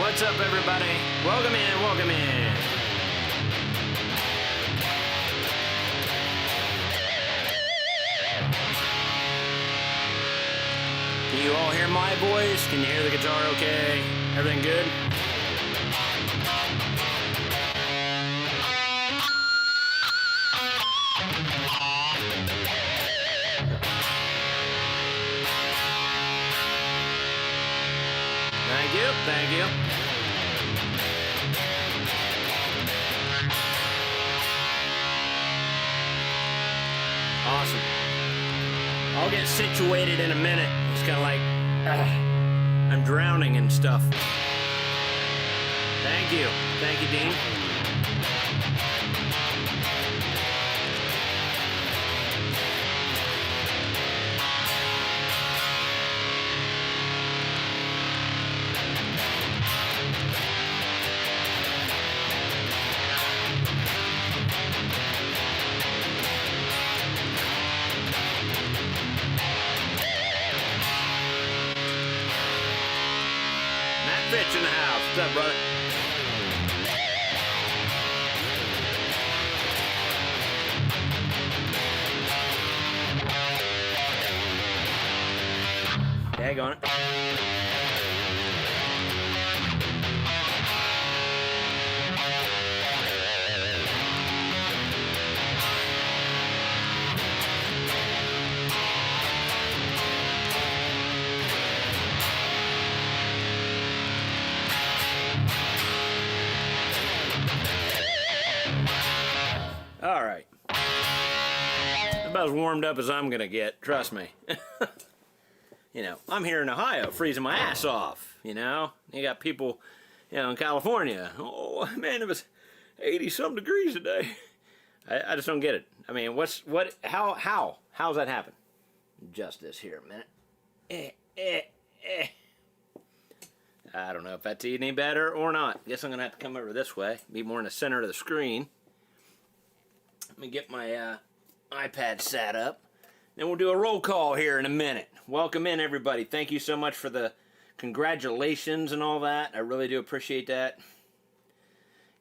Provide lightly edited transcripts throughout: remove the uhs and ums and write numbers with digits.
What's up, everybody? Welcome in, welcome in. Can you all hear my voice? Can you hear the guitar okay? Everything good? Thank you, thank you. Awesome. I'll get situated in a minute. It's kind of like I'm drowning in stuff. Thank you. Thank you, Dean. In the house. What's up, brother? Tag on it. All right. About as warmed up as I'm gonna get, trust me. You know, I'm here in Ohio, freezing my ass off, you know? You got people, you know, in California. Oh, man, it was 80-some degrees today. I just don't get it. I mean, how's that happen? Just this here a minute. I don't know if that's any better or not. Guess I'm gonna have to come over this way, be more in the center of the screen. Let me get my iPad set up. Then we'll do a roll call here in a minute. Welcome in, everybody. Thank you so much for the congratulations and all that. I really do appreciate that.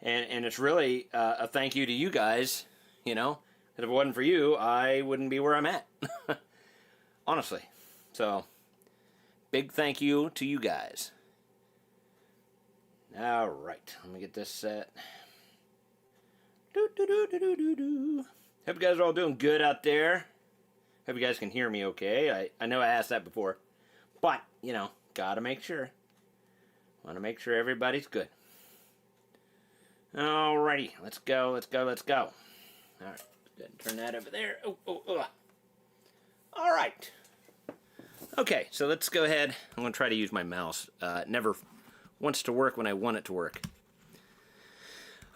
And it's really a thank you to you guys, you know. If it wasn't for you, I wouldn't be where I'm at. Honestly. So, big thank you to you guys. All right. Let me get this set. Hope you guys are all doing good out there. Hope you guys can hear me okay. I know I asked that before. But, you know, gotta make sure. Want to make sure everybody's good. Alrighty. Let's go, let's go, let's go. Alright. Go ahead and turn that over there. Alright. Okay, so let's go ahead. I'm going to try to use my mouse. It never wants to work when I want it to work.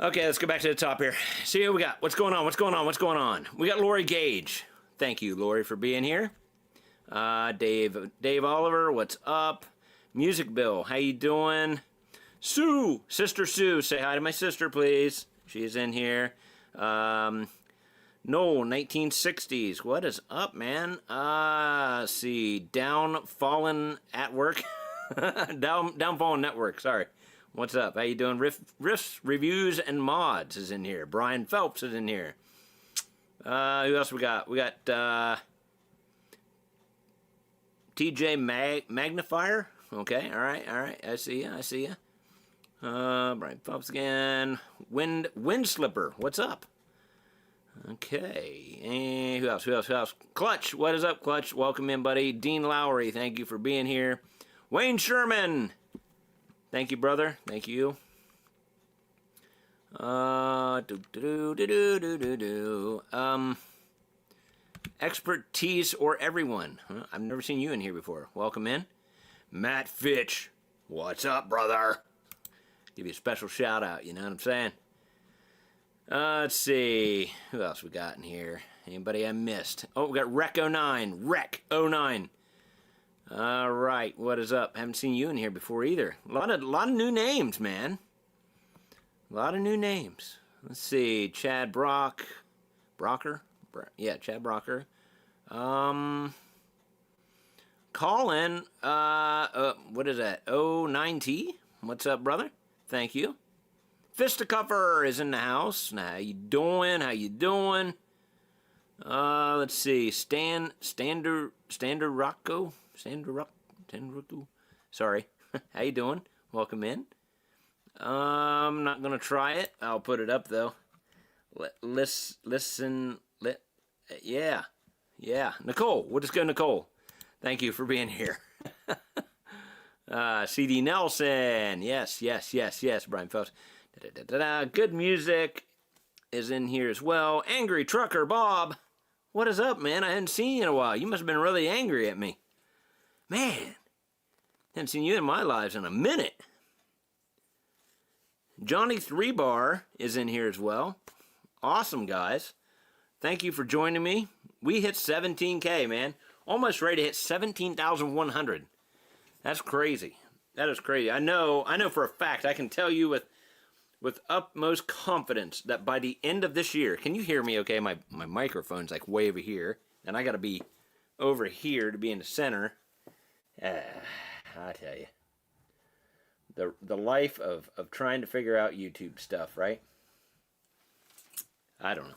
Okay, let's go back to the top here. See what we got. What's going on? What's going on? What's going on? We got Lori Gage. Thank you, Lori, for being here. Dave Oliver, what's up? Music Bill, how you doing? Sue, Sister Sue, say hi to my sister, please. She's in here. No, 1960s. What is up, man? Let's see. Down Fallen at Work. Down Fallen Network, sorry. What's up? How you doing? Riffs, Reviews, and Mods is in here. Brian Phelps is in here. Who else we got? We got TJ Magnifier. Okay, all right. I see ya. Brian Phelps again. Windslipper. What's up? Okay. And who else? Clutch. What is up, Clutch? Welcome in, buddy. Dean Lowry. Thank you for being here. Wayne Sherman. Thank you, brother. Thank you. Expertise or everyone. I've never seen you in here before. Welcome in. Matt Fitch. What's up, brother? Give you a special shout out, you know what I'm saying? Let's see. Who else we got in here? Anybody I missed? Oh, we got Rec09. Rec09. All right, what is up? Haven't seen you in here before either. A lot of new names, man. A lot of new names. Let's see. Chad Brocker. Yeah, Chad Brocker. Colin. What is that? 09T. What's up, brother? Thank you. Fisticuffler is in the house. Now, how you doing? How you doing? Let's see. Standard Rocco. Sorry. How you doing? Welcome in. I'm not gonna try it. I'll put it up though. Yeah. Nicole. We'll just go Nicole. Thank you for being here. CD Nelson. Yes. Brian Phelps. Good music is in here as well. Angry Trucker Bob. What is up, man? I hadn't seen you in a while. You must have been really angry at me. Man. Haven't seen you in my lives in a minute. Johnny 3 Bar is in here as well. Awesome, guys. Thank you for joining me. We hit 17K, man. Almost ready to hit 17,100. That's crazy. That is crazy. I know for a fact, I can tell you with utmost confidence that by the end of this year, can you hear me okay? My microphone's like way over here, and I got to be over here to be in the center. I tell you. The life of trying to figure out YouTube stuff, right? I don't know.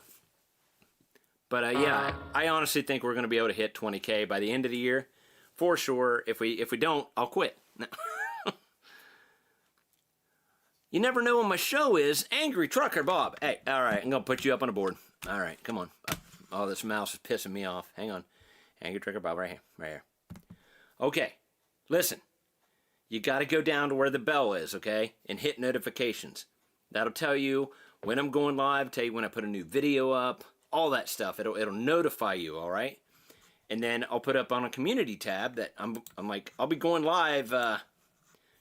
But yeah, I honestly think we're going to be able to hit 20K by the end of the year. For sure. If we don't, I'll quit. You never know what my show is. Angry Trucker Bob. Hey, all right, I'm going to put you up on a board. All right, come on. Oh, this mouse is pissing me off. Hang on. Angry Trucker Bob, right here. Okay, listen. You got to go down to where the bell is, okay? And hit notifications. That'll tell you when I'm going live, tell you when I put a new video up, all that stuff. It'll notify you, all right? And then I'll put up on a community tab that I'm like, I'll be going live,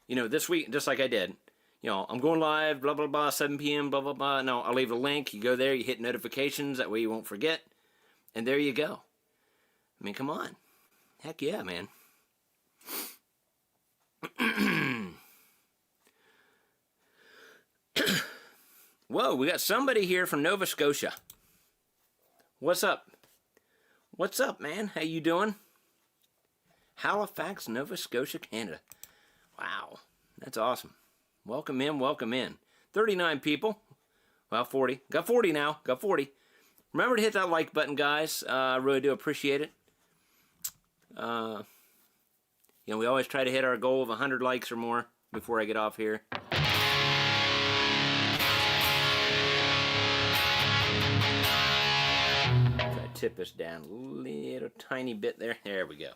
this week, just like I did. I'm going live, blah, blah, blah, 7 p.m., blah, blah, blah. No, I'll leave a link. You go there, you hit notifications. That way you won't forget. And there you go. I mean, come on. Heck yeah, man. Whoa, we got somebody here from Nova Scotia. What's up? What's up, man? How you doing? Halifax, Nova Scotia, Canada. Wow, that's awesome. Welcome in. 39 people. Well, 40. Got 40 now. Got 40. Remember to hit that like button, guys. I really do appreciate it. We always try to hit our goal of 100 likes or more before I get off here. Try to tip this down a little tiny bit there. There we go.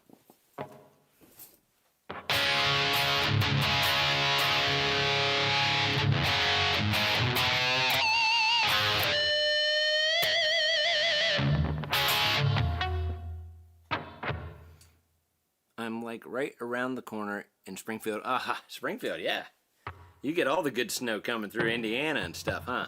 I'm like right around the corner in Springfield. Aha, Springfield, yeah. You get all the good snow coming through Indiana and stuff, huh?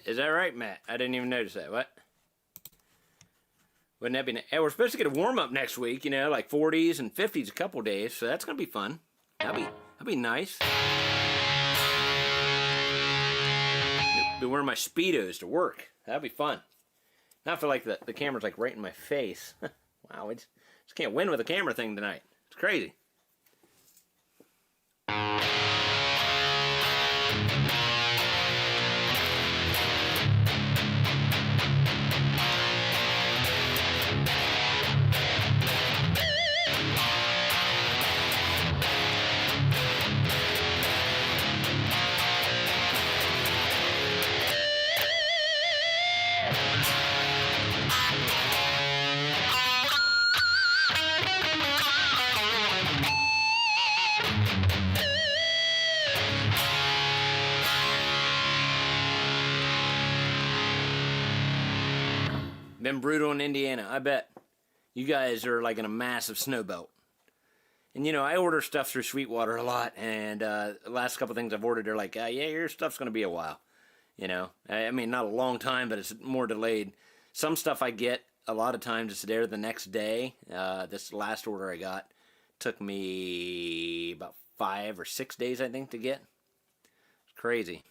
Is that right, Matt? I didn't even notice that. What? Wouldn't that be nice? Hey, we're supposed to get a warm-up next week, like 40s and 50s a couple days, so that's going to be fun. That'd be nice. Be wearing my Speedos to work. That'd be fun. Now I feel like the camera's like right in my face. Wow, I just can't win with the camera thing tonight. It's crazy. Been brutal in Indiana, I bet. You guys are like in a massive snow belt. And I order stuff through Sweetwater a lot, and the last couple things I've ordered, they're like, yeah, your stuff's going to be a while. You know, I mean, not a long time, but it's more delayed. Some stuff I get a lot of times it's there the next day. This last order I got took me about 5 or 6 days, I think, to get. It's crazy.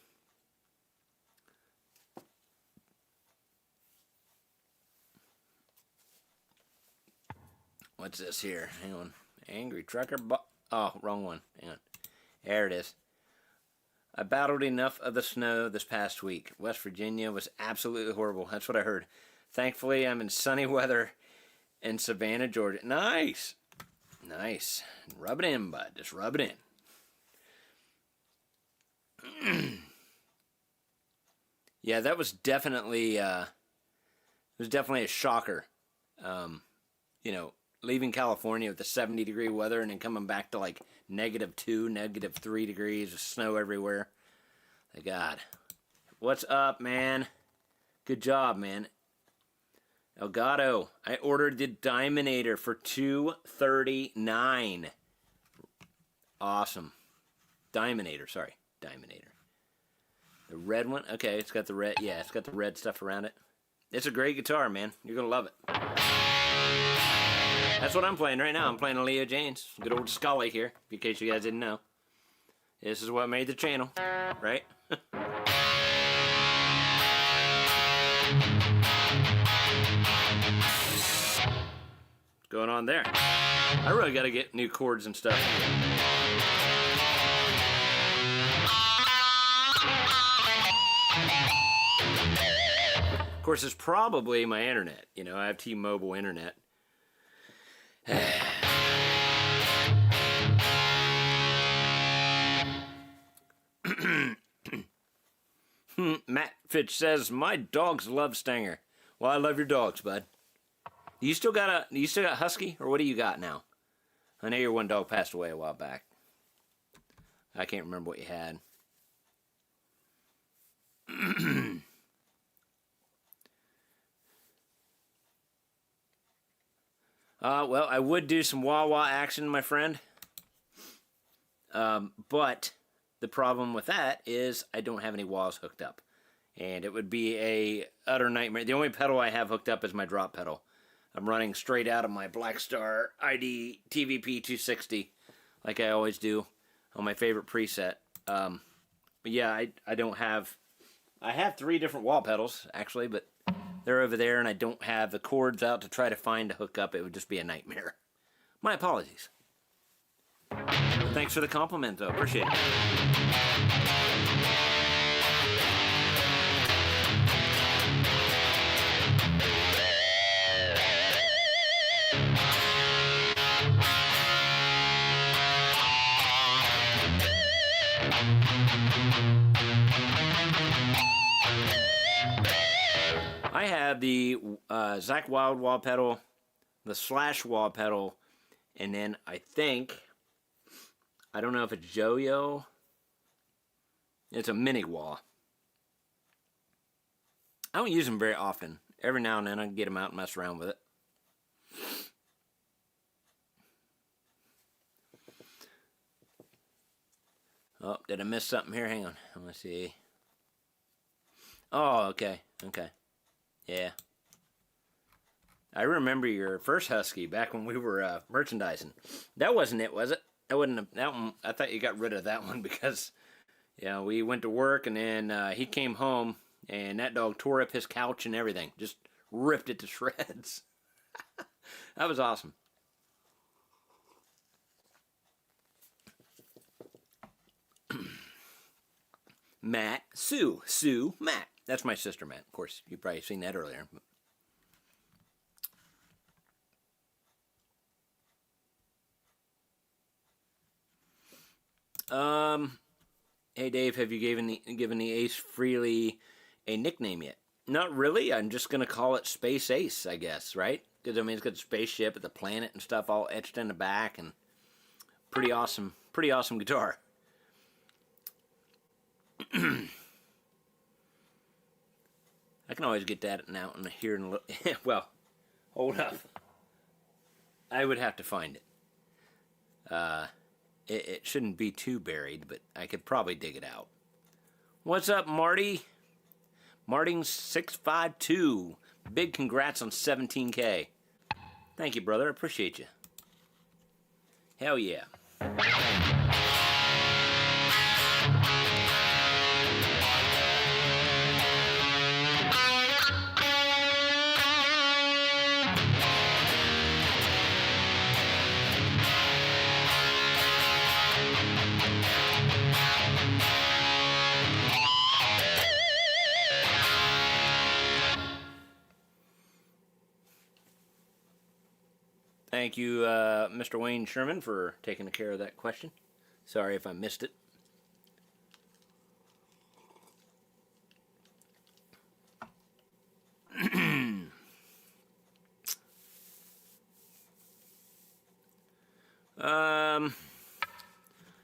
What's this here? Hang on. Angry Trucker. Oh, wrong one. Hang on. There it is. I battled enough of the snow this past week. West Virginia was absolutely horrible. That's what I heard. Thankfully, I'm in sunny weather in Savannah, Georgia. Nice. Nice. Rub it in, bud. Just rub it in. Yeah, that was definitely a shocker. You know, leaving California with the 70-degree weather and then coming back to like -2, -3 degrees with snow everywhere. Thank God. What's up, man? Good job, man. Elgato, I ordered the Diaminator for $239. Awesome. Diaminator, sorry. Diaminator. The red one? Okay, it's got the red, yeah, it's got the red stuff around it. It's a great guitar, man. You're going to love it. That's what I'm playing right now. I'm playing a Leo James. Good old Scully here, in case you guys didn't know. This is what made the channel, right? What's going on there? I really got to get new chords and stuff. Of course, it's probably my internet. You know, I have T-Mobile internet. Matt Fitch says, my dogs love Stanger. Well, I love your dogs, bud. You still got Husky, or what do you got now? I know your one dog passed away a while back. I can't remember what you had. Well, I would do some wah-wah action, my friend. But the problem with that is I don't have any wahs hooked up. And it would be a utter nightmare. The only pedal I have hooked up is my drop pedal. I'm running straight out of my Blackstar ID TVP 260, like I always do, on my favorite preset. But yeah, I don't have... I have 3 different wah pedals, actually, but they're over there, and I don't have the cords out to try to find a hookup. It would just be a nightmare. My apologies. Thanks for the compliment, though. Appreciate it. I have the Zach Wild wah pedal, the Slash wah pedal, and then I think, I don't know if it's Yo-Yo, it's a mini wah. I don't use them very often. Every now and then I can get them out and mess around with it. Oh, did I miss something here? Hang on. Let me see. Oh, okay. Okay. Yeah. I remember your first Husky back when we were merchandising. That wasn't it, was it? That wasn't that one. I thought you got rid of that one because, yeah, we went to work and then he came home and that dog tore up his couch and everything. Just ripped it to shreds. That was awesome. Matt, Sue, Matt. That's my sister, Matt. Of course, you've probably seen that earlier. Hey Dave, have you given the Ace Frehley a nickname yet? Not really. I'm just gonna call it Space Ace, I guess, right? Because I mean, it's got the spaceship and the planet and stuff all etched in the back, and pretty awesome guitar. I can always get that out in here in a little. Well, hold up. I would have to find it. It shouldn't be too buried, but I could probably dig it out. What's up, Marty? Marting652. Big congrats on 17K. Thank you, brother. I appreciate you. Hell yeah. Thank you, Mr. Wayne Sherman, for taking care of that question. Sorry if I missed it.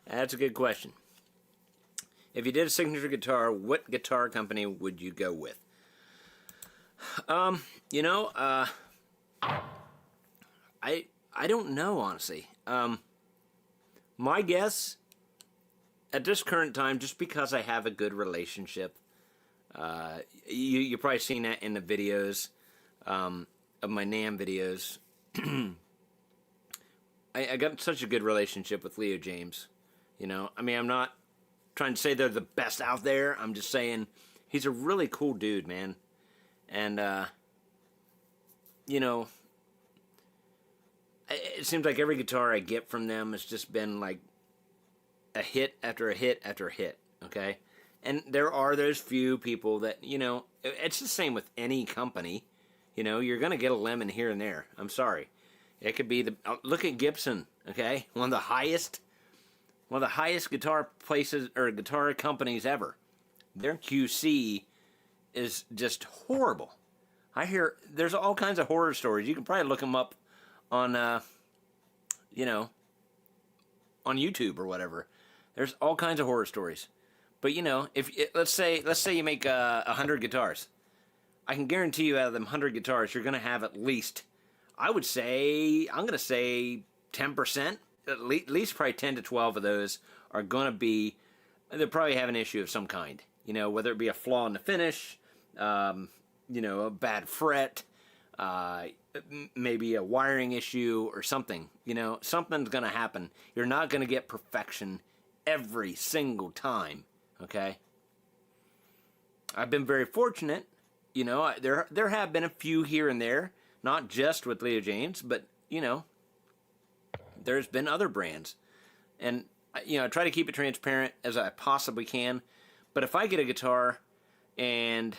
That's a good question. If you did a signature guitar, what guitar company would you go with? You know, I don't know, honestly. My guess, at this current time, just because I have a good relationship, you've probably seen that in the videos, of my NAMM videos. I got such a good relationship with Leo James. You know, I mean, I'm not trying to say they're the best out there. I'm just saying he's a really cool dude, man. And, you know, it seems like every guitar I get from them has just been like a hit after a hit after a hit, okay? And there are those few people that, you know, it's the same with any company. You know, you're going to get a lemon here and there. I'm sorry. It could be the, look at Gibson, okay? One of the highest guitar places or guitar companies ever. Their QC is just horrible. I hear there's all kinds of horror stories. You can probably look them up on, you know, on YouTube or whatever. There's all kinds of horror stories. But you know, if let's say you make 100 guitars, I can guarantee you out of them 100 guitars, you're gonna have at least, I'm gonna say 10%, at least probably 10 to 12 of those are gonna be, they'll probably have an issue of some kind. You know, whether it be a flaw in the finish, you know, a bad fret, maybe a wiring issue or something. You know, something's gonna happen. You're not gonna get perfection every single time. Okay? I've been very fortunate. You know, there have been a few here and there, not just with Leo James, but, you know, there's been other brands. And, you know, I try to keep it transparent as I possibly can. But if I get a guitar and,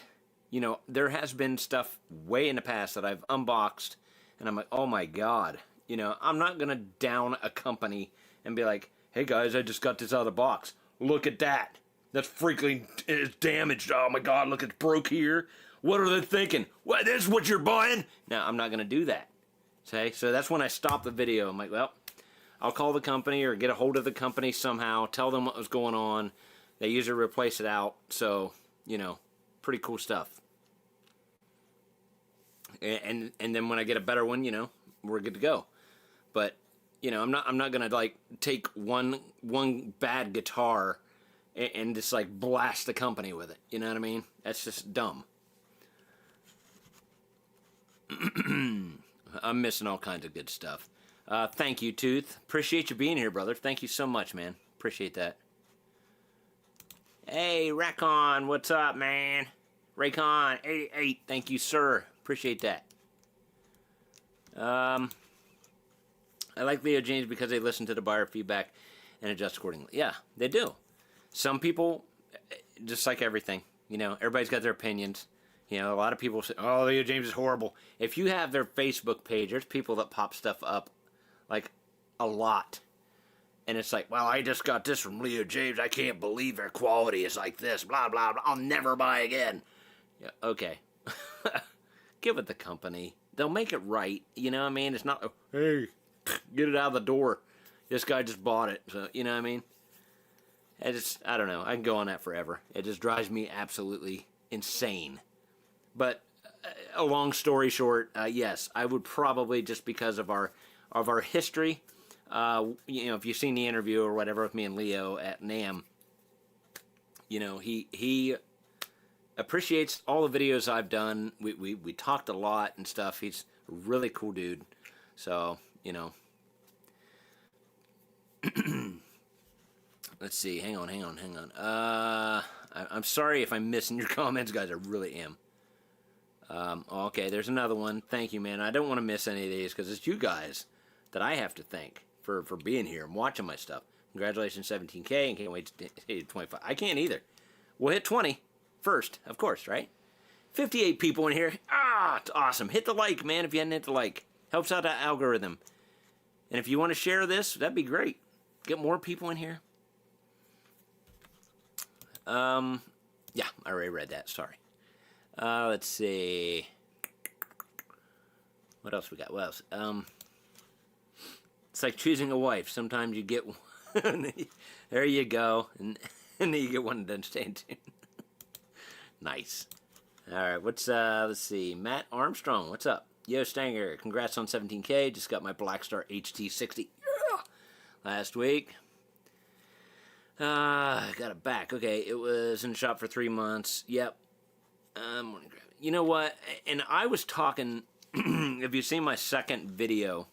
you know, there has been stuff way in the past that I've unboxed and I'm like, oh my God, you know, I'm not going to down a company and be like, hey guys, I just got this out of the box. Look at that. That's freaking it's damaged. Oh my God, look, it's broke here. What are they thinking? What, this is what you're buying? No, I'm not going to do that. Okay, so that's when I stop the video. I'm like, well, I'll call the company or get a hold of the company somehow, tell them what was going on. They usually replace it out. So, you know, pretty cool stuff. And then when I get a better one, you know, we're good to go. But, you know, I'm not gonna like take one bad guitar and just like blast the company with it. You know what I mean? That's just dumb. I'm missing all kinds of good stuff. Thank you, Tooth. Appreciate you being here, brother. Thank you so much, man. Appreciate that. Hey, Raycon, what's up, man? Raycon 88, thank you, sir. Appreciate that. I like Leo James because they listen to the buyer feedback and adjust accordingly. Yeah, they do. Some people, just like everything, you know, everybody's got their opinions. You know, a lot of people say, oh, Leo James is horrible. If you have their Facebook page, there's people that pop stuff up, like, a lot. And it's like, well, I just got this from Leo James. I can't believe their quality is like this. Blah, blah, blah. I'll never buy again. Yeah, okay. Give it the company. They'll make it right. You know what I mean? It's not, hey, get it out of the door. This guy just bought it. So, you know what I mean? I don't know. I can go on that forever. It just drives me absolutely insane. But a long story short, yes, I would probably, just because of our history, you know, if you've seen the interview or whatever with me and Leo at NAMM, you know, he appreciates all the videos I've done. We talked a lot and stuff. He's a really cool dude. So, you know. Let's see. Hang on. I'm sorry if I'm missing your comments, guys. I really am. Okay, there's another one. Thank you, man. I don't want to miss any of these because it's you guys that I have to thank for being here and watching my stuff. Congratulations, 17K, and can't wait to hit 25. I can't either. We'll hit 20 first, of course, right? 58 people in here. Ah, it's awesome. Hit the like, man, if you hadn't hit the like. Helps out the algorithm. And if you want to share this, that'd be great. Get more people in here. Yeah, I already read that. Sorry. Let's see. What else we got? What else? It's like choosing a wife. Sometimes you get one. There you go. And then you get one that doesn't stay in tune. Nice. Alright, let's see. Matt Armstrong, what's up? Yo, Stanger, congrats on 17K. Just got my Blackstar HT60 last week. Got it back. Okay, it was in the shop for 3 months. Yep. You know what? And I was talking. Have you seen my second video?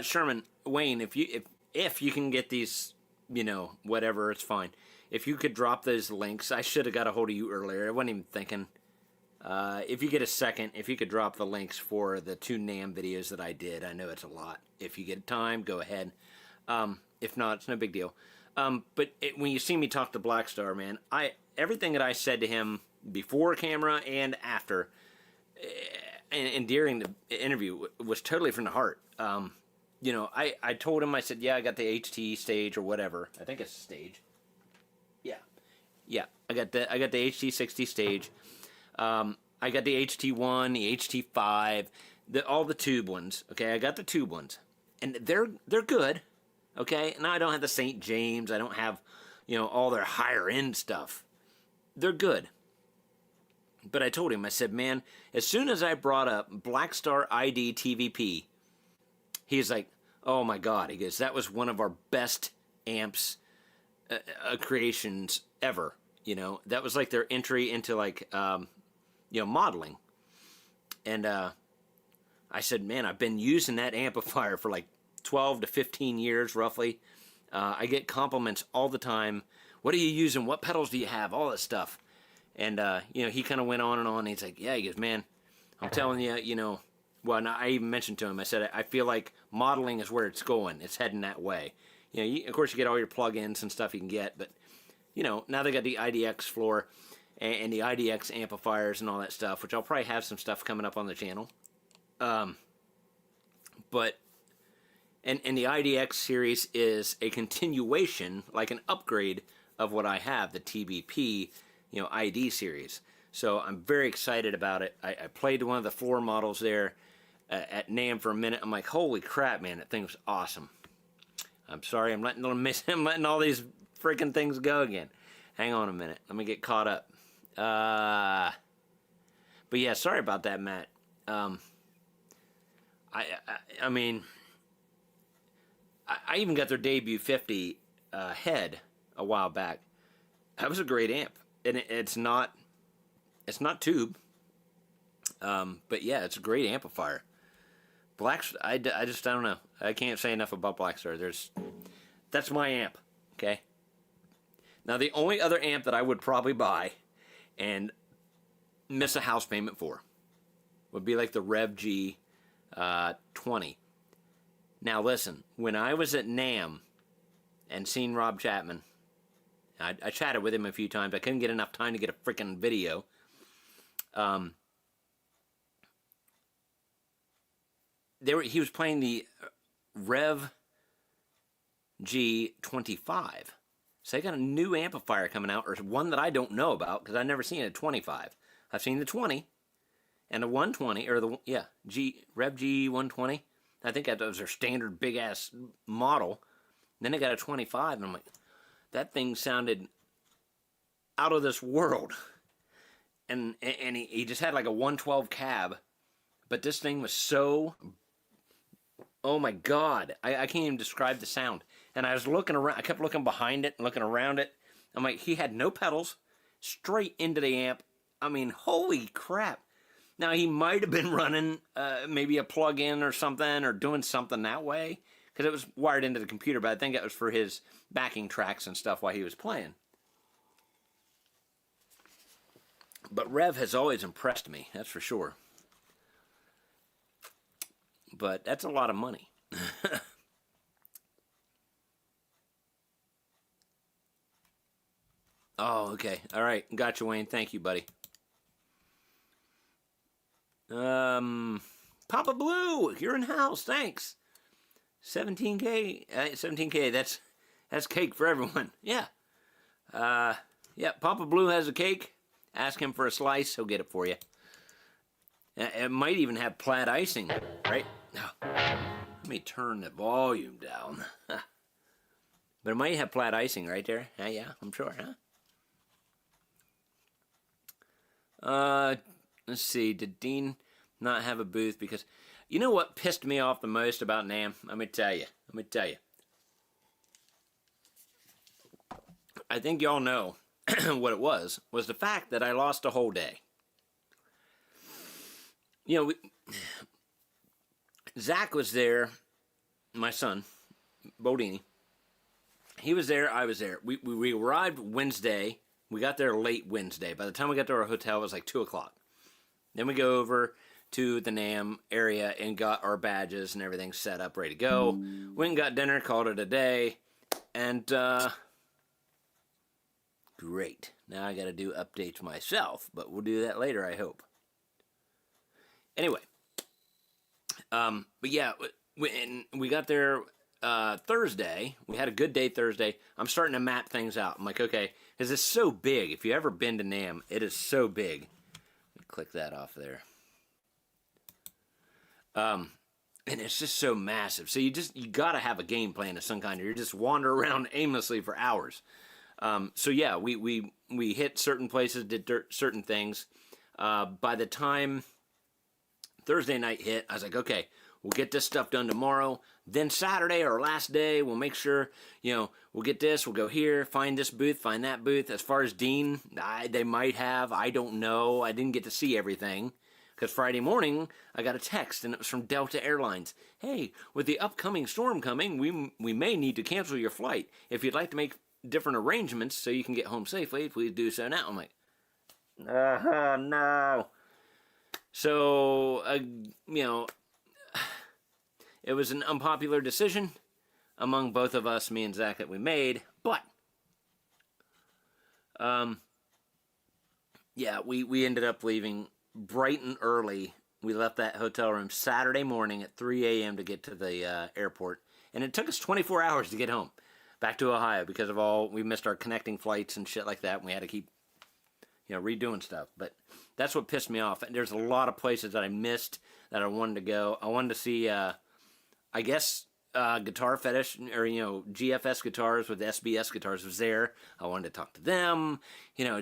Sherman, Wayne, if you can get these, you know, whatever, it's fine. If you could drop those links, I should have got a hold of you earlier. I wasn't even thinking. If you get a second, if you could drop the links for the 2 NAMM videos that I did, I know it's a lot. If you get time, go ahead. If not, it's no big deal. But when you see me talk to Blackstar, man, everything that I said to him before camera and after, and during the interview, was totally from the heart. You know, I told him, I said, yeah, I got the HT stage or whatever. I think it's a stage. Yeah, I got the HT60 stage. I got the HT1, the HT5, all the tube ones. Okay, I got the tube ones, and they're good. Okay, now I don't have the St. James. I don't have, you know, all their higher end stuff. They're good. But I told him, I said, man, as soon as I brought up Blackstar ID TVP, he's like, oh my God. He goes, that was one of our best amps creations ever. You know, that was like their entry into like, you know, modeling. And I said, man, I've been using that amplifier for like 12 to 15 years roughly. I get compliments all the time. What are you using? What pedals do you have? All that stuff. And, you know, he kind of went on and on. He's like, yeah, he goes, man, I'm telling you, you know, well, and I even mentioned to him, I said, I feel like modeling is where it's going. It's heading that way. You know, of course, you get all your plugins and stuff you can get, but, you know, now they got the IDX floor and the IDX amplifiers and all that stuff, which I'll probably have some stuff coming up on the channel. But, and the IDX series is a continuation, like an upgrade of what I have, the TBP, you know, ID series. So I'm very excited about it. I played one of the floor models there at NAMM for a minute. I'm like, holy crap, man, that thing was awesome. I'm sorry, I'm letting all these freaking things go again. Hang on a minute, let me get caught up. But yeah, sorry about that, Matt. I mean, I even got their debut 50 head a while back. That was a great amp, and it's not tube. But yeah, it's a great amplifier. I don't know. I can't say enough about Blackstar. That's my amp. Okay. Now the only other amp that I would probably buy and miss a house payment for would be like the Rev G 20. Now listen, when I was at NAMM and seen Rob Chapman, I chatted with him a few times. I couldn't get enough time to get a freaking video. He was playing the Rev G25. So they got a new amplifier coming out, or one that I don't know about because I've never seen a 25. I've seen the 20 and the 120, or the Rev G120. I think that was their standard big ass model. Then they got a 25, and I'm like, that thing sounded out of this world. And he just had like a 112 cab, but this thing was so, oh my God, I can't even describe the sound. And I was looking around, I kept looking behind it and looking around it. I'm like, he had no pedals, straight into the amp. I mean, holy crap. Now, he might have been running maybe a plug-in or something, or doing something that way, because it was wired into the computer, but I think it was for his backing tracks and stuff while he was playing. But Rev has always impressed me, that's for sure. But that's a lot of money. Oh, okay. All right. Gotcha, Wayne. Thank you, buddy. Papa Blue, you're in house. Thanks. 17K. 17K. That's cake for everyone. Yeah. Yeah. Papa Blue has a cake. Ask him for a slice. He'll get it for you. It might even have plaid icing, right? Now, let me turn the volume down. But it might have plaid icing right there. Yeah, I'm sure, huh? Let's see. Did Dean not have a booth? Because you know what pissed me off the most about NAMM? Let me tell you. I think y'all know what it was the fact that I lost a whole day. You know, Zach was there, my son, Bodini. He was there, I was there. We arrived Wednesday. We got there late Wednesday. By the time we got to our hotel, it was like 2 o'clock. Then we go over to the NAMM area and got our badges and everything set up, ready to go. Went and got dinner, called it a day. And, great. Now I got to do updates myself, but we'll do that later, I hope. Anyway. But yeah, we got there Thursday. We had a good day Thursday. I'm starting to map things out. I'm like, okay, because it's so big. If you ever been to NAMM, it is so big. Click that off there. And it's just so massive. So you got to have a game plan of some kind. Or you just wander around aimlessly for hours. So yeah, we hit certain places, did certain things. By the time Thursday night hit, I was like, okay, we'll get this stuff done tomorrow. Then Saturday, our last day, we'll make sure, we'll get this, we'll go here, find this booth, find that booth. As far as Dean, they might have, I don't know. I didn't get to see everything. Because Friday morning, I got a text, and it was from Delta Airlines. Hey, with the upcoming storm coming, we may need to cancel your flight. If you'd like to make different arrangements so you can get home safely, please do so now. I'm like, no. So, it was an unpopular decision among both of us, me and Zach, that we made. But, yeah, we ended up leaving bright and early. We left that hotel room Saturday morning at 3 a.m. to get to the airport. And it took us 24 hours to get home, back to Ohio, because of we missed our connecting flights and shit like that. And we had to keep, redoing stuff. But that's what pissed me off. And there's a lot of places that I missed that I wanted to go. I wanted to see, I guess, Guitar Fetish, or, GFS Guitars with SBS Guitars was there. I wanted to talk to them. I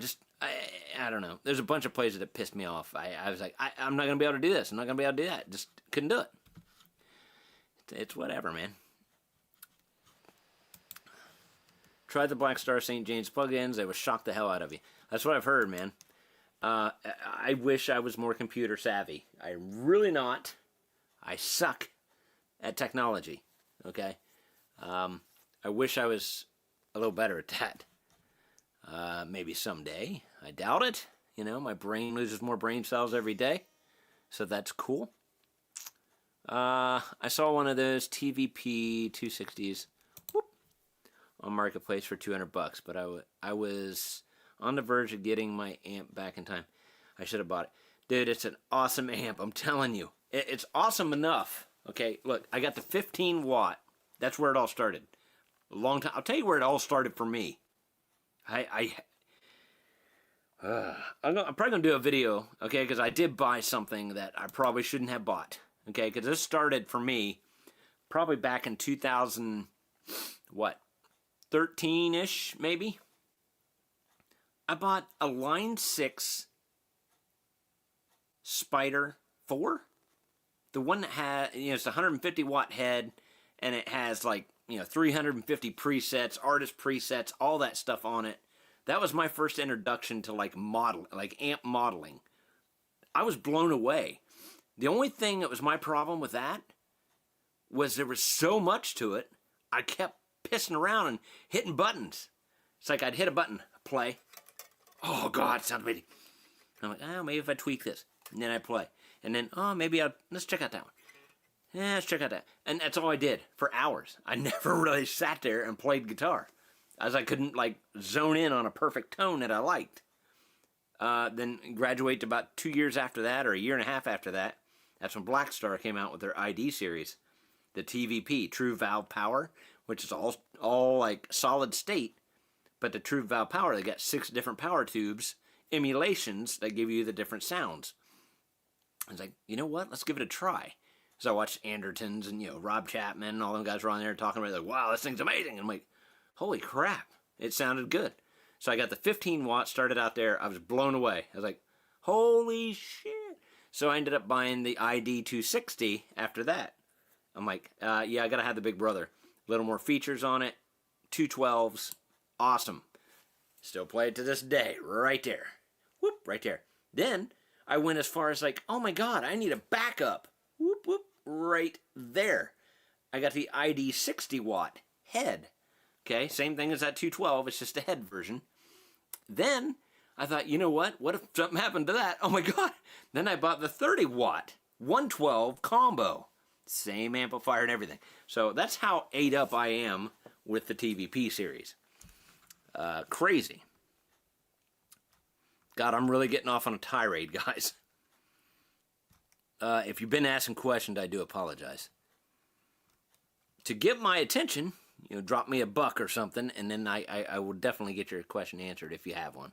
don't know. There's a bunch of places that pissed me off. I was like, I'm not going to be able to do this. I'm not going to be able to do that. Just couldn't do it. It's whatever, man. Tried the Black Star St. James plugins. They would shock the hell out of you. That's what I've heard, man. I wish I was more computer savvy. I'm really not. I suck at technology. Okay? I wish I was a little better at that. Maybe someday. I doubt it. My brain loses more brain cells every day. So that's cool. I saw one of those TVP 260s on Marketplace for $200, but I was on the verge of getting my amp back in time. I should have bought it. Dude, it's an awesome amp. I'm telling you. It's awesome enough. Okay, look, I got the 15 watt. That's where it all started. A long time. I'll tell you where it all started for me. I'm probably going to do a video, okay, because I did buy something that I probably shouldn't have bought, okay, because this started for me probably back in 13-ish, maybe. I bought a Line 6 Spider 4, the one that had, it's a 150 watt head, and it has 350 presets, artist presets, all that stuff on it. That was my first introduction to like like amp modeling. I was blown away. The only thing that was my problem with that was there was so much to it, I kept pissing around and hitting buttons. It's like I'd hit a button, play. Oh God, it sounds amazing. I'm like, oh, maybe if I tweak this. And then I play. And then, oh, let's check out that one. Yeah, let's check out that. And that's all I did for hours. I never really sat there and played guitar, as I couldn't like zone in on a perfect tone that I liked. Then graduate to about 2 years after that, or a year and a half after that. That's when Blackstar came out with their ID series, the TVP, True Valve Power, which is all like solid state. But the True Valve Power, they got 6 different power tubes, emulations that give you the different sounds. I was like, you know what? Let's give it a try. So I watched Andertons and, Rob Chapman and all them guys were on there talking about it, like, wow, this thing's amazing. And I'm like, holy crap, it sounded good. So I got the 15 watts, started out there. I was blown away. I was like, holy shit. So I ended up buying the ID 260 after that. I'm like, yeah, I got to have the big brother. A little more features on it. 212s. Awesome. Still play it to this day. Right there. Whoop, right there. Then I went as far as like, oh my God, I need a backup. Whoop, whoop, right there. I got the ID 60 watt head. Okay, same thing as that 212. It's just a head version. Then I thought, you know what? What if something happened to that? Oh my God. Then I bought the 30 watt 112 combo. Same amplifier and everything. So that's how ate up I am with the TVP series. Crazy. God, I'm really getting off on a tirade, guys. If you've been asking questions, I do apologize. To get my attention, drop me $1 or something, and then I will definitely get your question answered if you have one.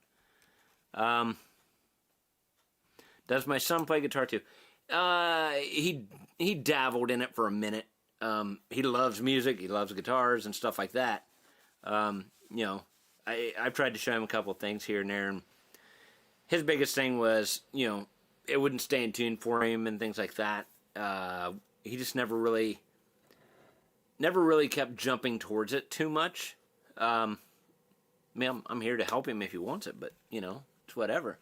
Does my son play guitar too? He dabbled in it for a minute. He loves music. He loves guitars and stuff like that. I've tried to show him a couple of things here and there, and his biggest thing was, it wouldn't stay in tune for him and things like that. He just never really kept jumping towards it too much. I'm here to help him if he wants it, but, it's whatever.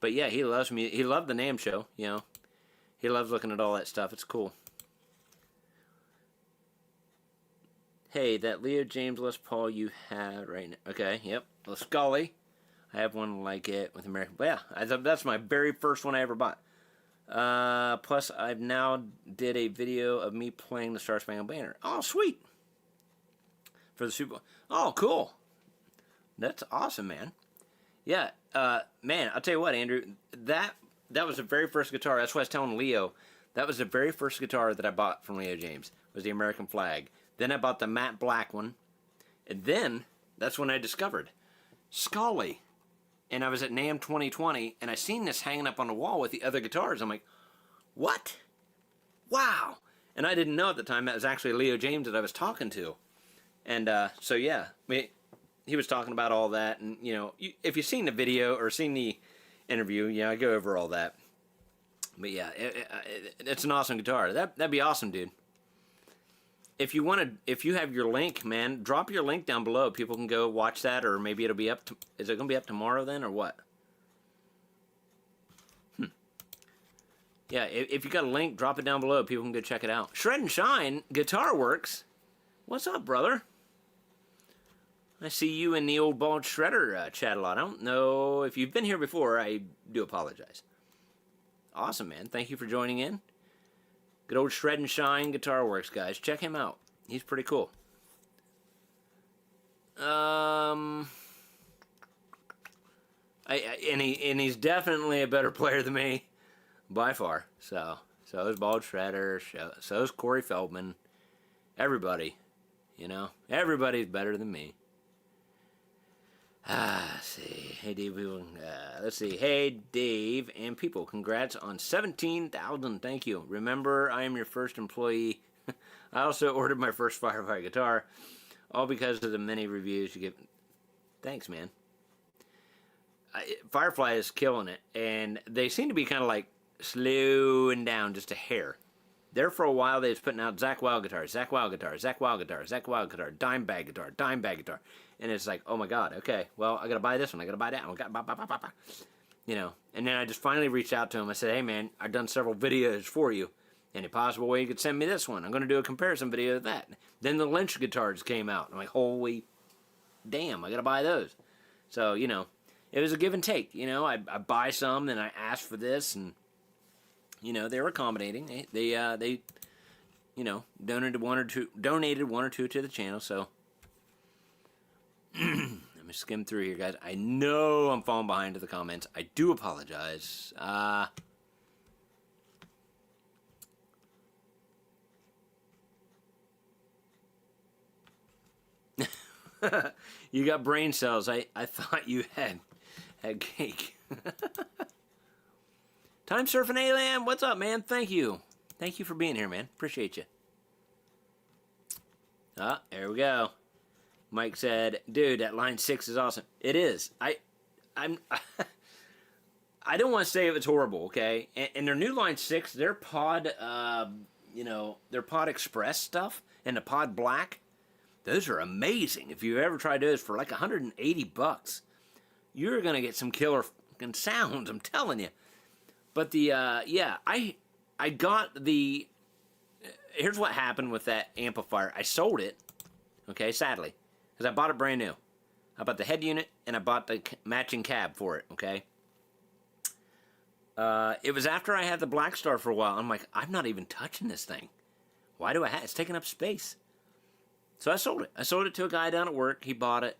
But yeah, he loves me. He loved the NAMM show, He loves looking at all that stuff. It's cool. Hey, that Leo James Les Paul you have right now. Okay, yep. The Scully. I have one like it with American. Yeah, that's my very first one I ever bought. Plus, I've now did a video of me playing the Star Spangled Banner. Oh, sweet. For the Super Bowl. Oh, cool. That's awesome, man. Yeah, man, I'll tell you what, Andrew. That was the very first guitar. That's what I was telling Leo. That was the very first guitar that I bought from Leo James. Was the American Flag. Then I bought the matte black one. And then, that's when I discovered Scully. And I was at NAMM 2020, and I seen this hanging up on the wall with the other guitars. I'm like, what? Wow. And I didn't know at the time that was actually Leo James that I was talking to. And so, yeah, he was talking about all that. And, if you've seen the video or seen the interview, I go over all that. But, yeah, it's an awesome guitar. That'd be awesome, dude. If you have your link, man, drop your link down below. People can go watch that, or maybe it'll be up. Is it going to be up tomorrow then, or what? Yeah, if you got a link, drop it down below. People can go check it out. Shred and Shine, Guitar Works. What's up, brother? I see you in the old bald shredder chat a lot. I don't know if you've been here before. I do apologize. Awesome, man. Thank you for joining in. Good old Shred and Shine Guitar Works, guys. Check him out. He's pretty cool. And he's definitely a better player than me, by far. So is Bald Shredder. So is Corey Feldman. Everybody, everybody's better than me. Let's see. Hey, Dave. Let's see. Hey, Dave and people. Congrats on 17,000. Thank you. Remember, I am your first employee. I also ordered my first Firefly guitar, all because of the many reviews you give. Thanks, man. Firefly is killing it, and they seem to be kind of like slowing down just a hair. there for a while they was putting out Zach Wild guitars, Zach Wild guitars, Zach Wild guitars, Zach Wild guitar, dime bag guitar, dime bag guitar. And it's like, oh my God, okay, well, I got to buy this one, I got to buy that one, you know. And then I just finally reached out to him. I said, hey man, I've done several videos for you. Any possible way you could send me this one? I'm going to do a comparison video of that. Then the Lynch guitars came out. I'm like, holy damn, I got to buy those. So, you know, it was a give and take. You know, I buy some, then I ask for this, and, you know, they were accommodating. They you know, donated one or two to the channel, so let me skim through here, guys. I know I'm falling behind to the comments. I do apologize. You got brain cells. I thought you had cake. Time Surfing Alien, what's up, man? Thank you. Thank you for being here, man. Appreciate you. Ah, there we go. Mike said, dude, that line 6 is awesome. It is. I'm I don't want to say if it's horrible, okay? And their new line 6, their pod, you know, their pod express stuff and the pod black, those are amazing. If you ever tried those for like $180, you're going to get some killer fucking sounds, I'm telling you. But the, yeah, I got the, here's what happened with that amplifier. I sold it, okay, sadly, because I bought it brand new. I bought the head unit, and I bought the matching cab for it, okay? It was after I had the Black Star for a while. I'm like, I'm not even touching this thing. Why do I have it? It's taking up space. So I sold it. I sold it to a guy down at work. He bought it.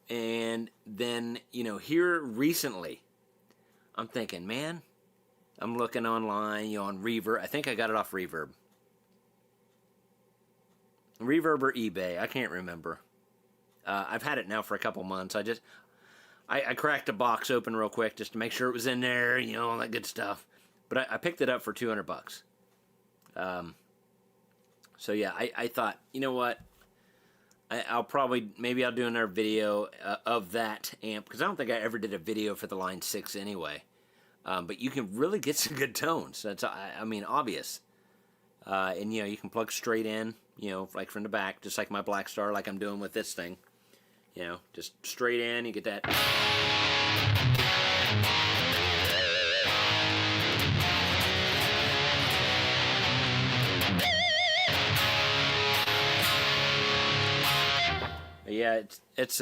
And then, you know, here recently, I'm thinking, man, I'm looking online, you know, on Reverb. I think I got it off Reverb. Reverb or eBay. I can't remember. I've had it now for a couple months. I cracked the box open real quick just to make sure it was in there, you know, all that good stuff. But I picked it up for $200. So yeah, I thought, you know what? I'll probably, maybe I'll do another video of that amp, because I don't think I ever did a video for the Line 6 anyway. But you can really get some good tones. That's, I mean, obvious. And, you know, you can plug straight in, you know, like from the back, just like my Black Star, like I'm doing with this thing. You know, just straight in, you get that. Yeah, that's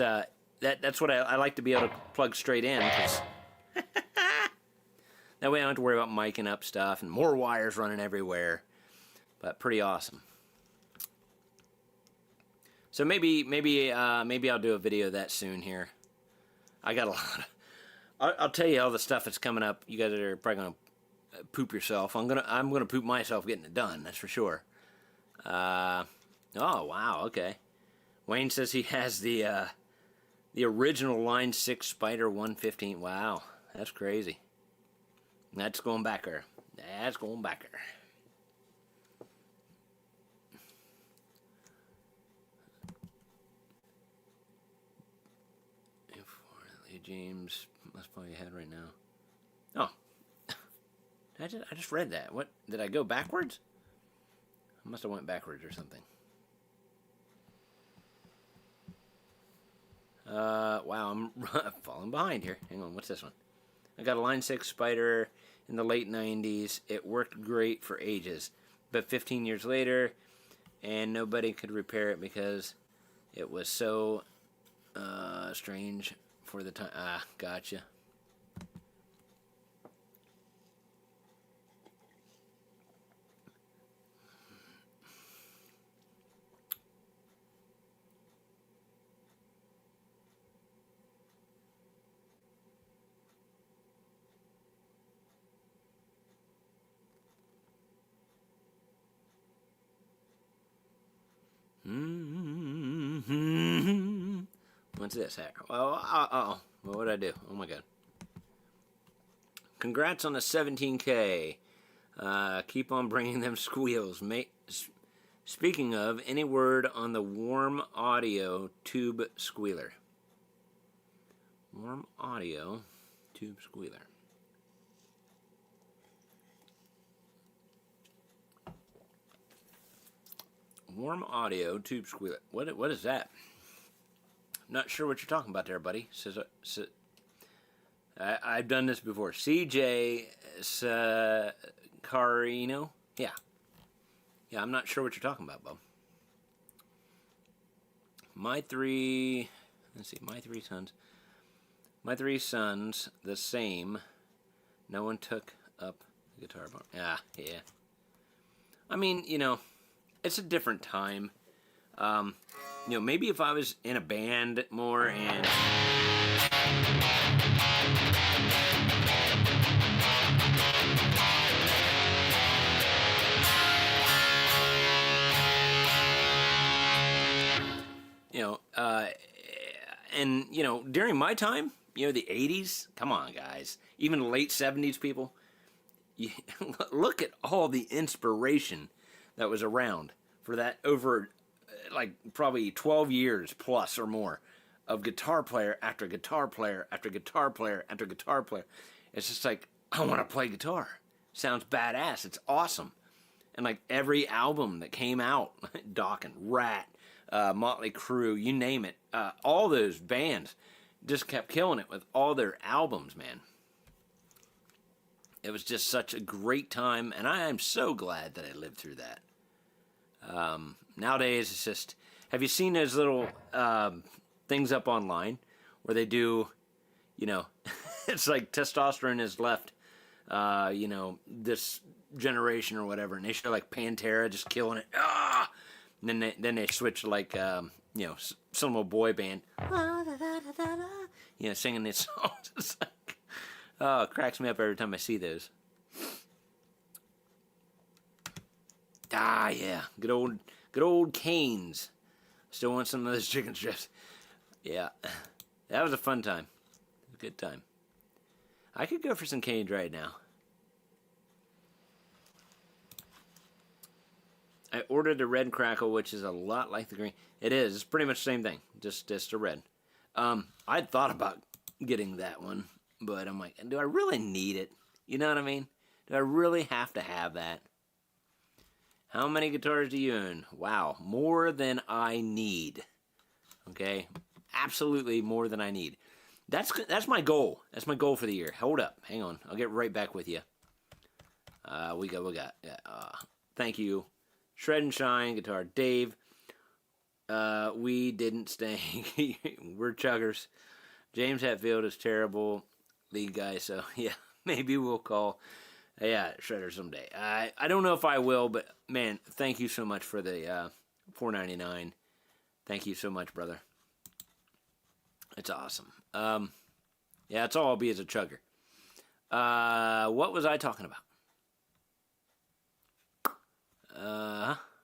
what I like to be able to plug straight in, because that way I don't have to worry about miking up stuff and more wires running everywhere. But pretty awesome. So maybe I'll do a video of that soon here. I got a lot of, I'll tell you all the stuff that's coming up. You guys are probably gonna poop yourself. I'm gonna poop myself getting it done. That's for sure. Oh wow, okay. Wayne says he has the original Line 6 Spider 115. Wow, that's crazy. That's going back there. That's going back there. James must probably ahead right now. Oh, I just read that. What, did I go backwards? I must have went backwards or something. Wow, I'm falling behind here. Hang on, what's this one? I got a Line 6 Spider in the late 90s. It worked great for ages, but 15 years later, and nobody could repair it because it was so strange for the time. Ah, gotcha. What's this? Well, what did I do? Oh my god. Congrats on the 17K. Keep on bringing them squeals. Speaking of, any word on the Warm Audio tube squealer? Warm Audio tube squealer. Warm audio tube squealer. What is that? Not sure what you're talking about there, buddy. I've done this before. CJ Carino. Yeah. Yeah, I'm not sure what you're talking about, Bob. My three sons. My three sons, the same. No one took up the guitar bar. Yeah. I mean, it's a different time. Maybe if I was in a band more and... during my time, the 80s, come on, guys. Even the late 70s people, look at all the inspiration that was around for that over, probably 12 years plus or more of guitar player after guitar player after guitar player after guitar player. It's just like, I want to play guitar. Sounds badass. It's awesome. And every album that came out, Dokken, Rat, Motley Crue, you name it, all those bands just kept killing it with all their albums, man. It was just such a great time, and I am so glad that I lived through that. Nowadays, it's just... Have you seen those little things up online where they do, it's like testosterone has left, this generation or whatever, and they show Pantera just killing it. Ah! And then they switch to some little boy band, singing these songs. It's it cracks me up every time I see those. Ah, yeah, good old Canes. Still want some of those chicken strips. Yeah, that was a fun time. A good time. I could go for some Canes right now. I ordered the red crackle, which is a lot like the green. It is. It's pretty much the same thing. Just a red. I'd thought about getting that one, but I'm like, do I really need it? You know what I mean? Do I really have to have that? How many guitars do you own? Wow, more than I need. Okay? Absolutely more than I need. That's my goal. That's my goal for the year. Hold up. Hang on. I'll get right back with you. We got. Thank you. Shred and Shine, Guitar Dave. We didn't stay. We're chuggers. James Hetfield is terrible lead guy, so yeah, maybe we'll call Shredder someday. I don't know if I will, but man, thank you so much for the $4.99. Thank you so much, brother. It's awesome. That's all I'll be as a chugger. What was I talking about?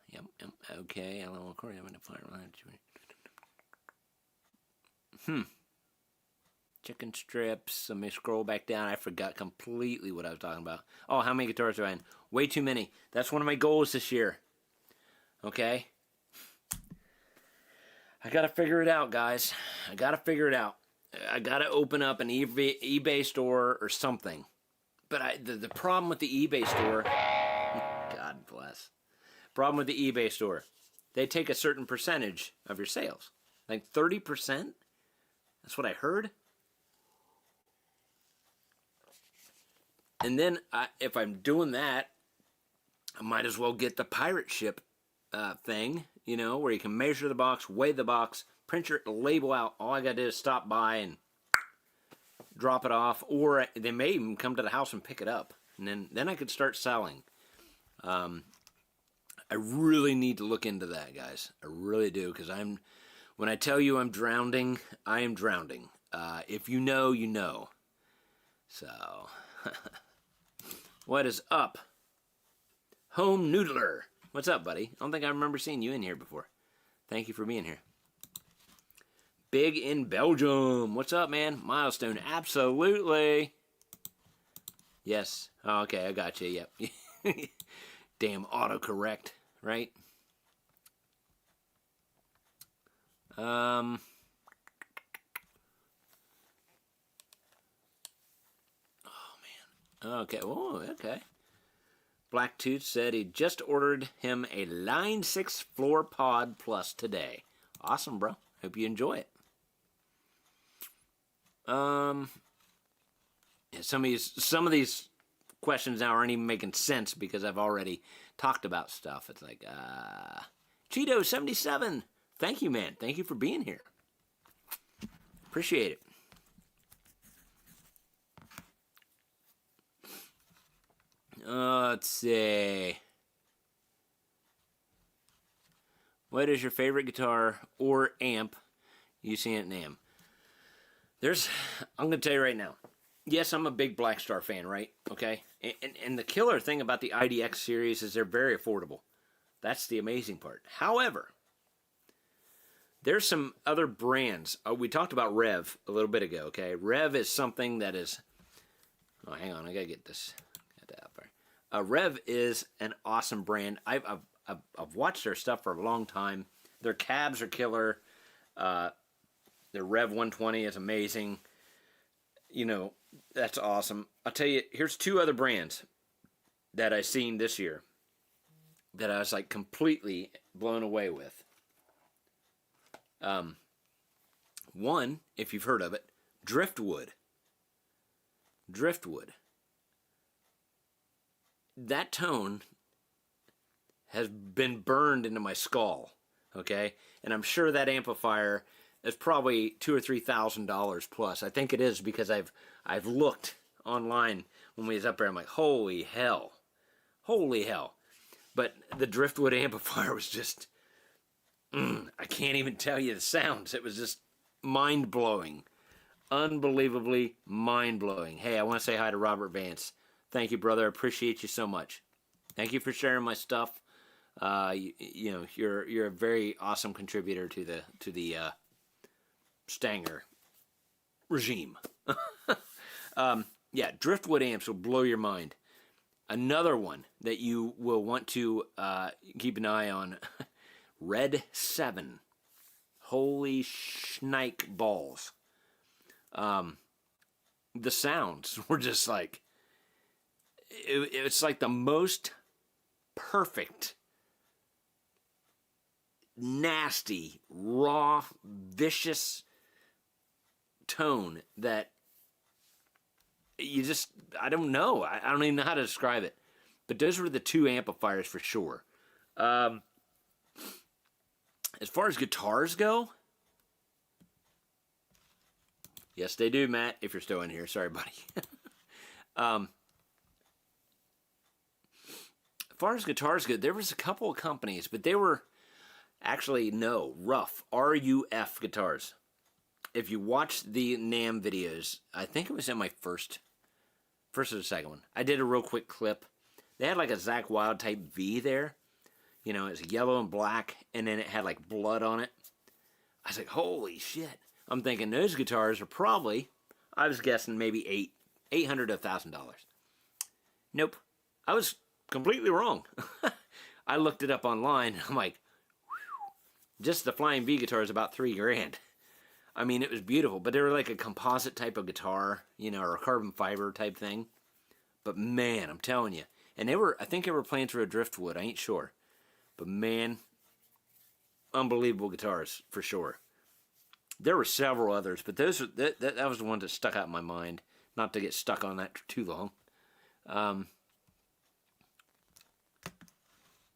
Yep, okay, I'm gonna fire chicken strips. Let me scroll back down. I forgot completely what I was talking about. Oh, how many guitars do I own? Way too many. That's one of my goals this year. Okay? I gotta figure it out, guys. I gotta figure it out. I gotta open up an eBay store or something. But the problem with the eBay store... God bless. Problem with the eBay store. They take a certain percentage of your sales. 30%? That's what I heard. And then, if I'm doing that, I might as well get the pirate ship thing, where you can measure the box, weigh the box, print your label out. All I got to do is stop by and drop it off. Or they may even come to the house and pick it up. And then I could start selling. I really need to look into that, guys. I really do, because when I tell you I'm drowning, I am drowning. If you know, you know. So, what is up? Home Noodler. What's up, buddy? I don't think I remember seeing you in here before. Thank you for being here. Big in Belgium. What's up, man? Milestone. Absolutely. Yes. Oh, okay, I got you. Yep. Damn autocorrect, right? Oh, man. Okay. Oh, okay. Black Tooth said he just ordered him a Line 6 Floor Pod Plus today. Awesome, bro. Hope you enjoy it. Yeah, some of these questions now aren't even making sense because I've already talked about stuff. It's like, Cheeto77. Thank you, man. Thank you for being here. Appreciate it. Let's see. What is your favorite guitar or amp you see at NAMM? I'm going to tell you right now. Yes, I'm a big Black Star fan, right? Okay? And the killer thing about the IDX series is they're very affordable. That's the amazing part. However, there's some other brands. We talked about Rev a little bit ago, okay? Rev is something that is... Oh, hang on. I got to get this. Rev is an awesome brand. I've watched their stuff for a long time. Their cabs are killer. Their Rev 120 is amazing. You know, that's awesome. I'll tell you, here's two other brands that I seen this year that I was like completely blown away with. One, if you've heard of it, Driftwood. Driftwood. That tone has been burned into my skull, okay? And I'm sure that amplifier is probably $2,000 or $3,000 plus. I think it is because I've looked online when we was up there. I'm like, holy hell, holy hell! But the Driftwood amplifier was just, I can't even tell you the sounds. It was just mind blowing, unbelievably mind blowing. Hey, I want to say hi to Robert Vance. Thank you, brother. I appreciate you so much. Thank you for sharing my stuff. You know, you're a very awesome contributor to the Stanger regime. Yeah, Driftwood amps will blow your mind. Another one that you will want to keep an eye on, Red 7. Holy schneik balls. The sounds were just like, it's like the most perfect, nasty, raw, vicious tone that you just, I don't know. I don't even know how to describe it. But those were the two amplifiers for sure. As far as guitars go, yes, they do, Matt, if you're still in here. Sorry, buddy. As far as guitars go, there was a couple of companies, but they were actually, no, Rough, R-U-F guitars. If you watch the NAMM videos, I think it was in my first or the second one. I did a real quick clip. They had like a Zakk Wylde type V there. You know, it's yellow and black, and then it had like blood on it. I was like, holy shit. I'm thinking those guitars are probably, I was guessing maybe $800 to $1,000. Nope. I was completely wrong. I looked it up online, and I'm like, whew, just the Flying V guitar is about $3,000. I mean, it was beautiful, but they were like a composite type of guitar, you know, or a carbon fiber type thing. But man, I'm telling you. And I think they were playing through a Driftwood, I ain't sure. But man, unbelievable guitars, for sure. There were several others, but those that was the one that stuck out in my mind. Not to get stuck on that too long.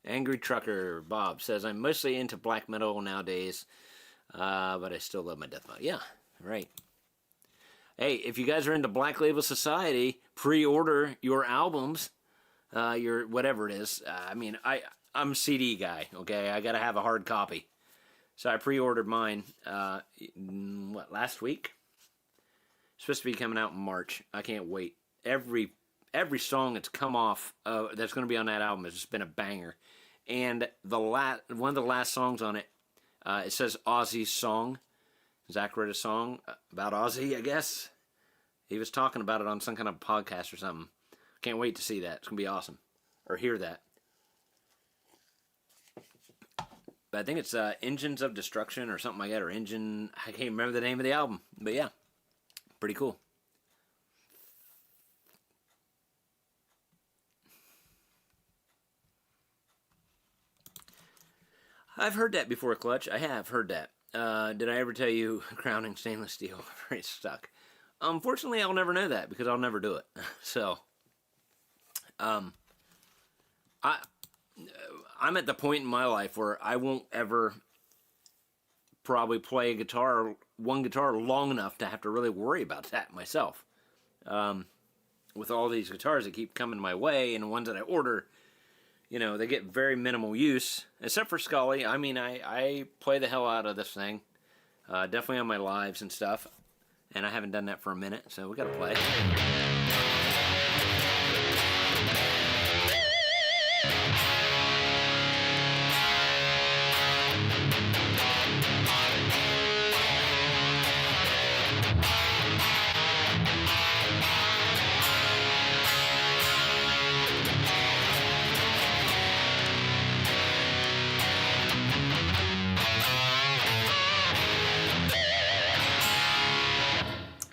Angry Trucker Bob says, I'm mostly into black metal nowadays, but I still love my death metal. Yeah, right. Hey, if you guys are into Black Label Society, pre-order your albums, your whatever it is. I mean, I'm a CD guy, okay? I got to have a hard copy. So I pre-ordered mine, last week? It's supposed to be coming out in March. I can't wait. Every song that's come off, that's going to be on that album has just been a banger. And one of the last songs on it, it says Ozzy's song. Zach wrote a song about Ozzy, I guess. He was talking about it on some kind of podcast or something. Can't wait to see that. It's going to be awesome. Or hear that. But I think it's Engines of Destruction or something like that. Or I can't remember the name of the album. But yeah, pretty cool. I've heard that before, Clutch. I have heard that. Did I ever tell you crowning stainless steel? It's stuck. Unfortunately, I'll never know that because I'll never do it. So, I'm at the point in my life where I won't ever probably play one guitar long enough to have to really worry about that myself. With all these guitars that keep coming my way and the ones that I order, you know, they get very minimal use, except for Scully. I mean, I play the hell out of this thing, definitely on my lives and stuff, and I haven't done that for a minute, so we gotta play.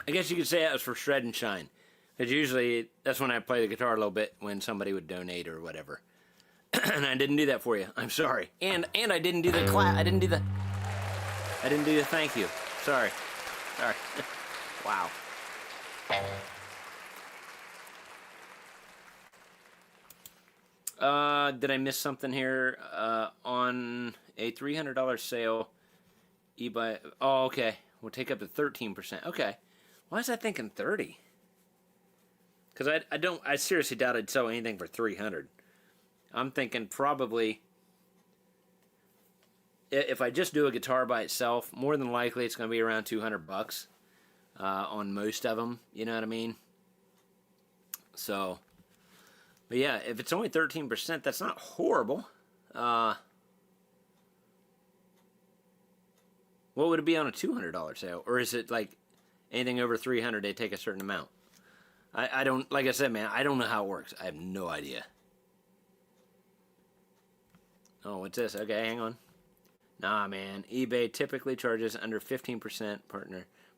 I guess you could say that was for Shred and Shine. Because usually, that's when I play the guitar a little bit when somebody would donate or whatever. And I didn't do that for you. I'm sorry. And I didn't do the clap. I didn't do the thank you. Sorry. Wow. Did I miss something here? On a $300 sale, eBay. Oh, okay. We'll take up to 13%. Okay. Why was I thinking 30? Because I seriously doubt I'd sell anything for 300. I'm thinking probably, if I just do a guitar by itself, more than likely it's going to be around $200 on most of them. You know what I mean? So, but yeah, if it's only 13%, that's not horrible. What would it be on a $200 sale? Or is it like anything over 300, they take a certain amount? I don't, like I said, man, I don't know how it works. I have no idea. Oh, what's this? Okay, hang on. Nah, man. eBay typically charges under 15%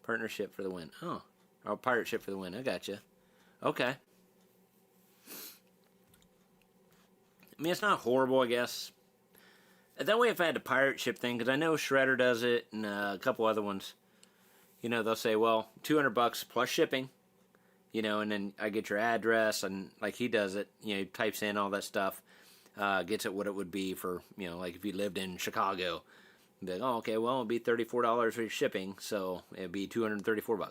partnership for the win. Oh, or pirate ship for the win. I gotcha. Okay. I mean, it's not horrible, I guess. That way, if I had the pirate ship thing, because I know Shredder does it and a couple other ones, you know, they'll say, well, $200 plus shipping, you know, and then I get your address, and like he does it, you know, he types in all that stuff, gets it what it would be for, you know, like if you lived in Chicago, be like, oh, okay, well, it'll be $34 for your shipping, so it'd be $234,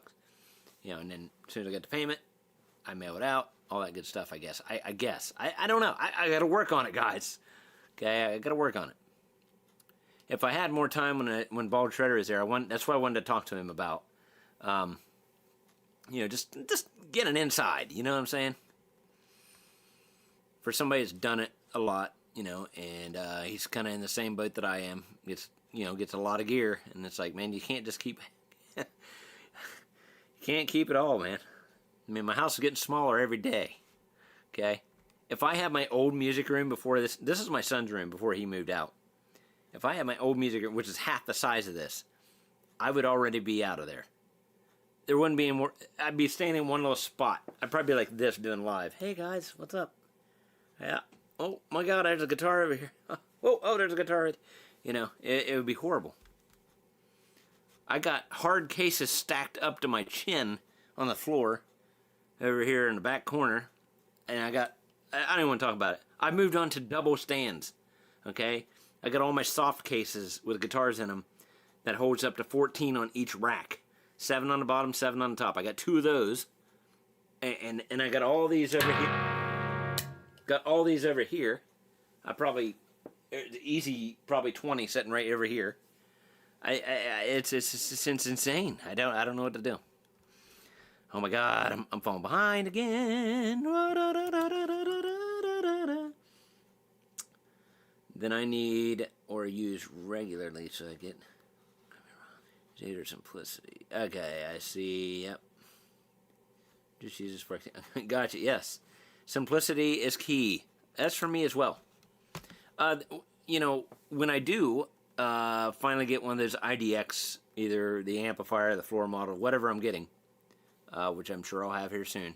you know, and then as soon as I get the payment, I mail it out, all that good stuff, I guess. I guess. I don't know. I got to work on it, guys. Okay, I got to work on it. If I had more time when Bald Shredder is there, that's what I wanted to talk to him about. You know, just get an inside. You know what I'm saying? For somebody that's done it a lot, you know, and he's kind of in the same boat that I am. Gets a lot of gear, and it's like, man, you can't just keep. You can't keep it all, man. I mean, my house is getting smaller every day. Okay, if I had my old music room before this is my son's room before he moved out. If I had my old music room, which is half the size of this, I would already be out of there. There wouldn't be any more. I'd be staying in one little spot. I'd probably be like this doing live. Hey guys, what's up? Yeah. Oh my God, there's a guitar over here. Oh, there's a guitar. You know, it would be horrible. I got hard cases stacked up to my chin on the floor over here in the back corner, and I don't even want to talk about it. I moved on to double stands. Okay. I got all my soft cases with guitars in them that holds up to 14 on each rack. 7 on the bottom, 7 on the top. I got 2 of those. And I got all these over here. Got all these over here. I probably, probably 20 sitting right over here. It's insane. I don't know what to do. Oh my God, I'm falling behind again. Then I need, or use regularly, so I get Jader simplicity. Okay, I see, yep. Just use this for, gotcha, yes. Simplicity is key. That's for me as well. You know, when I do finally get one of those IDX, either the amplifier, the floor model, whatever I'm getting, which I'm sure I'll have here soon,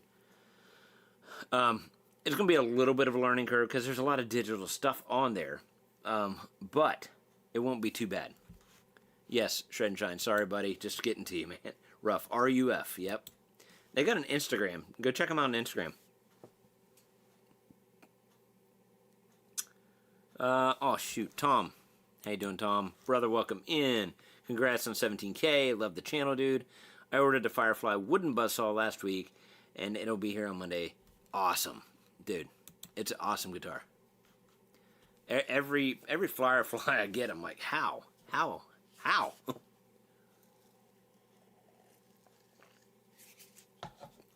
it's going to be a little bit of a learning curve because there's a lot of digital stuff on there. But it won't be too bad. Yes, Shred and Shine. Sorry, buddy. Just getting to you, man. Rough. RUF. Yep. They got an Instagram. Go check them out on Instagram. Oh, shoot. Tom. How you doing, Tom? Brother, welcome in. Congrats on 17K. Love the channel, dude. I ordered the Firefly wooden buzzsaw last week, and it'll be here on Monday. Awesome. Dude, it's an awesome guitar. Every Firefly I get, I'm like, how?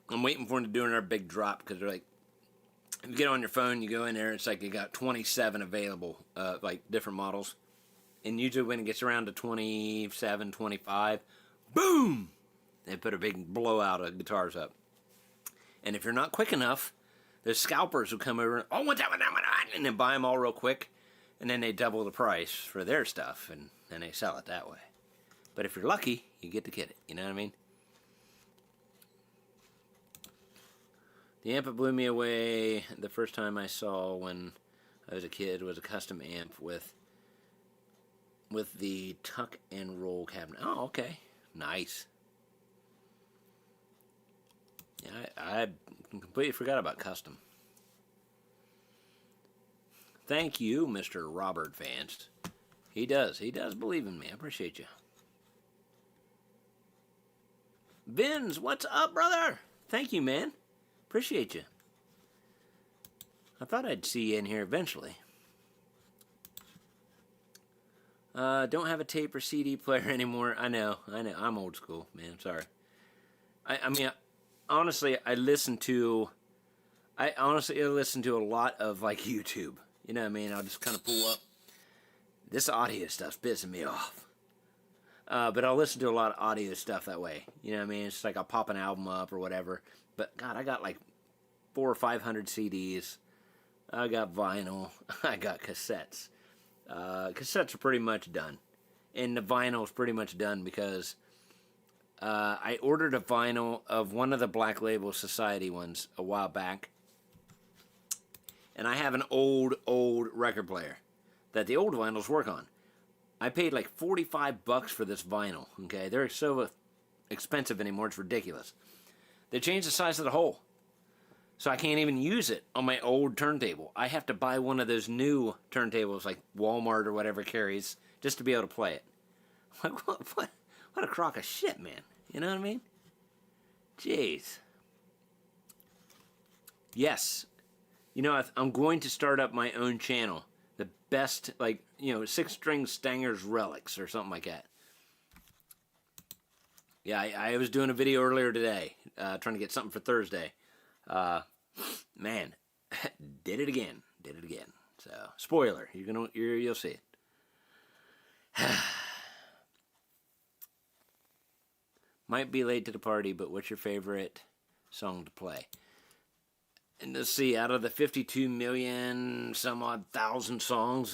I'm waiting for them to do another big drop, because they're like, if you get on your phone, you go in there, it's like you got 27 available, like different models. And usually when it gets around to 27, 25, boom! They put a big blowout of guitars up. And if you're not quick enough, there's scalpers who come over and, oh, what's that, and then buy them all real quick. And then they double the price for their stuff, and then they sell it that way. But if you're lucky, you get to get it. You know what I mean? The amp that blew me away the first time I saw when I was a kid was a custom amp with the tuck and roll cabinet. Oh, okay. Nice. Yeah, I completely forgot about custom. Thank you, Mr. Robert Vance. He does believe in me. I appreciate you. Vince, what's up, brother? Thank you, man. Appreciate you. I thought I'd see you in here eventually. Don't have a tape or CD player anymore. I know. I'm old school, man. I'm sorry. I mean, honestly, I listen to a lot of, like, YouTube. You know what I mean? I'll just kind of pull up. This audio stuff's pissing me off. But I'll listen to a lot of audio stuff that way. You know what I mean? It's like I'll pop an album up or whatever. But, God, I got like 400 or 500 CDs. I got vinyl. I got cassettes. Cassettes are pretty much done. And the vinyl is pretty much done because I ordered a vinyl of one of the Black Label Society ones a while back. And I have an old record player that the old vinyls work on. I paid like $45 for this vinyl, okay? They're so expensive anymore, it's ridiculous. They changed the size of the hole. So I can't even use it on my old turntable. I have to buy one of those new turntables like Walmart or whatever carries just to be able to play it. Like, what a crock of shit, man. You know what I mean? Jeez. Yes. You know, I'm going to start up my own channel. The best, like, you know, 6-string Stanger's Relics or something like that. Yeah, I was doing a video earlier today, trying to get something for Thursday. Man, did it again. So, spoiler, you'll see it. Might be late to the party, but what's your favorite song to play? And let's see, out of the 52 million some odd thousand songs,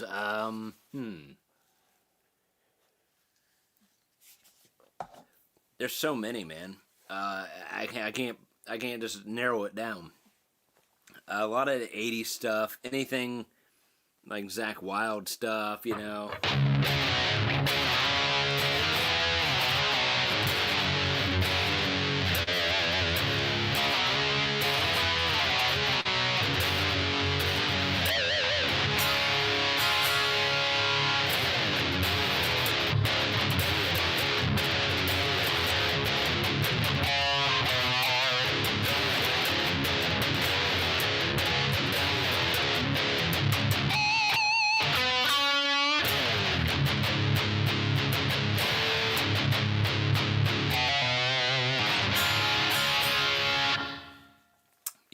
there's so many, man. I can't just narrow it down. A lot of the 80s stuff, anything like Zakk Wylde stuff, you know.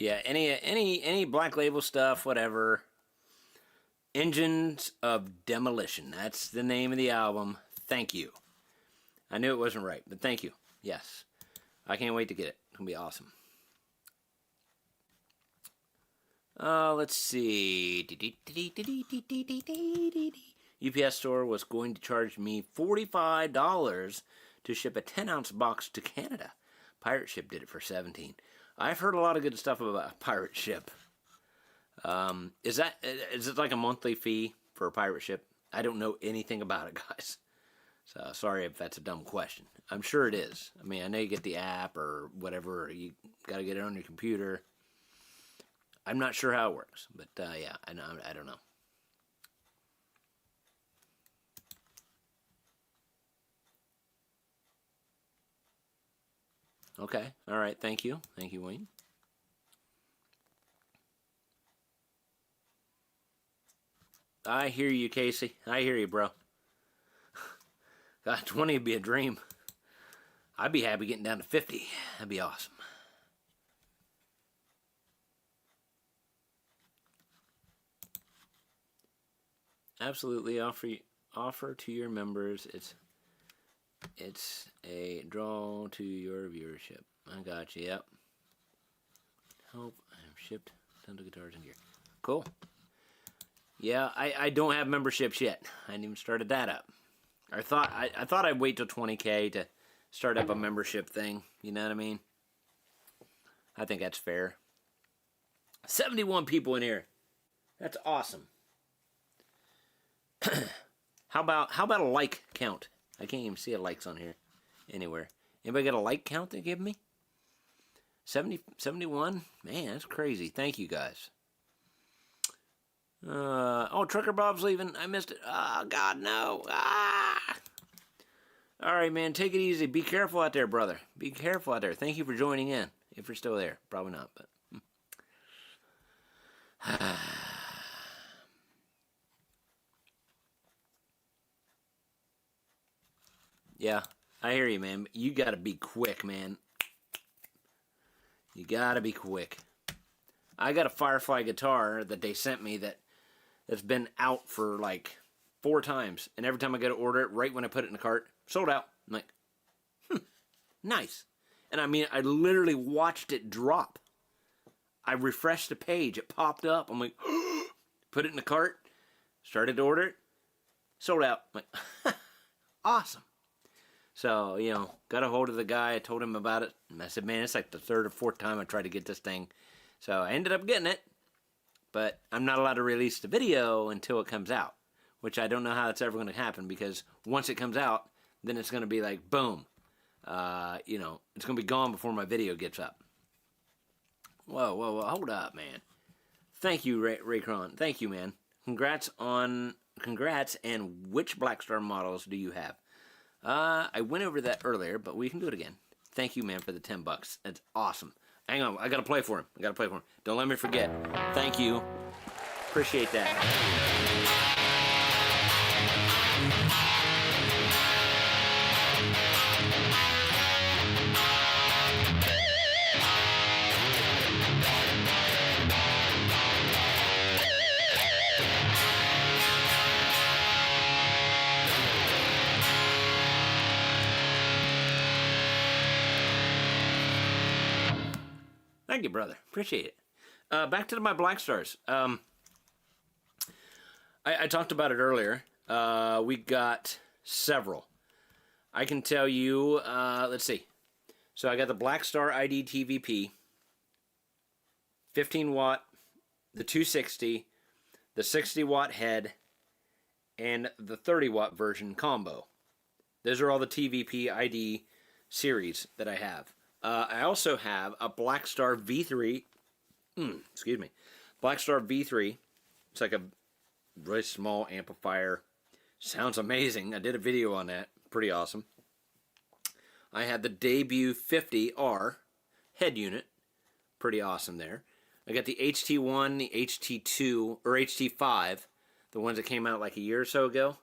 Yeah, any Black Label stuff, whatever. Engines of Demolition. That's the name of the album. Thank you. I knew it wasn't right, but thank you. Yes. I can't wait to get it. It's going to be awesome. Let's see. UPS store was going to charge me $45 to ship a 10-ounce box to Canada. Pirate Ship did it for $17. I've heard a lot of good stuff about Pirate Ship. Is it like a monthly fee for a Pirate Ship? I don't know anything about it, guys. So sorry if that's a dumb question. I'm sure it is. I mean, I know you get the app or whatever. Or you got to get it on your computer. I'm not sure how it works, but yeah, I don't know. Okay. All right. Thank you. Thank you, Wayne. I hear you, Casey. I hear you, bro. God, 20 would be a dream. I'd be happy getting down to 50. That'd be awesome. Absolutely offer to your members. It's a draw to your viewership. I got you. Yep. Hope I've shipped tons of guitars and gear. Cool. Yeah, I don't have memberships yet. I hadn't even started that up. I thought I'd wait till 20K to start up a membership thing. You know what I mean? I think that's fair. 71 people in here. That's awesome. How about a like count? I can't even see a likes on here anywhere. Anybody got a like count they give me? 71? Man, that's crazy. Thank you guys. Oh, Trucker Bob's leaving. I missed it. Oh, God, no. Ah! All right, man, take it easy. Be careful out there, brother. Be careful out there. Thank you for joining in. If you're still there. Probably not, but... Yeah, I hear you, man. You gotta be quick, man. You gotta be quick. I got a Firefly guitar that they sent me that's been out for like 4 times. And every time I go to order it, right when I put it in the cart, sold out. I'm like, nice. And I mean, I literally watched it drop. I refreshed the page. It popped up. I'm like, put it in the cart. Started to order it. Sold out. I'm like, awesome. So, you know, got a hold of the guy. I told him about it. And I said, man, it's like the 3rd or 4th time I tried to get this thing. So I ended up getting it. But I'm not allowed to release the video until it comes out. Which I don't know how that's ever going to happen. Because once it comes out, then it's going to be like, boom. You know, it's going to be gone before my video gets up. Whoa. Hold up, man. Thank you, Raycron. Thank you, man. Congrats, and which Blackstar models do you have? I went over that earlier, but we can do it again. Thank you, man, for the $10. That's awesome. Hang on, I gotta play for him. Don't let me forget. Thank you. Appreciate that. Thank you, brother. Appreciate it. Back to my Black Stars. I talked about it earlier. We got several. I can tell you, let's see. So I got the Black Star ID TVP, 15 watt, the 260, the 60 watt head, and the 30 watt version combo. Those are all the TVP ID series that I have. I also have a Blackstar V3. Excuse me. Blackstar V3. It's like a really small amplifier. Sounds amazing. I did a video on that. Pretty awesome. I had the Debut 50R head unit. Pretty awesome there. I got the HT1, the HT2, or HT5. The ones that came out like a year or so ago.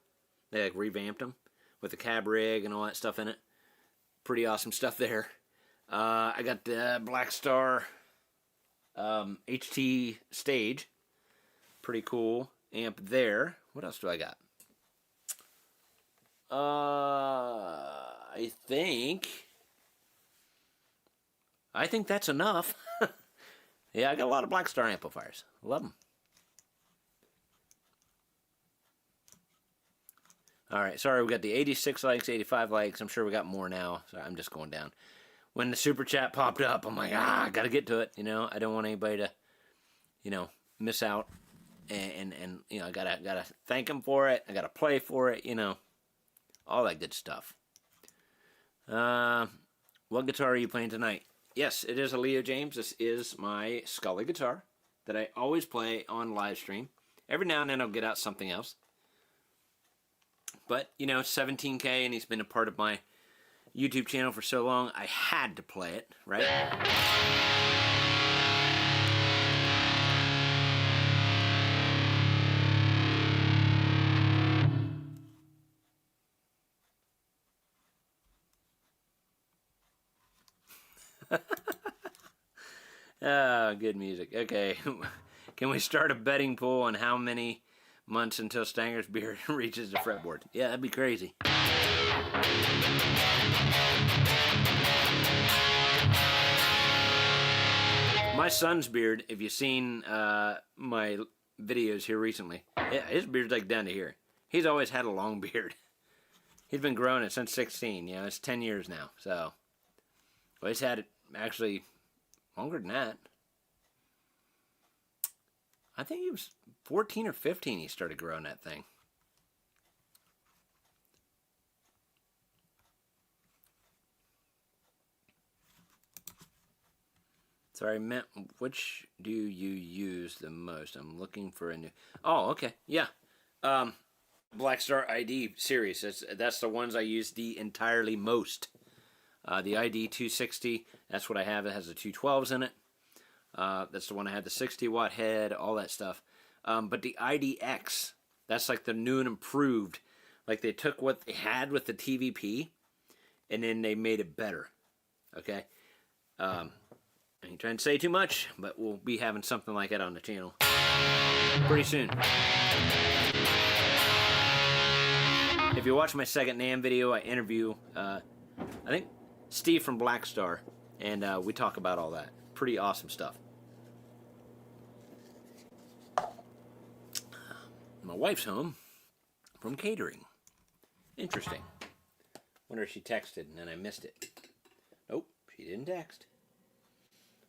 They like revamped them with the cab rig and all that stuff in it. Pretty awesome stuff there. I got the Blackstar HT stage. Pretty cool amp there. What else do I got? I think that's enough. Yeah, I got a lot of Blackstar amplifiers. Love them. All right, sorry, we got the 86 likes, 85 likes. I'm sure we got more now. Sorry, I'm just going down. When the super chat popped up, I'm like, I gotta get to it. You know, I don't want anybody to, you know, miss out and you know, I gotta thank him for it. I gotta play for it, you know, all that good stuff. What guitar are you playing tonight? Yes, it is a Leo James. This is my Scully guitar that I always play on live stream. Every now and then I'll get out something else. But, you know, 17K, and he's been a part of my YouTube channel for so long, I had to play it, right? Oh, good music. Okay, can we start a betting pool on how many months until Stanger's beard reaches the fretboard? Yeah, that'd be crazy. My son's beard, if you've seen my videos here recently, his beard's like down to here. He's always had a long beard. He's been growing it since 16. You know, it's 10 years now. So, well, he's had it actually longer than that. I think he was 14 or 15 he started growing that thing. Sorry, I meant, which do you use the most? I'm looking for a new... Oh, okay. Yeah. Black Star ID series. That's the ones I use the entirely most. The ID 260, that's what I have. It has the 212s in it. That's the one I had, the 60-watt head, all that stuff. But the IDX, that's like the new and improved. Like they took what they had with the TVP, and then they made it better. Okay? I ain't trying to say too much, but we'll be having something like that on the channel pretty soon. If you watch my second NAMM video, I interview, I think, Steve from Black Star, and we talk about all that. Pretty awesome stuff. My wife's home from catering. Interesting. Wonder if she texted and then I missed it. Nope, she didn't text.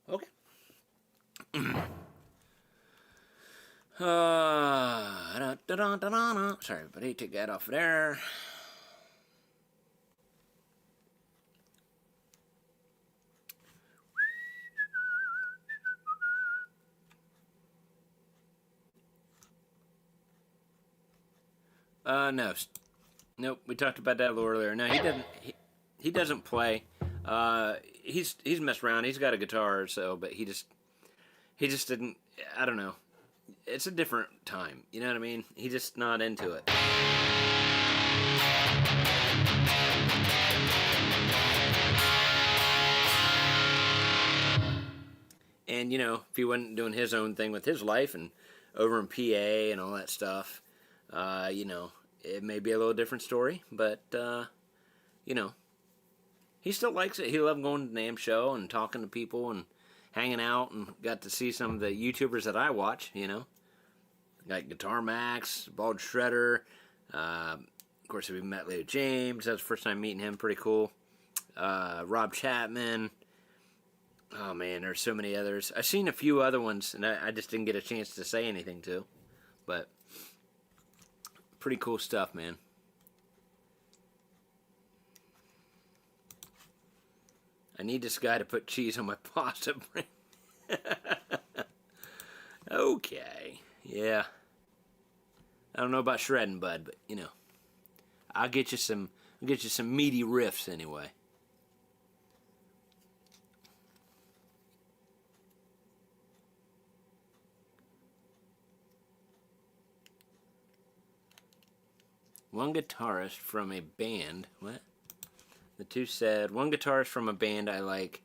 Okay. Sorry, everybody, take that off there. No. Nope, we talked about that a little earlier. No, he doesn't. He doesn't play. He's messed around. He's got a guitar, so, but he just didn't. I don't know. It's a different time. You know what I mean? He's just not into it. And you know, if he wasn't doing his own thing with his life and over in PA and all that stuff, you know, it may be a little different story. But you know, he still likes it. He loved going to the NAMM show and talking to people and hanging out, and got to see some of the YouTubers that I watch, you know. Like Guitar Max, Bald Shredder. Of course, we met Leo James. That was the first time meeting him. Pretty cool. Rob Chapman. Oh, man, there's so many others. I've seen a few other ones, and I just didn't get a chance to say anything to. But pretty cool stuff, man. I need this guy to put cheese on my pasta. Okay. Yeah. I don't know about shredding, bud, but you know, I'll get you some meaty riffs anyway. One guitarist from a band. What? The two said, one guitarist from a band I like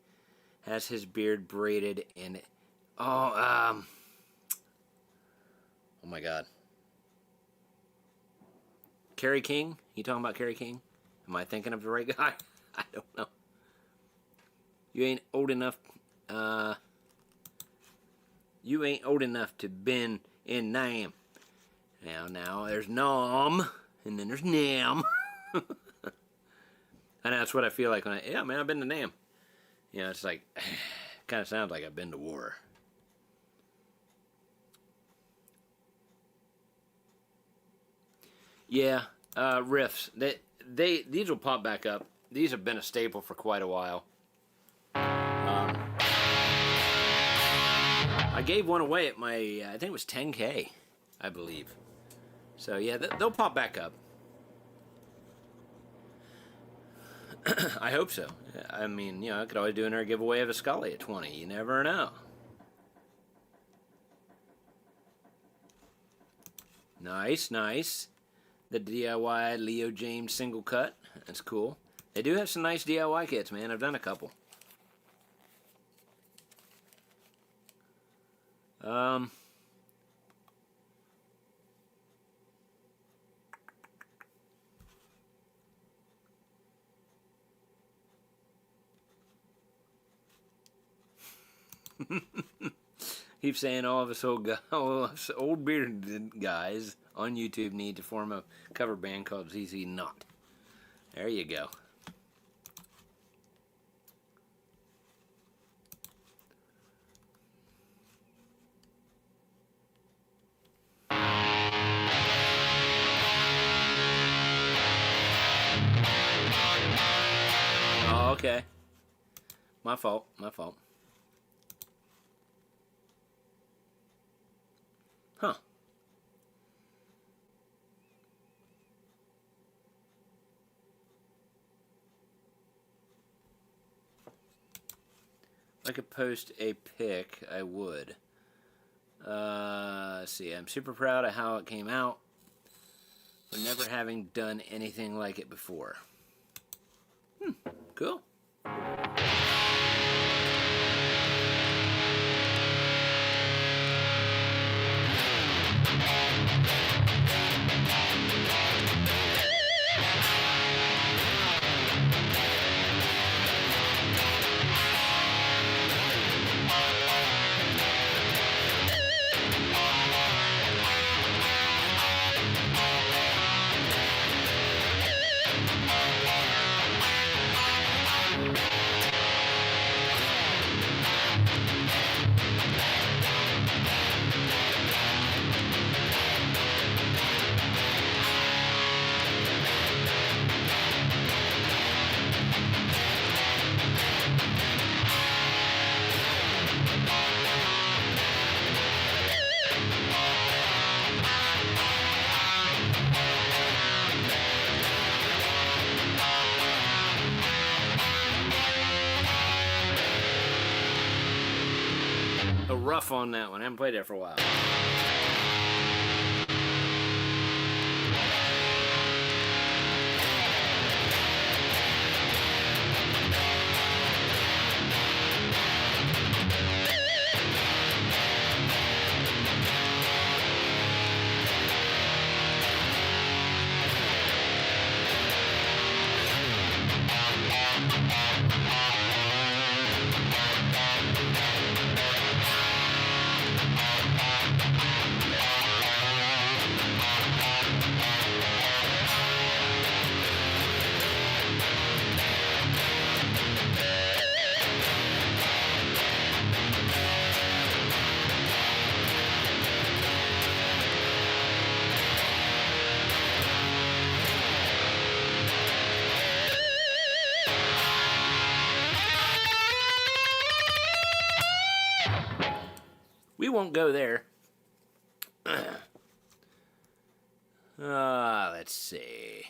has his beard braided and oh my god. Kerry King? You talking about Kerry King? Am I thinking of the right guy? I don't know. You ain't old enough to been in NAMM. Now there's NAMM and then there's NAMM. And that's what I feel like when yeah, man, I've been to NAMM. You know, it's like, kind of sounds like I've been to war. Yeah, riffs. These will pop back up. These have been a staple for quite a while. I gave one away at my, I think it was 10K, I believe. So yeah, they'll pop back up. I hope so. I mean, I could always do another giveaway of a Scully at 20. You never know. Nice, nice. The DIY Leo James single cut. That's cool. They do have some nice DIY kits, man. I've done a couple. Keep saying all of us old bearded guys on YouTube need to form a cover band called ZZ Not. There you go. Oh, okay. My fault. My fault. Huh. If I could post a pic, I would. Let's see. I'm super proud of how it came out, but never having done anything like it before. Cool. Rough on that one. I haven't played that for a while. We won't go there. Let's see.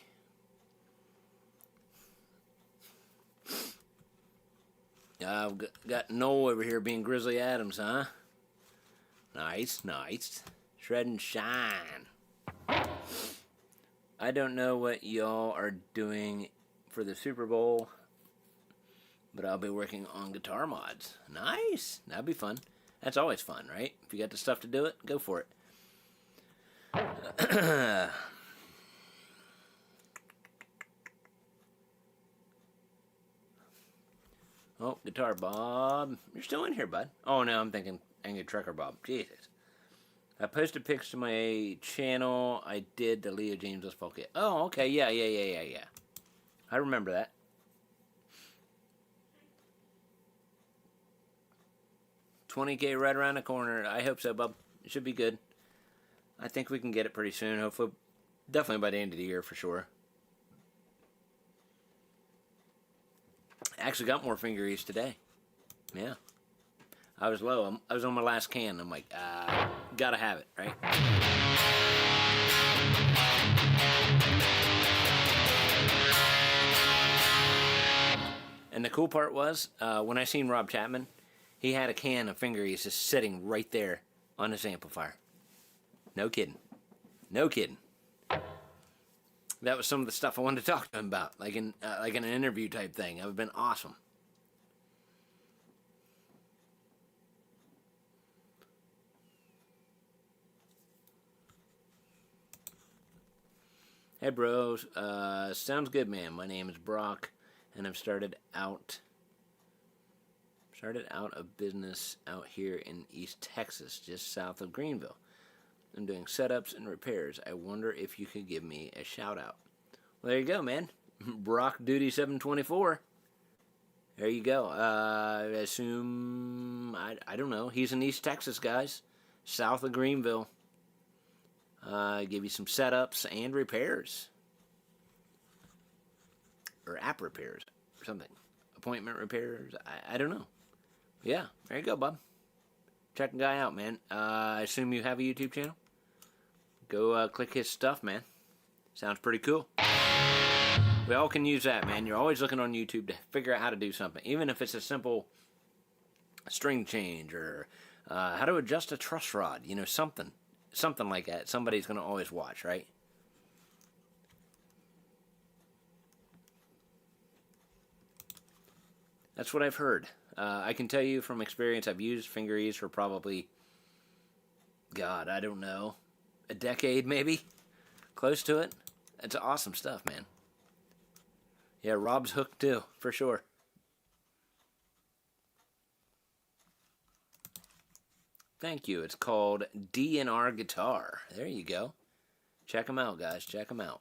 I've got Noel over here being Grizzly Adams, huh? Nice, nice. Shred and shine. I don't know what y'all are doing for the Super Bowl, but I'll be working on guitar mods. Nice. That'd be fun. That's always fun, right? If you got the stuff to do it, go for it. Oh, Guitar Bob. You're still in here, bud. Oh, no, I'm thinking Angry Trucker Bob. Jesus. I posted pics to my channel. I did the Leo James Les Paul kit. Oh, okay. Yeah. I remember that. $20K right around the corner. I hope so, bub. It should be good. I think we can get it pretty soon. Hopefully Definitely by the end of the year for sure. I actually got more finger ease today. Yeah. I was low. I was on my last can. I'm like, gotta have it, right? And the cool part was, when I seen Rob Chapman, he had a can of finger ease just sitting right there on his amplifier. No kidding. No kidding. That was some of the stuff I wanted to talk to him about, like in an interview type thing. It would have been awesome. Hey bros, sounds good, man. My name is Brock, and I've started out a business out here in East Texas, just south of Greenville. I'm doing setups and repairs. I wonder if you could give me a shout out. Well, there you go, man. Brock Duty 724. There you go. I assume, I don't know. He's in East Texas, guys. South of Greenville. Give you some setups and repairs. Or app repairs. Or something. Appointment repairs. I don't know. Yeah, there you go, bub. Check the guy out, man. I assume you have a YouTube channel? Go click his stuff, man. Sounds pretty cool. We all can use that, man. You're always looking on YouTube to figure out how to do something. Even if it's a simple string change or how to adjust a truss rod. You know, something like that. Somebody's going to always watch, right? That's what I've heard. I can tell you from experience, I've used finger ease for probably, God, I don't know, a decade maybe? Close to it. It's awesome stuff, man. Yeah, Rob's hooked too, for sure. Thank you. It's called DNR Guitar. There you go. Check them out, guys. Check them out.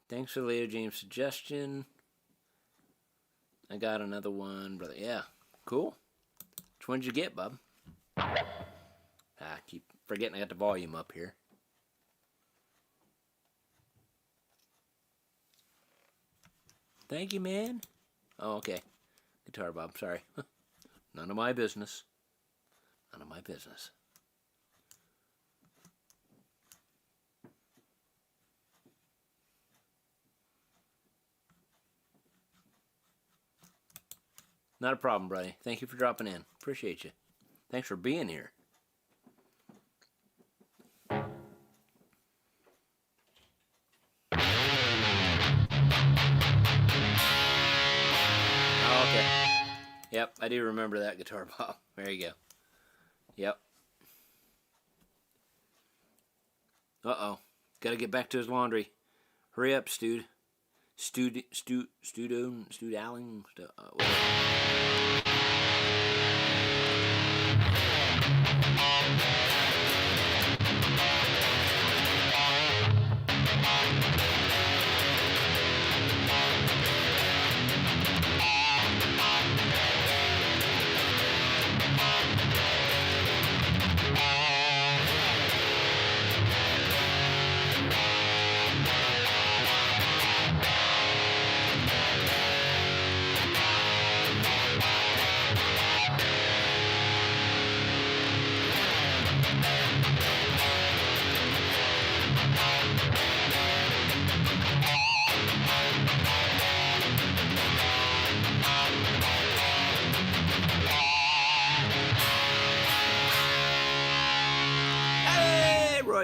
Thanks for Leo James' suggestion. I got another one, brother. Yeah, cool. Which one did you get, bub? I keep forgetting I got the volume up here. Thank you, man. Oh, okay. Guitar, Bob. Sorry. None of my business. None of my business. Not a problem, buddy. Thank you for dropping in. Appreciate you. Thanks for being here. Oh, okay. Yep, I do remember that guitar, Bob. There you go. Yep. Uh-oh. Gotta get back to his laundry. Hurry up, Stude. Stude Allen.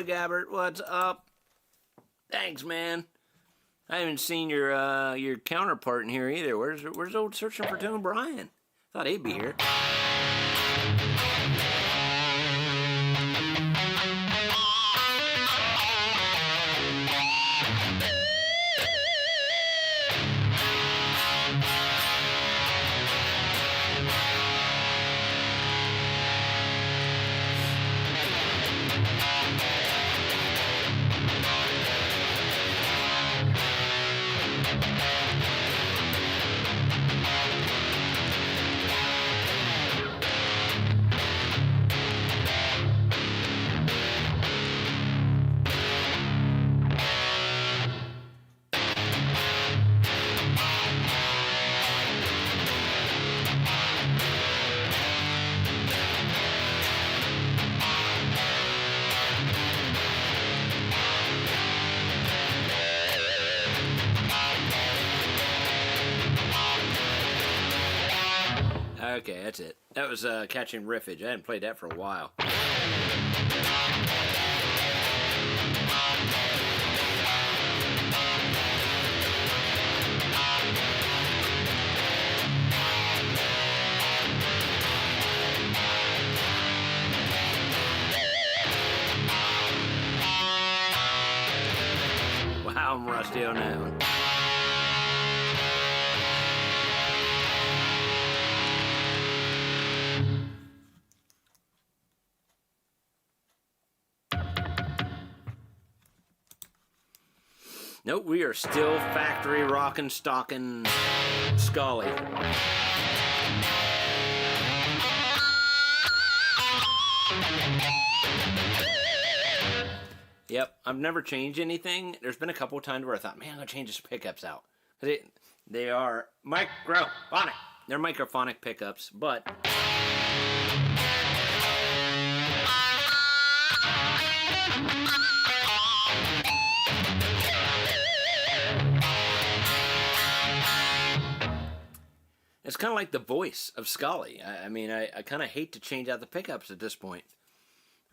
Gabbert, what's up? Thanks, man. I haven't seen your counterpart in here either. Where's old Searching for Tone Brian? Thought he'd be here. Okay, that's it. That was Catching Riffage. I hadn't played that for a while. Wow, I'm rusty on that one. Nope, we are still factory rockin', stockin' Scully. Yep, I've never changed anything. There's been a couple of times where I thought, man, I'm going to change the pickups out. They are microphonic. They're microphonic pickups, but... It's kind of like the voice of Scully. I mean, I kind of hate to change out the pickups at this point.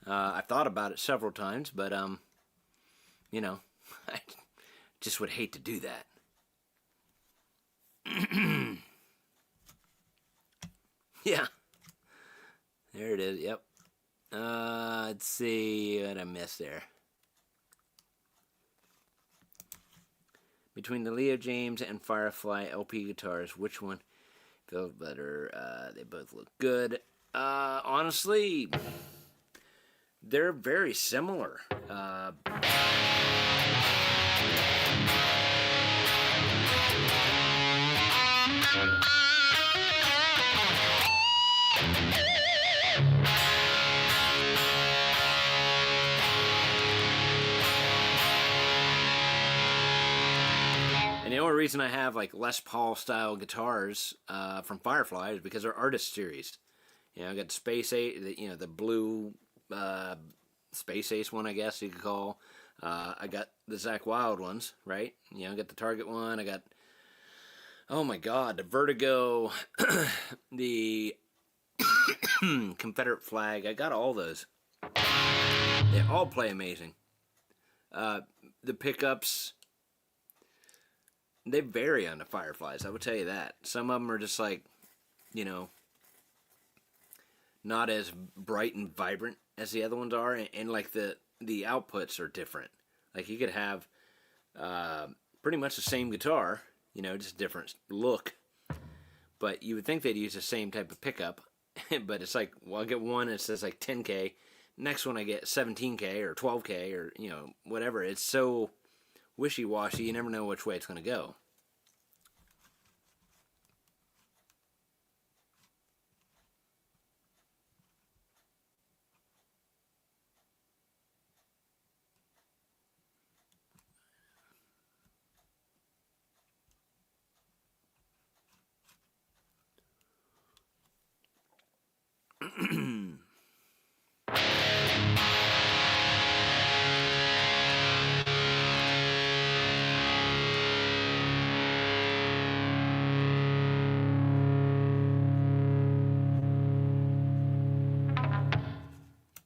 I've thought about it several times, but, you know, I just would hate to do that. Yeah. There it is, yep. Let's see what I missed there. Between the Leo James and Firefly LP guitars, which one feels better? They both look good. Honestly, they're very similar. And the only reason I have like Les Paul style guitars from Firefly is because they're artist series. You know, I got the Space Ace, the blue Space Ace one, I guess you could call. I got the Zakk Wylde ones, right? You know, I got the Target one. I got, oh my God, the Vertigo, the Confederate flag. I got all those. They all play amazing. The pickups, they vary on the Fireflies, I would tell you that. Some of them are just like, you know, not as bright and vibrant as the other ones are, and like the outputs are different. Like you could have pretty much the same guitar, you know, just different look, but you would think they'd use the same type of pickup, but it's like, well, I get one that says like 10K, next one I get 17K or 12K or, you know, whatever. It's so wishy-washy, you never know which way it's going to go.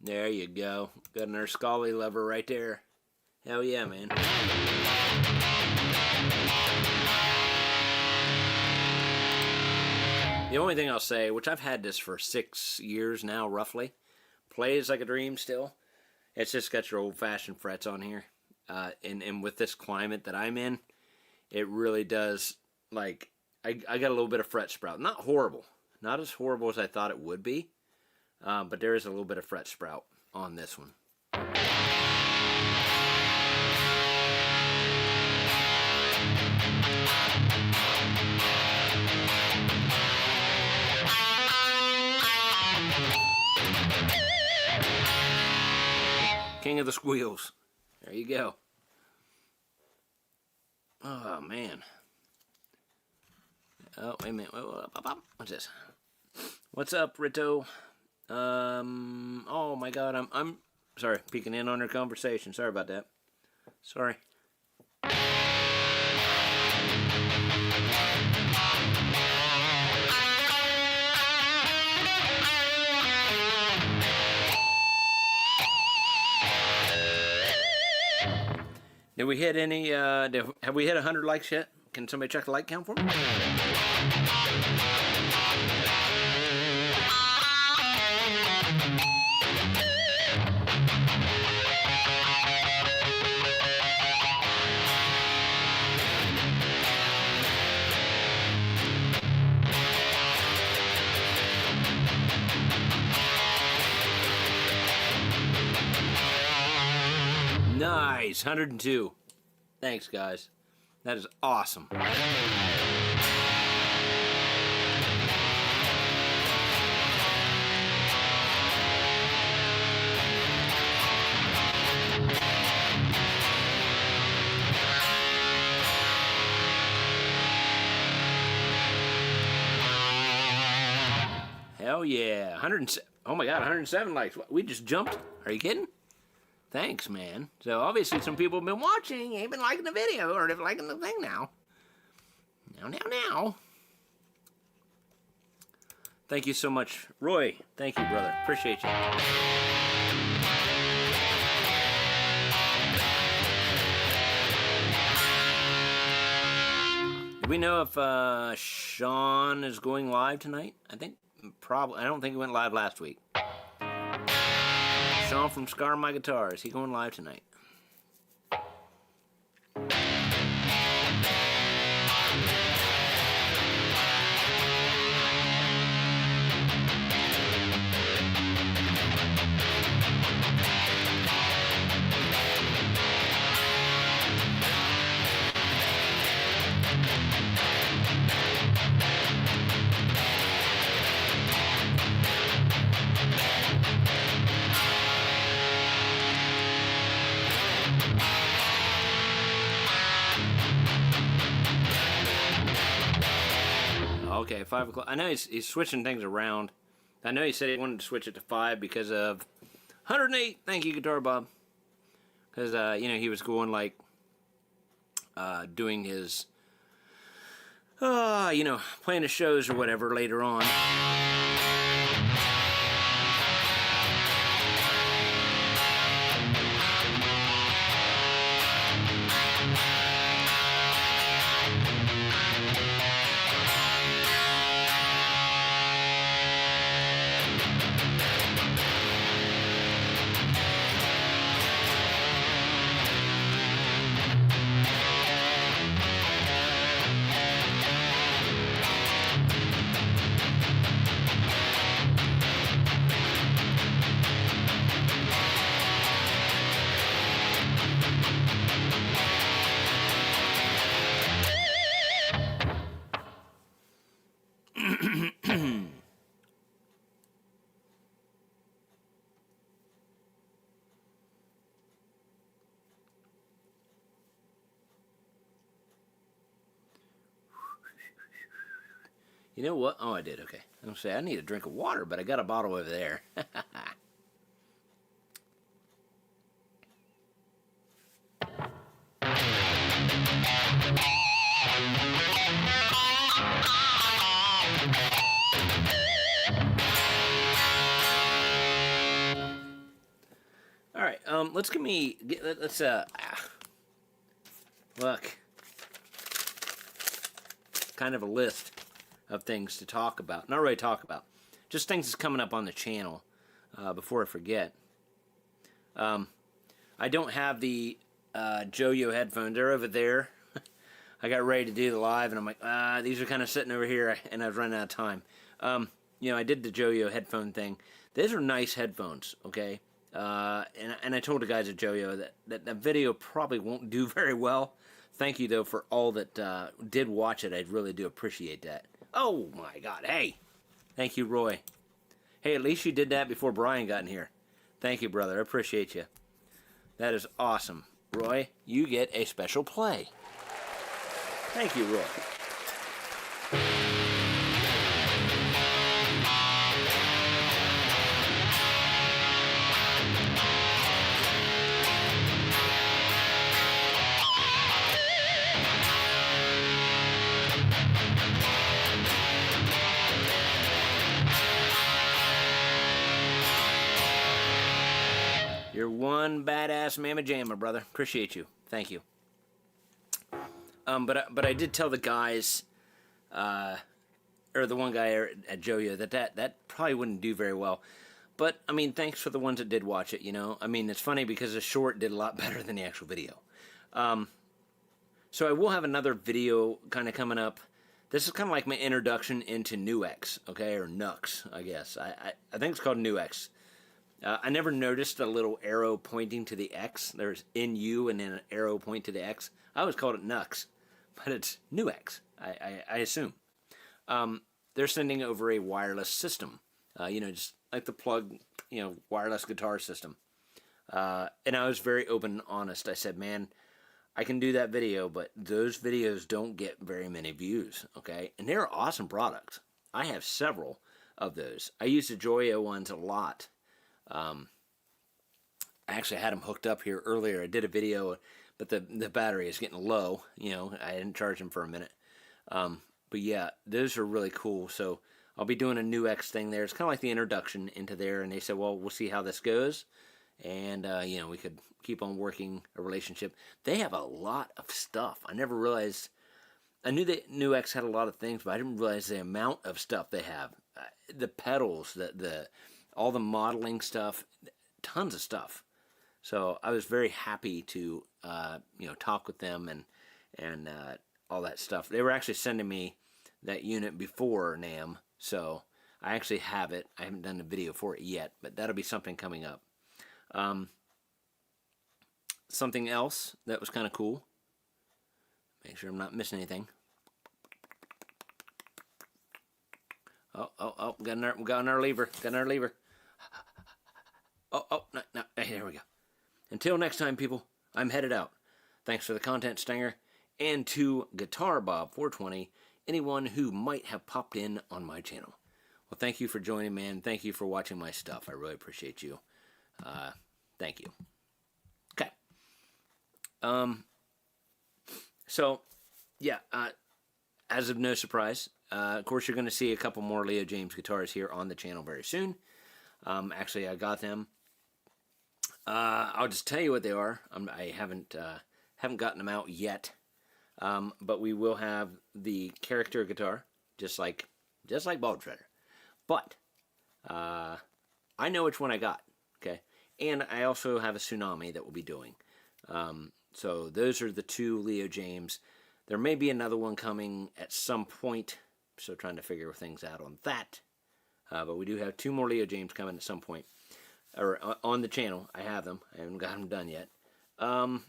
There you go. Got another Scully lever right there. Hell yeah, man. The only thing I'll say, which I've had this for 6 years now, roughly, plays like a dream still. It's just got your old-fashioned frets on here. And with this climate that I'm in, it really does, like, I got a little bit of fret sprout. Not horrible. Not as horrible as I thought it would be. But there is a little bit of fret sprout on this one. King of the squeals. There you go. Oh, man. Oh, wait a minute. What's this? What's up, Rito? Oh my God, I'm sorry, peeking in on our conversation. Sorry about that. Sorry. Did we hit any, have we hit 100 likes yet? Can somebody check the like count for me? Nice, 102. Thanks, guys. That is awesome. Hell yeah. 107. Oh my God, 107 likes. We just jumped. Are you kidding? Thanks, man. So obviously some people have been watching, ain't been liking the video, or they're liking the thing now. Now. Thank you so much. Roy, thank you, brother. Appreciate you. Do we know if Sean is going live tonight? I think probably. I don't think he went live last week. Sean from Scar My Guitar, is he going live tonight? Okay, 5 o'clock. I know he's switching things around. I know he said he wanted to switch it to 5 because of 108. Thank you, Guitar Bob. Because, you know, he was going, like, doing his, you know, playing his shows or whatever later on. You know what? Oh, I did. Okay. I was gonna say I need a drink of water, but I got a bottle over there. All right. Let's look. Kind of a list of things to talk about. Not really talk about. Just things that's coming up on the channel before I forget. I don't have the JoYo headphones. They're over there. I got ready to do the live, and I'm like, these are kind of sitting over here, and I've run out of time. You know, I did the JoYo headphone thing. These are nice headphones, okay? And I told the guys at JoYo that video probably won't do very well. Thank you, though, for all that did watch it. I really do appreciate that. Oh, my God. Hey. Thank you, Roy. Hey, at least you did that before Brian got in here. Thank you, brother. I appreciate you. That is awesome. Roy, you get a special play. Thank you, Roy. You're one badass mamma jamma, brother. Appreciate you. Thank you. But I did tell the guys, or the one guy at Joyo that probably wouldn't do very well. But I mean, thanks for the ones that did watch it. You know, I mean, it's funny because the short did a lot better than the actual video. So I will have another video kind of coming up. This is kind of like my introduction into NUX, okay, or NUX, I guess. I think it's called NUX. I never noticed a little arrow pointing to the X. There's NU and then an arrow point to the X. I always called it NUX, but it's NUX, I assume. They're sending over a wireless system, you know, just like the plug, you know, wireless guitar system. And I was very open and honest. I said, man, I can do that video, but those videos don't get very many views, okay? And they're awesome products. I have several of those. I use the Joyo ones a lot. I actually had them hooked up here earlier. I did a video, but the battery is getting low. You know, I didn't charge them for a minute. But yeah, those are really cool. So I'll be doing a NUX thing there. It's kind of like the introduction into there. And they said, well, we'll see how this goes. And, you know, we could keep on working a relationship. They have a lot of stuff. I never realized. I knew that NUX had a lot of things, but I didn't realize the amount of stuff they have. The pedals, all the modeling stuff, tons of stuff. So I was very happy to, you know, talk with them and all that stuff. They were actually sending me that unit before NAMM, so I actually have it. I haven't done a video for it yet, but that'll be something coming up. Something else that was kind of cool. Make sure I'm not missing anything. Oh, got another lever. Got another lever. Oh, no, here we go. Until next time, people, I'm headed out. Thanks for the content, Stinger, and to Guitar Bob 420, anyone who might have popped in on my channel. Well, thank you for joining, man. Thank you for watching my stuff. I really appreciate you. Thank you. Okay. So, yeah, as of no surprise, of course, you're going to see a couple more Leo James guitars here on the channel very soon. Actually, I got them. I'll just tell you what they are. I haven't gotten them out yet. But we will have the character guitar, just like Bald Shredder. But I know which one I got. Okay, and I also have a Tsunami that we'll be doing. So those are the two Leo James. There may be another one coming at some point. So trying to figure things out on that. But we do have two more Leo James coming at some point. Or on the channel. I have them. I haven't got them done yet. Acklot.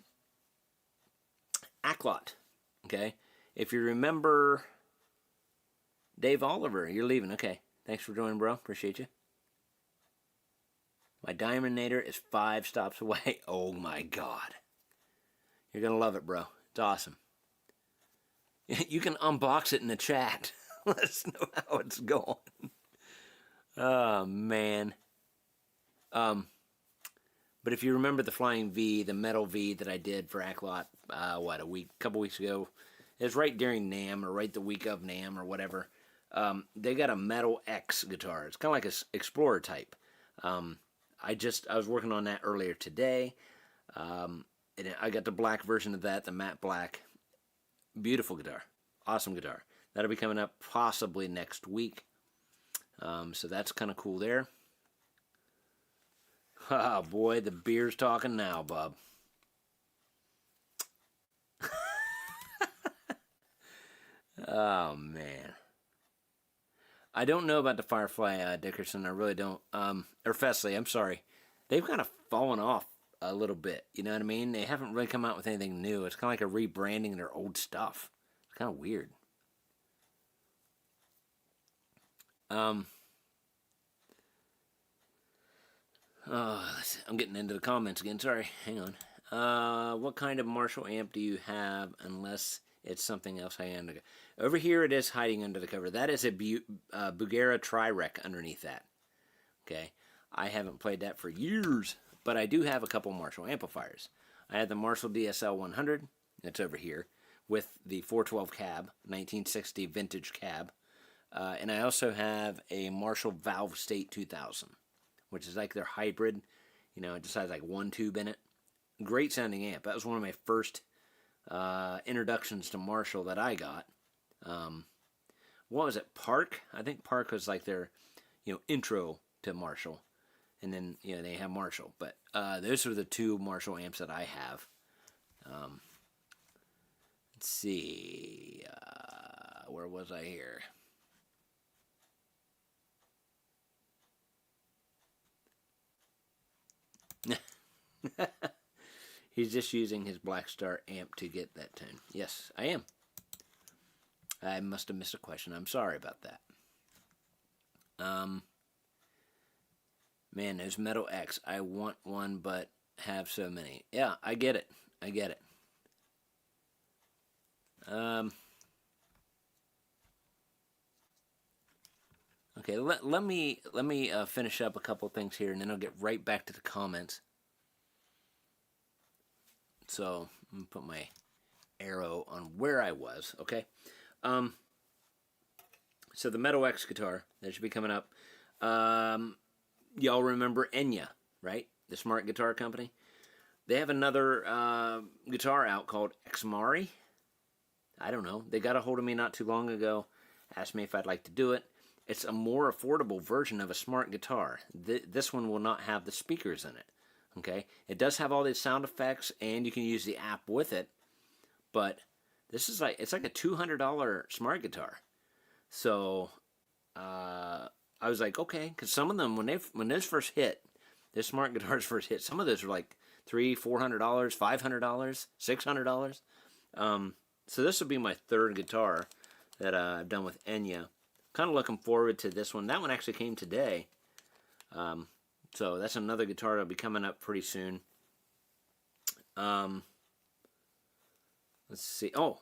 Okay. If you remember Dave Oliver, you're leaving. Okay. Thanks for joining, bro. Appreciate you. My Diamondator is 5 stops away. Oh my God. You're going to love it, bro. It's awesome. You can unbox it in the chat. Let us know how it's going. Oh, man. But if you remember the Flying V, the metal V that I did for Acklot, couple weeks ago, it was right during NAMM, or right the week of NAMM, or whatever. They got a Metal X guitar. It's kind of like an Explorer type. I was working on that earlier today. And I got the black version of that, the matte black. Beautiful guitar. Awesome guitar. That'll be coming up possibly next week. So that's kind of cool there. Oh boy, the beer's talking now, Bob. Oh man. I don't know about the Firefly Dickerson. I really don't. Or Fesley, I'm sorry. They've kind of fallen off a little bit. You know what I mean? They haven't really come out with anything new. It's kind of like a rebranding of their old stuff. It's kind of weird. I'm getting into the comments again. Sorry. Hang on. What kind of Marshall amp do you have, unless it's something else hiding under? Over here it is hiding under the cover. That is a Bugera Tri-Rec underneath that. Okay. I haven't played that for years, but I do have a couple Marshall amplifiers. I have the Marshall DSL 100. That's over here with the 412 cab, 1960 vintage cab. And I also have a Marshall Valve State 2000, which is like their hybrid. You know, it just has like one tube in it. Great sounding amp. That was one of my first introductions to Marshall that I got. What was it? Park? I think Park was like their, intro to Marshall. And then, they have Marshall. But those are the two Marshall amps that I have. Let's see. Where was I here? He's just using his Black Star amp to get that tone. Yes, I am. I must have missed a question. I'm sorry about that. Man, those Metal X. I want one, but have so many. Yeah, I get it. I get it. Okay, let me finish up a couple things here, and then I'll get right back to the comments. So I'm gonna put my arrow on where I was. Okay. So the Metal X guitar that should be coming up. Y'all remember Enya, right? The Smart Guitar Company. They have another guitar out called Xmari. I don't know. They got a hold of me not too long ago, asked me if I'd like to do it. It's a more affordable version of a smart guitar. This one will not have the speakers in it. Okay? It does have all these sound effects, and you can use the app with it. But this is it's like a $200 smart guitar. So I was like, okay, because some of them when those first hit, those smart guitars first hit, some of those were like $300, $400, $500, $600. So this will be my third guitar that I've done with Enya. Kind of looking forward to this one. That one actually came today. So that's another guitar that'll be coming up pretty soon. Let's see. Oh,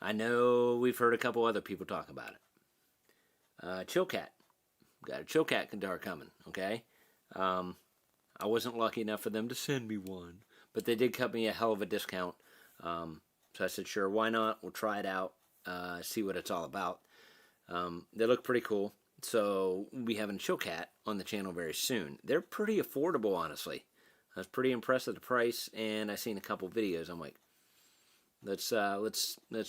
I know we've heard a couple other people talk about it. Chillcat. Got a Chillcat guitar coming, okay? I wasn't lucky enough for them to send me one, but they did cut me a hell of a discount. So I said, sure, why not? We'll try it out, see what it's all about. They look pretty cool. So we'll be having Chillcat on the channel very soon. They're pretty affordable, honestly. I was pretty impressed with the price, and I seen a couple videos. I'm like, let's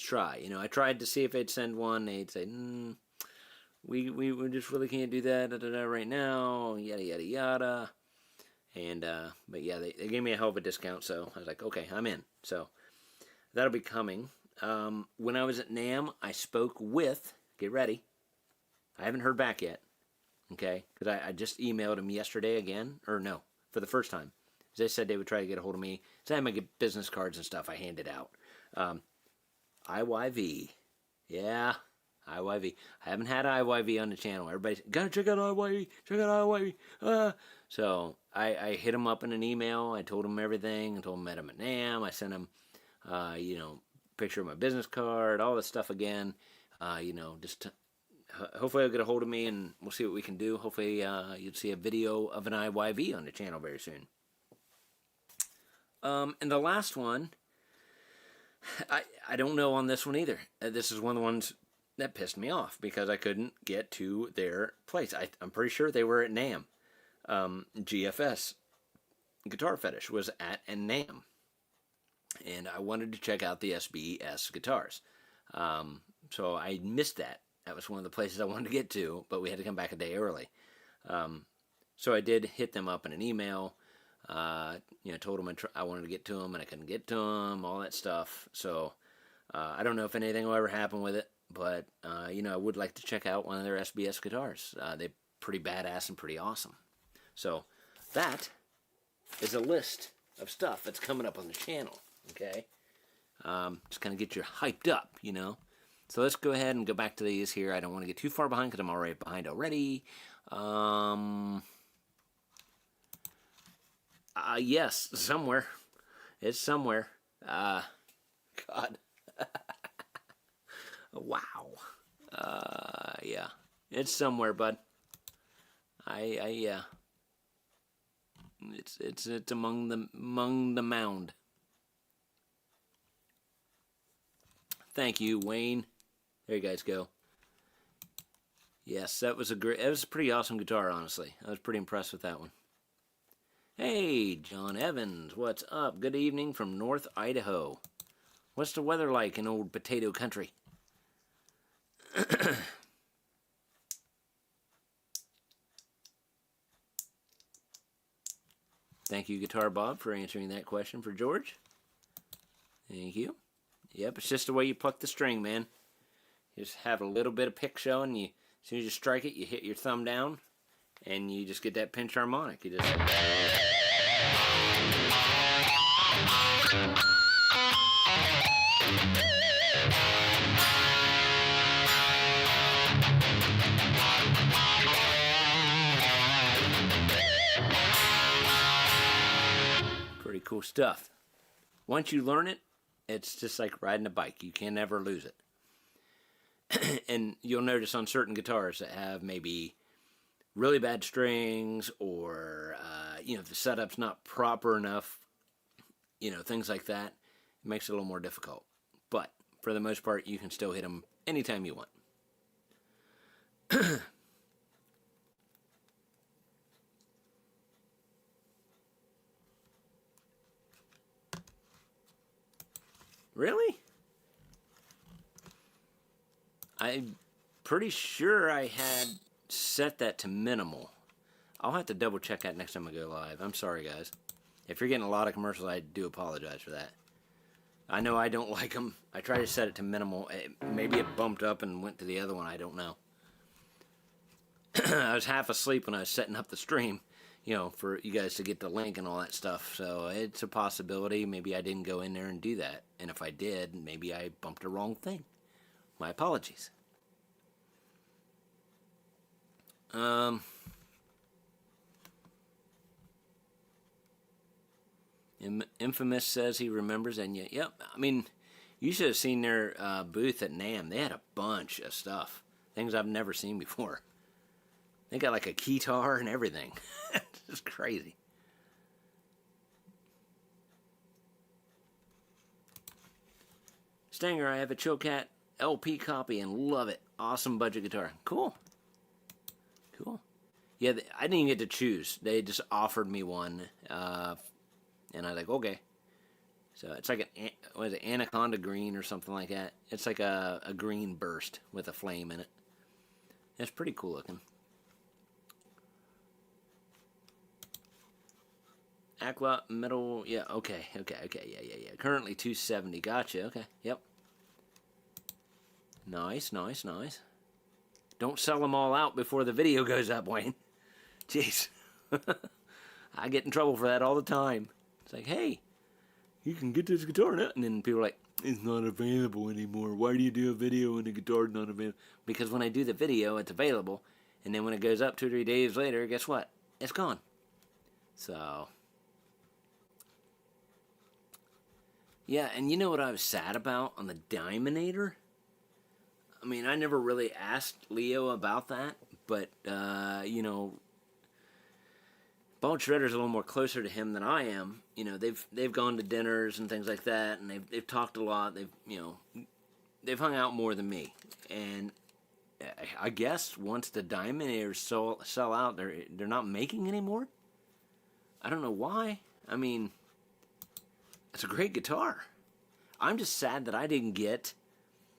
try. I tried to see if they'd send one. They'd say, we just really can't do that right now. Yada yada yada. And but yeah, they gave me a hell of a discount. So I was like, okay, I'm in. So that'll be coming. When I was at NAMM, I spoke with. Get ready. I haven't heard back yet. Okay, because I just emailed him yesterday again, or no, for the first time. They said they would try to get a hold of me. So I had my business cards and stuff I handed out. IYV. Yeah, IYV. I haven't had IYV on the channel. Everybody's, gotta check out IYV. Check out IYV. So I hit him up in an email. I told him everything. I told him I met him at NAMM. I sent him, picture of my business card, all this stuff again. Hopefully he'll get a hold of me and we'll see what we can do. Hopefully you'll see a video of an IYV on the channel very soon. And the last one, I don't know on this one either. This is one of the ones that pissed me off because I couldn't get to their place. I'm pretty sure they were at NAMM. GFS, Guitar Fetish, was at NAMM. And I wanted to check out the SBS guitars. So I missed that. That was one of the places I wanted to get to, but we had to come back a day early. So I did hit them up in an email. Told them I wanted to get to them and I couldn't get to them, all that stuff. So I don't know if anything will ever happen with it, but I would like to check out one of their SBS guitars. They're pretty badass and pretty awesome. So that is a list of stuff that's coming up on the channel. Okay, just kind of get you hyped up, So let's go ahead and go back to these here. I don't want to get too far behind because I'm already behind already. Yes, somewhere. It's somewhere. God. Wow. Yeah. It's somewhere, bud. Yeah. It's among the mound. Thank you, Wayne. There you guys go. Yes, that was a pretty awesome guitar, honestly. I was pretty impressed with that one. Hey, John Evans, what's up? Good evening from North Idaho. What's the weather like in old potato country? Thank you, Guitar Bob, for answering that question for George. Thank you. Yep, it's just the way you pluck the string, man. You just have a little bit of pick showing. As soon as you strike it, you hit your thumb down, and you just get that pinch harmonic. You just... Pretty cool stuff. Once you learn it, it's just like riding a bike. You can never lose it. And you'll notice on certain guitars that have maybe really bad strings, or if the setup's not proper enough, things like that, it makes it a little more difficult. But for the most part, you can still hit them anytime you want. Really? I'm pretty sure I had set that to minimal. I'll have to double check that next time I go live. I'm sorry, guys. If you're getting a lot of commercials, I do apologize for that. I know I don't like them. I try to set it to minimal. Maybe it bumped up and went to the other one. I don't know. I was half asleep when I was setting up the stream, for you guys to get the link and all that stuff. So it's a possibility. Maybe I didn't go in there and do that. And if I did, maybe I bumped the wrong thing. My apologies. Infamous says he remembers, and yep. I mean, you should have seen their booth at NAMM. They had a bunch of stuff, things I've never seen before. They got like a keytar and everything. It's crazy. Stanger, I have a Chillcat LP copy and love it. Awesome budget guitar. Cool. Cool. Yeah, I didn't even get to choose. They just offered me one, and I was like, okay. So it's like what is it, Anaconda green or something like that. It's like a green burst with a flame in it. It's pretty cool looking. Aqua metal, yeah, okay, yeah. Currently 270, gotcha, okay, yep. Nice. Don't sell them all out before the video goes up, Wayne. Jeez. I get in trouble for that all the time. It's like, hey, you can get this guitar now. And then people are like, it's not available anymore. Why do you do a video when the guitar's not available? Because when I do the video, it's available. And then when it goes up 2 or 3 days later, guess what? It's gone. So, yeah, and you know what I was sad about on the Diamonator? I mean, I never really asked Leo about that, but, Bald Shredder's a little more closer to him than I am. They've gone to dinners and things like that, and they've talked a lot. They've hung out more than me. And I guess once the Diamonders sell out, they're not making anymore. I don't know why. I mean, it's a great guitar. I'm just sad that I didn't get...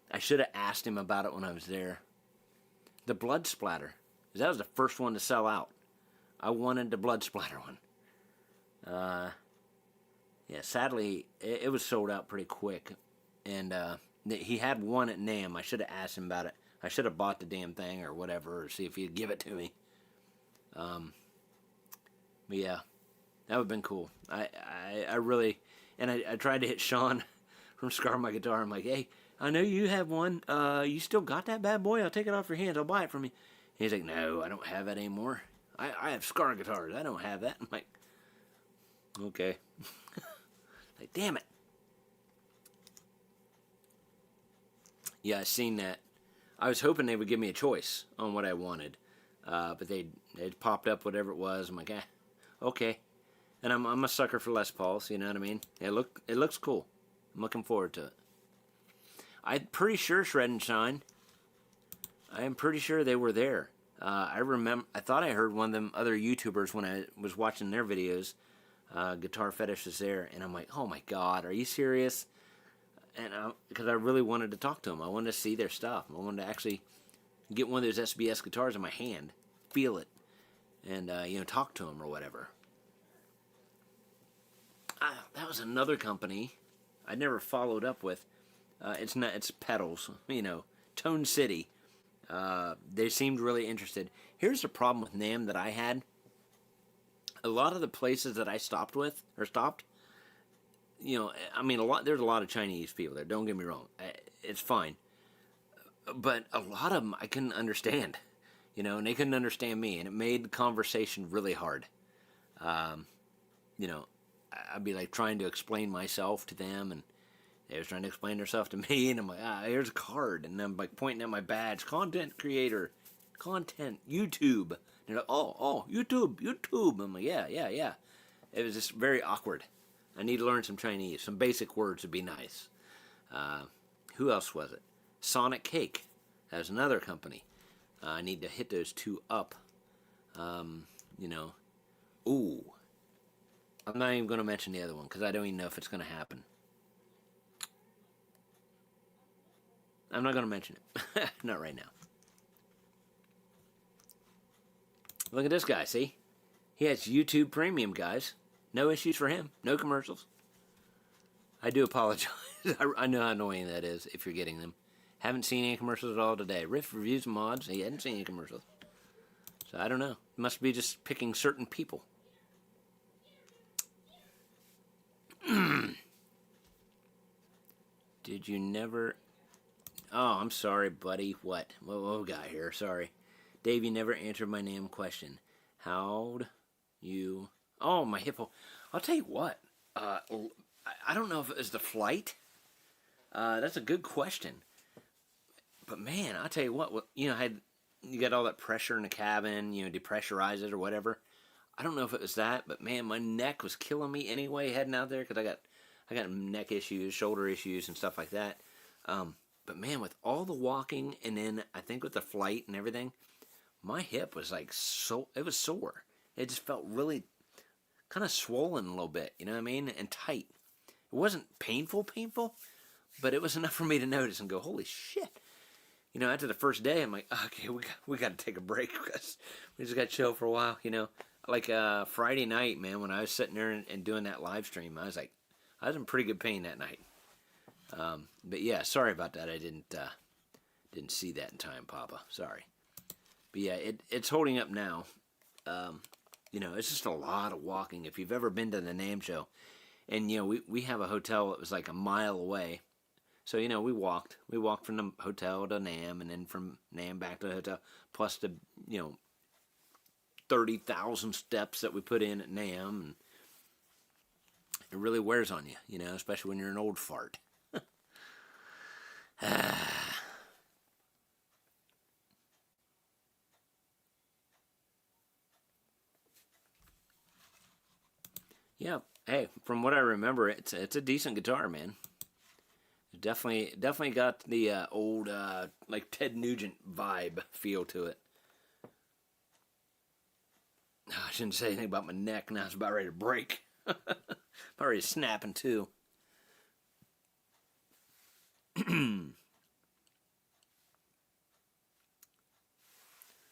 I should have asked him about it when I was there. The Blood Splatter. That was the first one to sell out. I wanted the Blood Splatter one. Yeah, sadly, it was sold out pretty quick. And he had one at NAMM. I should have asked him about it. I should have bought the damn thing or whatever, or see if he'd give it to me. But yeah, that would have been cool. I really... And I tried to hit Sean from Scar My Guitar. I'm like, hey, I know you have one. You still got that bad boy? I'll take it off your hands. I'll buy it from you. He's like, no, I don't have that anymore. I have Scar guitars. I don't have that. I'm like, okay. Like, damn it. Yeah, I seen that. I was hoping they would give me a choice on what I wanted. But they popped up whatever it was. I'm like, okay. And I'm a sucker for Les Pauls, you know what I mean? It looks cool. I'm looking forward to it. I'm pretty sure Shred and Shine. I am pretty sure they were there. I thought I heard one of them other YouTubers when I was watching their videos. Guitar Fetish is there, and I'm like, oh my God, are you serious? And because I really wanted to talk to them, I wanted to see their stuff. I wanted to actually get one of those SBS guitars in my hand, feel it, and talk to them or whatever. That was another company I never followed up with. It's Pedals, Tone City. They seemed really interested. Here's the problem with NAMM that I had. A lot of the places that I stopped, there's a lot of Chinese people there, don't get me wrong. It's fine. But a lot of them I couldn't understand, and they couldn't understand me, and it made the conversation really hard. I'd be like trying to explain myself to them, and they was trying to explain themselves to me, and I'm like, here's a card, and I'm like pointing at my badge, content creator, content, YouTube. And they're like, oh, YouTube. I'm like, yeah. It was just very awkward. I need to learn some Chinese. Some basic words would be nice. Who else was it? Sonic Cake. That was another company. I need to hit those two up. Ooh. I'm not even going to mention the other one because I don't even know if it's going to happen. I'm not going to mention it. Not right now. Look at this guy, see? He has YouTube Premium, guys. No issues for him. No commercials. I do apologize. I know how annoying that is if you're getting them. Haven't seen any commercials at all today. Riff Reviews and Mods, he hadn't seen any commercials. So I don't know. It must be just picking certain people. Did you never... Oh, I'm sorry, buddy. What we got here? Sorry. Dave, you never answered my NAMM question. How'd you... Oh, my hippo. I'll tell you what. I don't know if it was the flight. That's a good question. But man, I'll tell you what. You got all that pressure in the cabin. Depressurize it or whatever. I don't know if it was that, but man, my neck was killing me anyway heading out there because I got neck issues, shoulder issues, and stuff like that. But man, with all the walking and then I think with the flight and everything, my hip was like it was sore. It just felt really kind of swollen a little bit, you know what I mean, and tight. It wasn't painful, but it was enough for me to notice and go, holy shit. After the first day, I'm like, okay, we got to take a break because we just got to chill for a while, Like Friday night, man, when I was sitting there and doing that live stream, I was in pretty good pain that night. But yeah, sorry about that. I didn't see that in time, Papa. Sorry. But yeah, it's holding up now. It's just a lot of walking. If you've ever been to the NAMM show, and we have a hotel that was like a mile away. So, we walked from the hotel to NAMM, and then from NAMM back to the hotel, plus the, 30,000 steps that we put in at NAMM, and it really wears on you, especially when you're an old fart. Yeah, hey, from what I remember, it's a decent guitar, man. Definitely got the old like Ted Nugent vibe feel to it. I shouldn't say anything about my neck now. It's about ready to break. About ready to snap in two.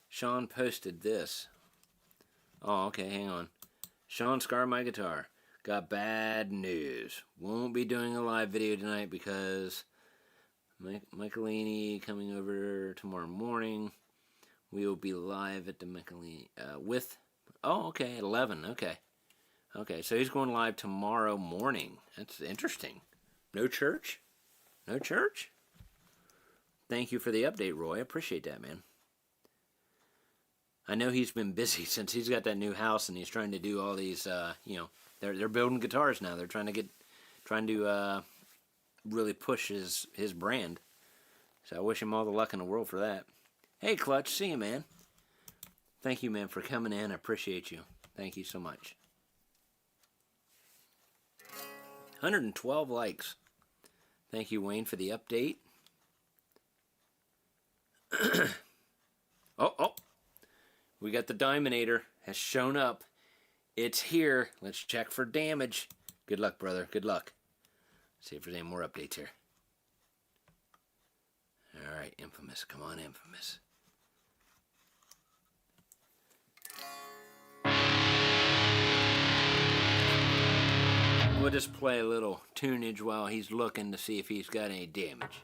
Sean posted this. Oh, okay, hang on. Sean scarred my guitar. Got bad news. Won't be doing a live video tonight because Michelini coming over tomorrow morning. We will be live at the Michelini with... Oh, okay, at 11. Okay. Okay, so he's going live tomorrow morning. That's interesting. No church? No church? Thank you for the update, Roy. I appreciate that, man. I know he's been busy since he's got that new house and he's trying to do all these, they're building guitars now. They're trying to really push his brand. So I wish him all the luck in the world for that. Hey, Clutch, see you, man. Thank you, man, for coming in. I appreciate you. Thank you so much. 112 likes. Thank you, Wayne, for the update. Oh. We got the Diamonator has shown up. It's here. Let's check for damage. Good luck, brother. Good luck. See if there's any more updates here. Alright, Infamous. Come on, Infamous. We'll just play a little tunage while he's looking to see if he's got any damage.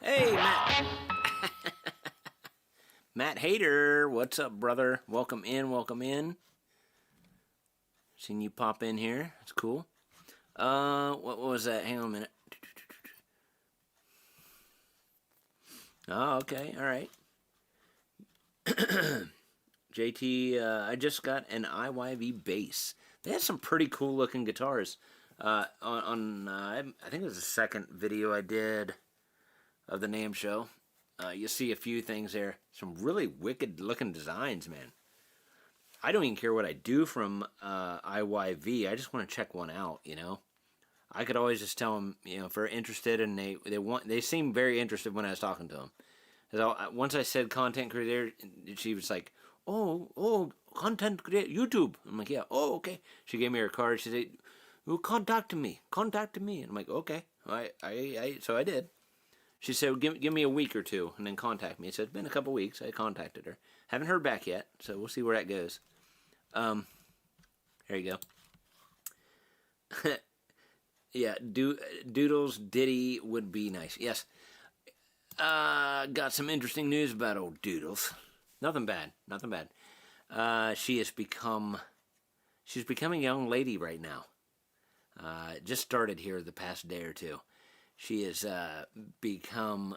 Hey, Matt. Matt Hader, what's up, brother? Welcome in, welcome in. Seen you pop in here. That's cool. What was that? Hang on a minute. Oh, okay, all right. JT, I just got an IYV bass. They had some pretty cool looking guitars. I think it was the second video I did of the NAMM show. You'll see a few things there. Some really wicked looking designs, man. I don't even care what I do from IYV. I just want to check one out, you know. I could always just tell them, you know, if they're interested, and they seem very interested when I was talking to them. Once I said content creator, she was like, oh, content creator, YouTube. I'm like, yeah, oh, okay. She gave me her card. She said, well, contact me. And I'm like, okay. So I did. She said, give me a week or two and then contact me. It said, it's been a couple weeks. I contacted her. Haven't heard back yet, so we'll see where that goes. There you go. Yeah, Doodles Diddy would be nice. Yes. Got some interesting news about old Doodles. Nothing bad. She's become a young lady right now. Just started here the past day or two. She has become,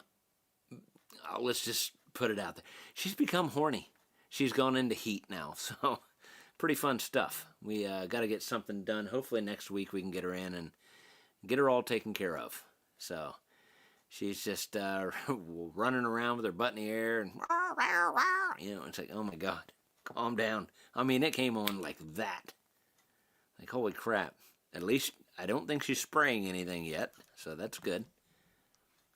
let's just put it out there. She's become horny. She's gone into heat now, so pretty fun stuff. We got to get something done. Hopefully next week we can get her in and get her all taken care of. So she's just running around with her butt in the air and, you know, it's like, oh my God, calm down. I mean, it came on like that. Like, holy crap. At least I don't think she's spraying anything yet, so that's good.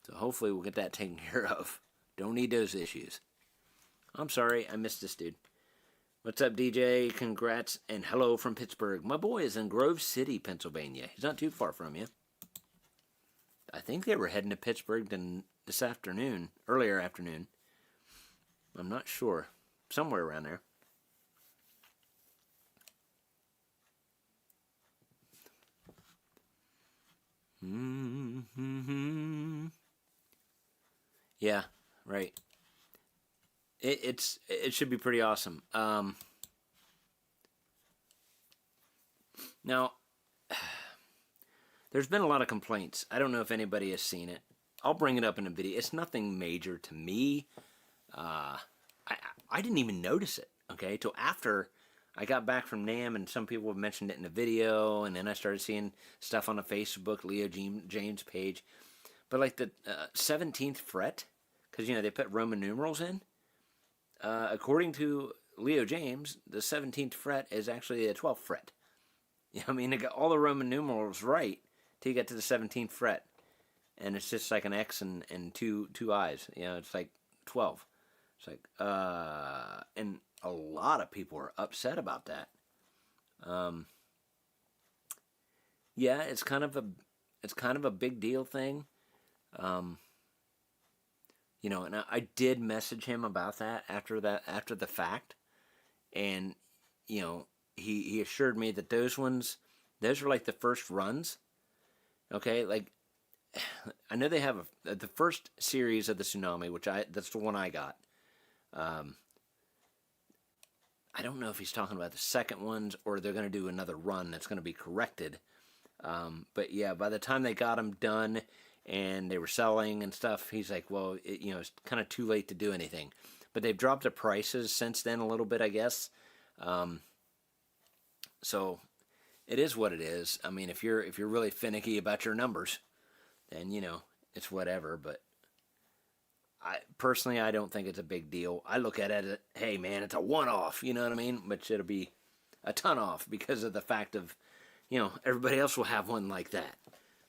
So hopefully we'll get that taken care of. Don't need those issues. I'm sorry, I missed this dude. What's up, DJ? Congrats and hello from Pittsburgh. My boy is in Grove City, Pennsylvania. He's not too far from you. I think they were heading to Pittsburgh this afternoon, earlier afternoon. I'm not sure. Somewhere around there. Yeah, right. It should be pretty awesome. Now, there's been a lot of complaints. I don't know if anybody has seen it. I'll bring it up in a video. It's nothing major to me. I didn't even notice it, okay, till after I got back from NAMM, and some people have mentioned it in the video, and then I started seeing stuff on the Facebook Leo James page. But like the 17th fret, because, you know, they put Roman numerals in. According to Leo James, the 17th fret is actually the 12th fret. You know, I mean, they got all the Roman numerals right till you get to the 17th fret. And it's just like an X and two I's. You know, it's like 12. It's like, and a lot of people are upset about that. Yeah, it's kind of a big deal thing. You know, and I did message him about that after the fact, and you know, he assured me that those are like the first runs. Okay, like I know they have the first series of the Tsunami, that's the one I got. I don't know if he's talking about the second ones or they're going to do another run that's going to be corrected. But yeah, by the time they got them done and they were selling and stuff, he's like, well, it's kind of too late to do anything. But they've dropped the prices since then a little bit, I guess. So it is what it is. I mean, if you're really finicky about your numbers, then it's whatever. But I don't think it's a big deal. I look at it as, hey man, it's a one-off. You know what I mean? But it'll be a ton off because of the fact of, everybody else will have one like that.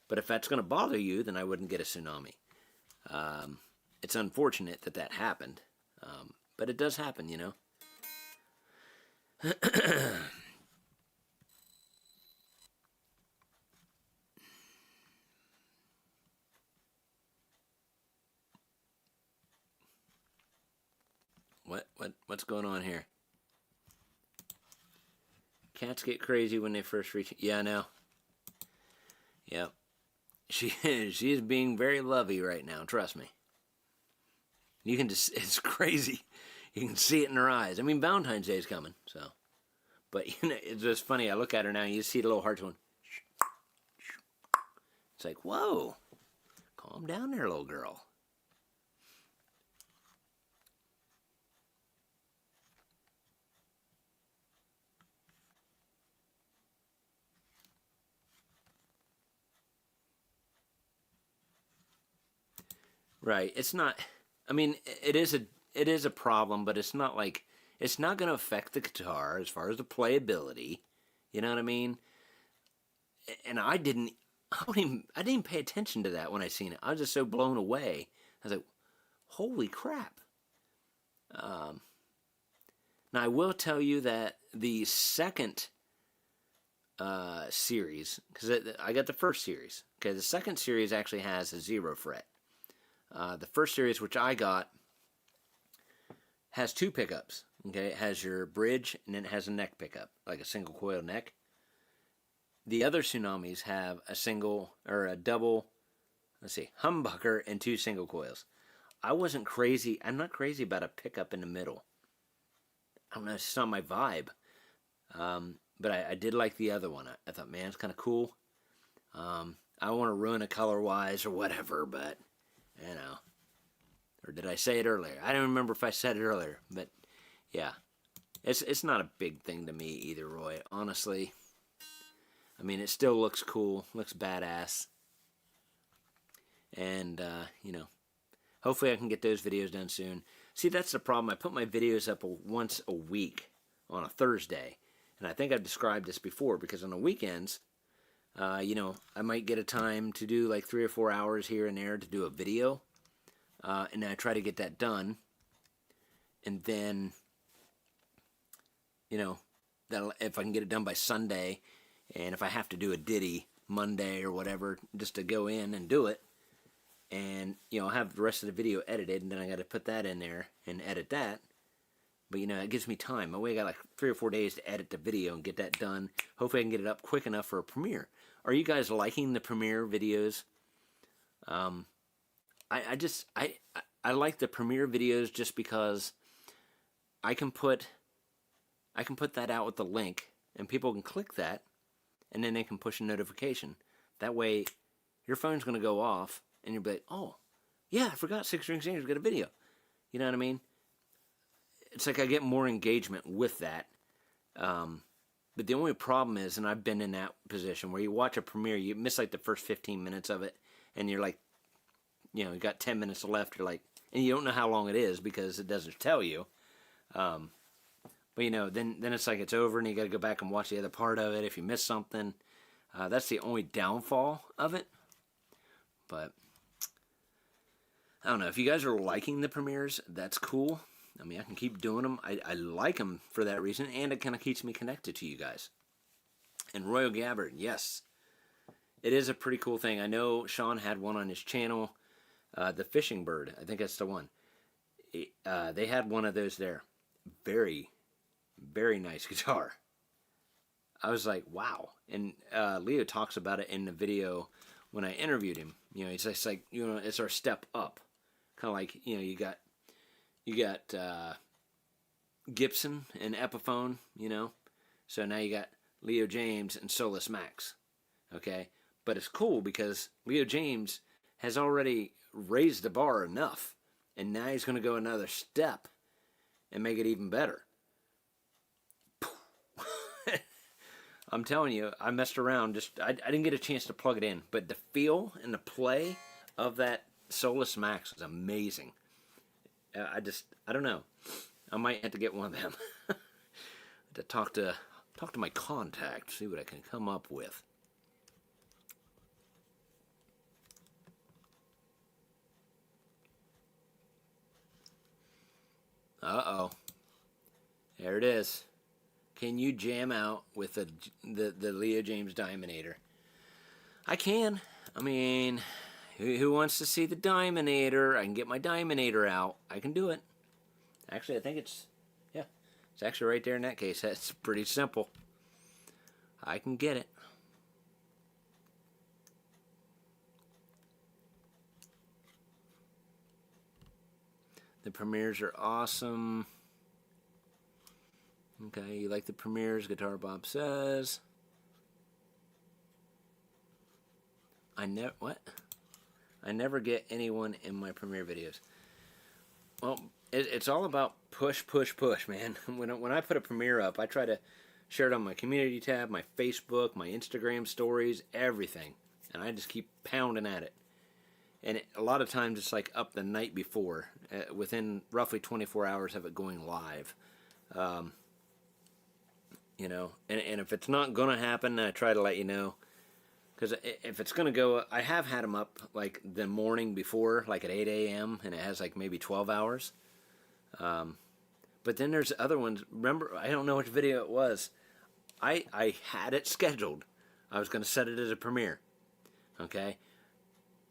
But if that's going to bother you, then I wouldn't get a Tsunami. It's unfortunate that happened. But it does happen, What's going on here? Cats get crazy when they first reach. Yeah, I know. Yep. She's being very lovey right now, trust me. You can just, it's crazy. You can see it in her eyes. I mean, Valentine's Day is coming, so. But, it's just funny. I look at her now, and you see the little hearts going. It's like, whoa. Calm down there, little girl. Right. It's not. I mean, it is a problem, but it's not like it's not going to affect the guitar as far as the playability. You know what I mean? And I didn't even pay attention to that when I seen it. I was just so blown away. I was like, holy crap. Now I will tell you that the second series, because I got the first series. Okay, the second series actually has a 0 fret. The first series, which I got, has 2 pickups. Okay, it has your bridge and then it has a neck pickup, like a single coil neck. The other Tsunamis have a single or a double, humbucker and 2 single coils. I'm not crazy about a pickup in the middle. I don't know, it's just not my vibe. But I did like the other one. I thought, man, it's kind of cool. I don't want to ruin it color-wise or whatever, but, Or did I say it earlier? I don't remember if I said it earlier, but, yeah. It's not a big thing to me either, Roy, honestly. I mean, it still looks cool, looks badass. And, hopefully I can get those videos done soon. See, that's the problem. I put my videos up once a week on a Thursday. And I think I've described this before, because on the weekends, I might get a time to do like 3 or 4 hours here and there to do a video. And I try to get that done. And then, if I can get it done by Sunday, and if I have to do a ditty Monday or whatever, just to go in and do it, and, I'll have the rest of the video edited, and then I got to put that in there and edit that. But, it gives me time. I got like 3 or 4 days to edit the video and get that done. Hopefully I can get it up quick enough for a premiere. Are you guys liking the premiere videos? I like the premiere videos just because I can put that out with the link, and people can click that, and then they can push a notification. That way, your phone's going to go off, and you'll be like, oh, yeah, I forgot 6 String Singers got a video. You know what I mean? It's like I get more engagement with that. But the only problem is, and I've been in that position, where you watch a premiere, you miss like the first 15 minutes of it, and you're like, you got 10 minutes left, you're like, and you don't know how long it is because it doesn't tell you. But then it's like it's over, and you got to go back and watch the other part of it if you miss something. That's the only downfall of it. But I don't know, if you guys are liking the premieres, that's cool. I mean, I can keep doing them. I like them for that reason, and it kind of keeps me connected to you guys. And Royal Gabbard, yes. It is a pretty cool thing. I know Sean had one on his channel, the Fishing Bird. I think that's the one. They had one of those there. Very, very nice guitar. I was like, wow. And Leo talks about it in the video when I interviewed him. You know, it's just like, you know, it's our step up. Kind of like, you know, you got Gibson and Epiphone, you know. So now you got Leo James and Solus Max. Okay? But it's cool because Leo James has already raised the bar enough. And now he's going to go another step and make it even better. I'm telling you, I messed around. I didn't get a chance to plug it in. But the feel and the play of that Solus Max is amazing. I don't know. I might have to get one of them. To talk to my contact, see what I can come up with. Uh-oh. There it is. Can you jam out with the Leo James Diamonator? I can. I mean, who wants to see the Diamonator? I can get my Diamonator out. I can do it. Actually, I think it's actually right there in that case. That's pretty simple. I can get it. The premieres are awesome. Okay, you like the premieres, Guitar Bob says. I never get anyone in my premiere videos. Well, it's all about push, man. When I put a premiere up, I try to share it on my community tab, my Facebook, my Instagram stories, everything. And I just keep pounding at it. And a lot of times it's like up the night before, within roughly 24 hours of it going live. You know, and if it's not going to happen, I try to let you know. Because if it's going to go, I have had them up like the morning before, like at 8 a.m., and it has like maybe 12 hours. But then there's other ones. Remember, I don't know which video it was. I had it scheduled. I was going to set it as a premiere. Okay?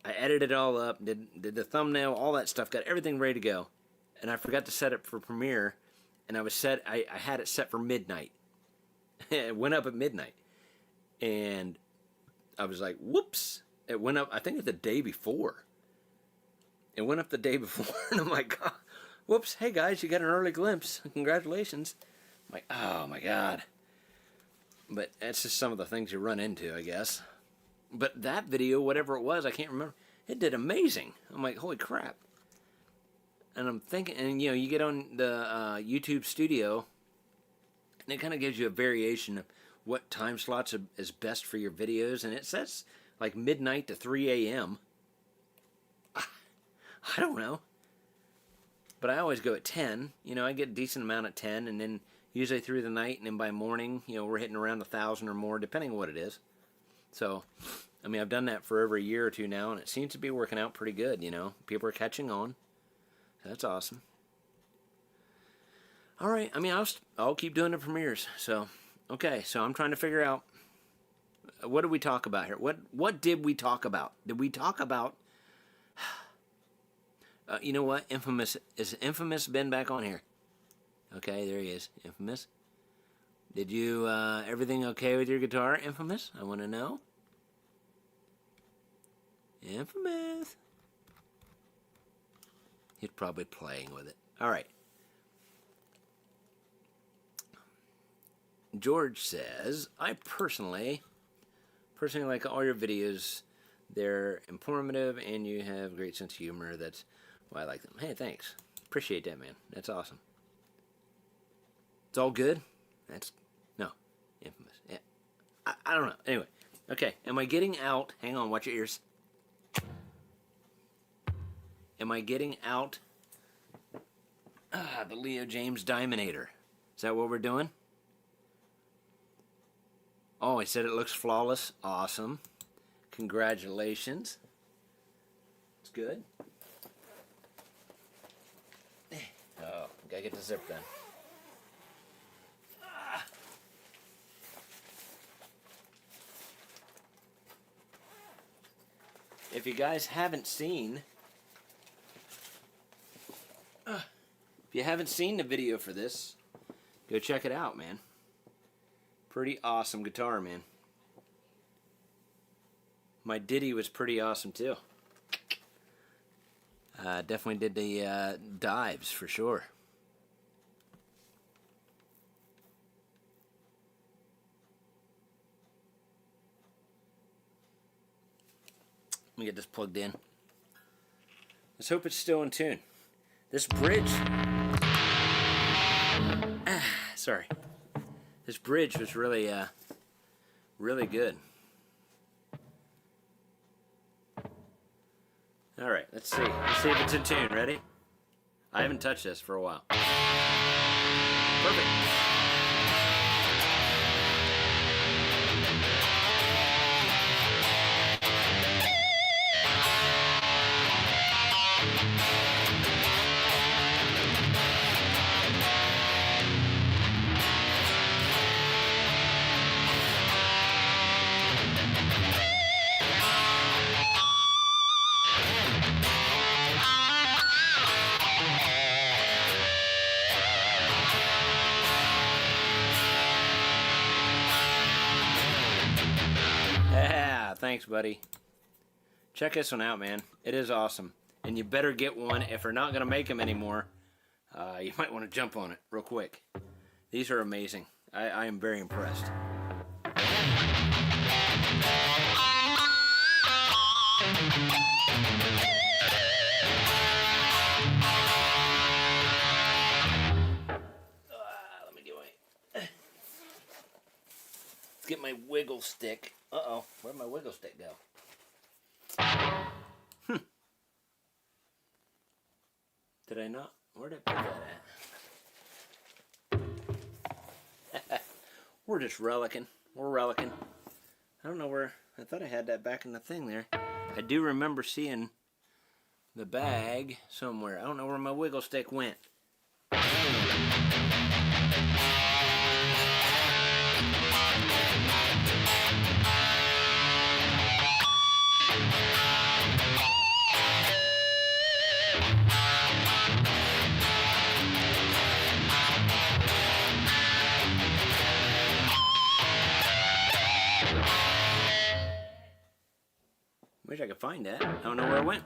I edited it all up, did the thumbnail, all that stuff, got everything ready to go. And I forgot to set it for premiere, and I had it set for midnight. It went up at midnight. And I was like, whoops. It went up, I think, the day before. It went up the day before, and I'm like, oh, whoops, hey guys, you got an early glimpse. Congratulations. I'm like, oh my God. But that's just some of the things you run into, I guess. But that video, whatever it was, I can't remember, it did amazing. I'm like, holy crap. And I'm thinking, and you know, you get on the YouTube Studio, and it kind of gives you a variation of what time slots is best for your videos, and it says like midnight to 3 a.m. I don't know. But I always go at 10. You know, I get a decent amount at 10, and then usually through the night, and then by morning, you know, we're hitting around 1,000 or more, depending on what it is. So, I mean, I've done that for over a year or two now, and it seems to be working out pretty good, you know. People are catching on. So that's awesome. All right, I mean, I'll keep doing the premieres. So, okay, so I'm trying to figure out, what did we talk about here? What did we talk about? Did we talk about, you know what, Infamous, is Infamous been back on here? Okay, there he is, Infamous. Did you, everything okay with your guitar, Infamous? I want to know. Infamous. He's probably playing with it. All right. George says, I personally like all your videos. They're informative and you have a great sense of humor. That's why I like them. Hey, thanks. Appreciate that, man. That's awesome. It's all good? No. Infamous. Yeah. I don't know. Anyway. Okay. Am I getting out? Hang on. Watch your ears. Am I getting out the Leo James Diamonator? Is that what we're doing? Oh, he said it looks flawless. Awesome. Congratulations. It's good. Oh, Gotta get the zip done. If you guys haven't seen, if you haven't seen the video for this, go check it out, man. Pretty awesome guitar, man. My ditty was pretty awesome too. Definitely did the dives for sure. Let me get this plugged in. Let's hope it's still in tune. This bridge... sorry. This bridge was really, really good. Alright, let's see. Let's see if it's in tune. Ready? I haven't touched this for a while. Perfect. Thanks, buddy. Check this one out, man. It is awesome. And you better get one. If they're not going to make them anymore, you might want to jump on it real quick. These are amazing. I am very impressed. Let me get my wiggle stick. Uh-oh, where'd my wiggle stick go? Did I not? Where did I put that at? We're just relicking. We're relicking. I don't know where... I thought I had that back in the thing there. I do remember seeing the bag somewhere. I don't know where my wiggle stick went. Wish I could find that. I don't know where it went.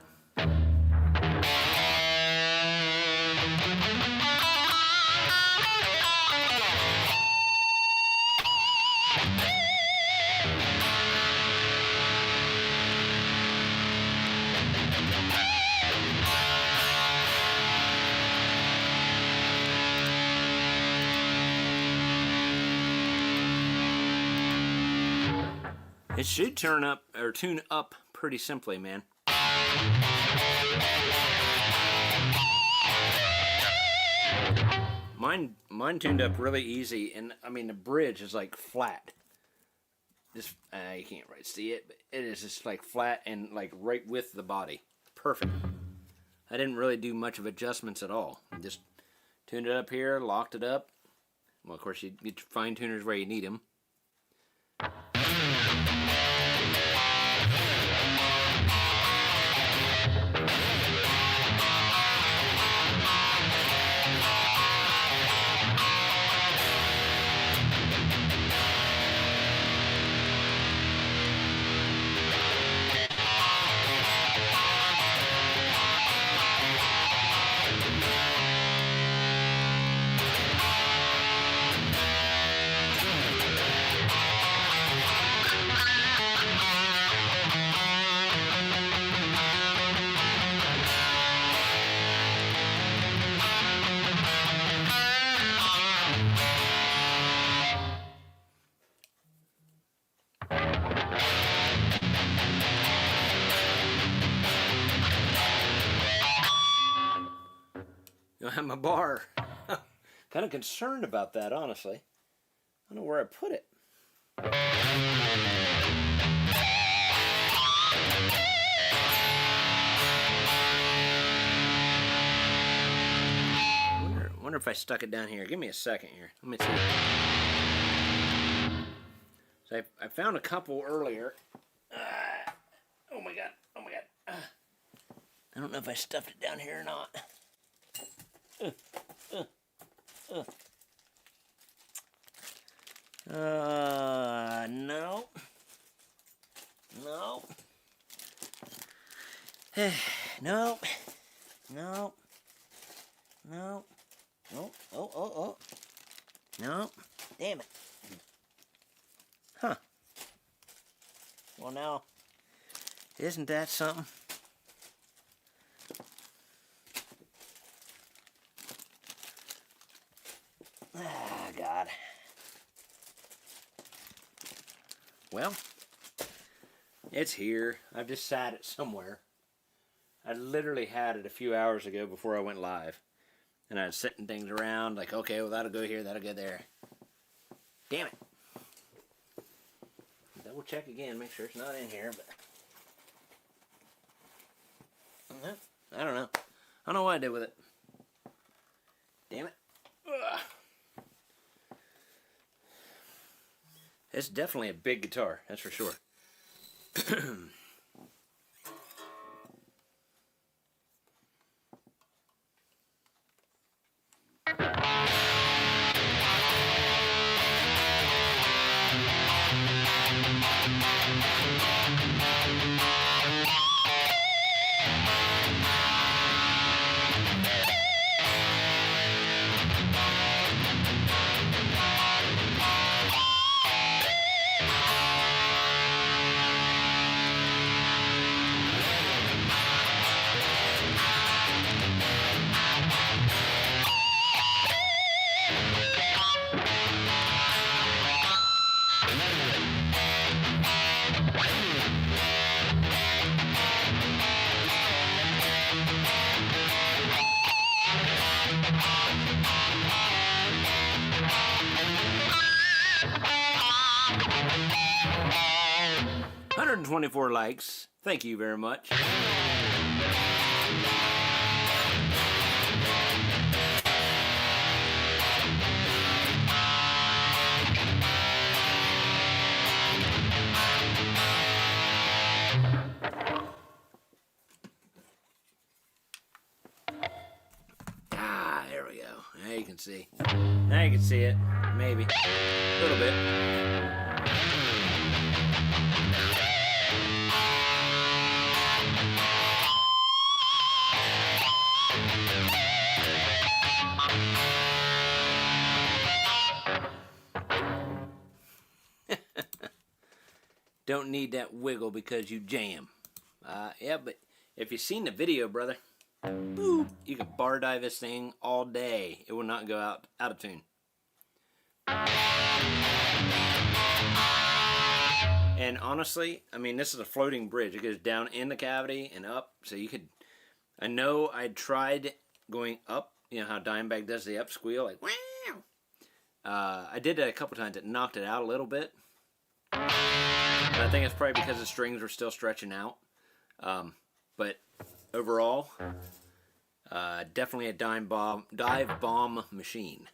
It should turn up or tune up pretty simply, man. Mine tuned up really easy, and I mean the bridge is like flat. Just you can't right see it, but it is just like flat and like right with the body. Perfect. I didn't really do much of adjustments at all. Just tuned it up here, locked it up. Well, of course you get your fine tuners where you need them. I have my bar. Kind of concerned about that, honestly. I don't know where I put it. wonder if I stuck it down here. Give me a second here. Let me see. So I found a couple earlier. Oh my god. Oh my god. I don't know if I stuffed it down here or not. No. No. No. No. No. No. Oh. No. Damn it. Huh. Well, now, isn't that something? Ah, God. Well, it's here. I've just sat it somewhere. I literally had it a few hours ago before I went live. And I was setting things around, like, okay, well, that'll go here, that'll go there. Damn it. Double check again, make sure it's not in here, but... I don't know. I don't know what I did with it. Damn it. Ugh. It's definitely a big guitar, that's for sure. 124 likes. Thank you very much. Ah, there we go. Now you can see. Now you can see it. Maybe. A little bit. Don't need that wiggle because you jam. Yeah, but if you've seen the video, brother, boop, you can bar dive this thing all day. It will not go out of tune. And honestly, I mean, this is a floating bridge. It goes down in the cavity and up. So you could, I know I tried going up, you know how Dimebag does the up squeal, like, wow. I did that a couple times. It knocked it out a little bit. But I think it's probably because the strings were still stretching out. But overall, definitely a dive bomb machine.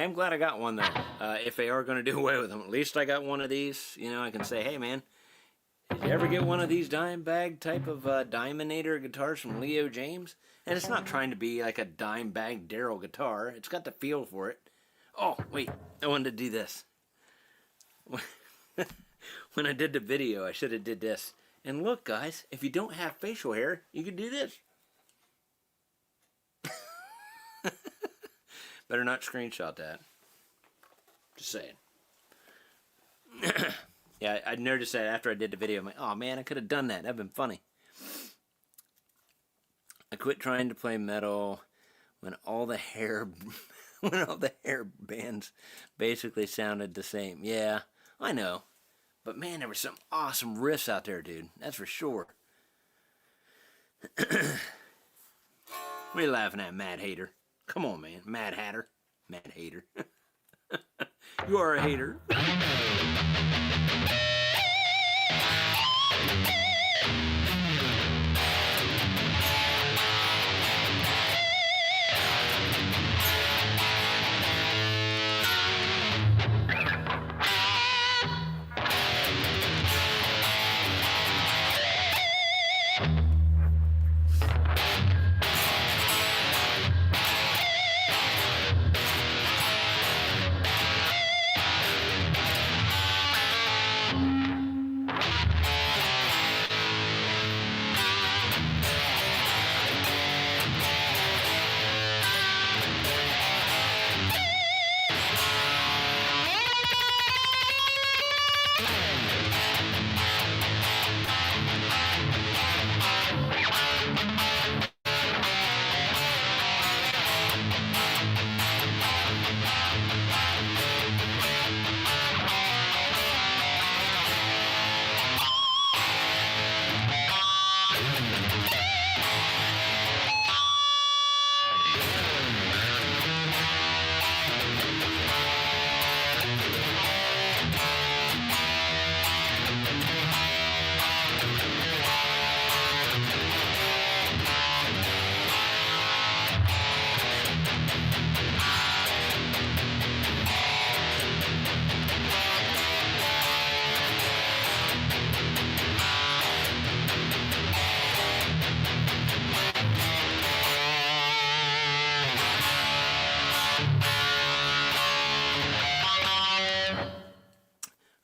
am glad I got one, though. If they are going to do away with them, at least I got one of these. You know, I can say, hey, man, did you ever get one of these dime bag type of Diamonator guitars from Leo James? And it's not trying to be like a dime bag Daryl guitar. It's got the feel for it. Oh, wait, I wanted to do this. When I did the video, I should have did this. And look, guys, if you don't have facial hair, you can do this. Better not screenshot that. Just saying. Yeah, I noticed that after I did the video. I'm like, oh man, I could have done that. That'd been funny. I quit trying to play metal when all the hair bands basically sounded the same. Yeah, I know. But man, there were some awesome riffs out there, dude. That's for sure. What are you laughing at, Mad Hater? Come on, man. Mad Hatter. Mad Hater. You are a hater.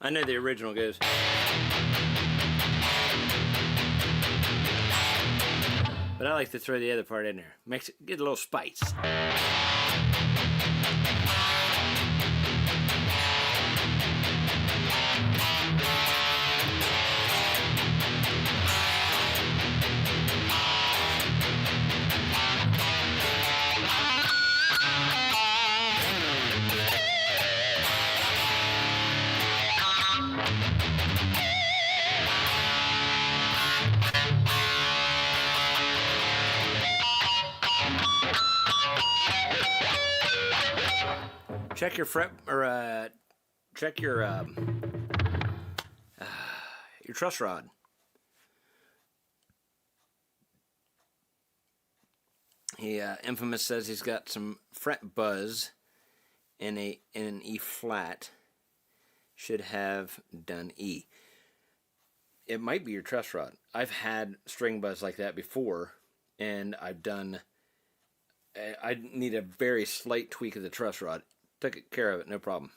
I know the original goes. But I like to throw the other part in there. Makes it get a little spice. Check your fret, or check your truss rod. He Infamous says he's got some fret buzz in an E flat. Should have done E. It might be your truss rod. I've had string buzz like that before, and I've done. I need a very slight tweak of the truss rod. Took care of it, no problem.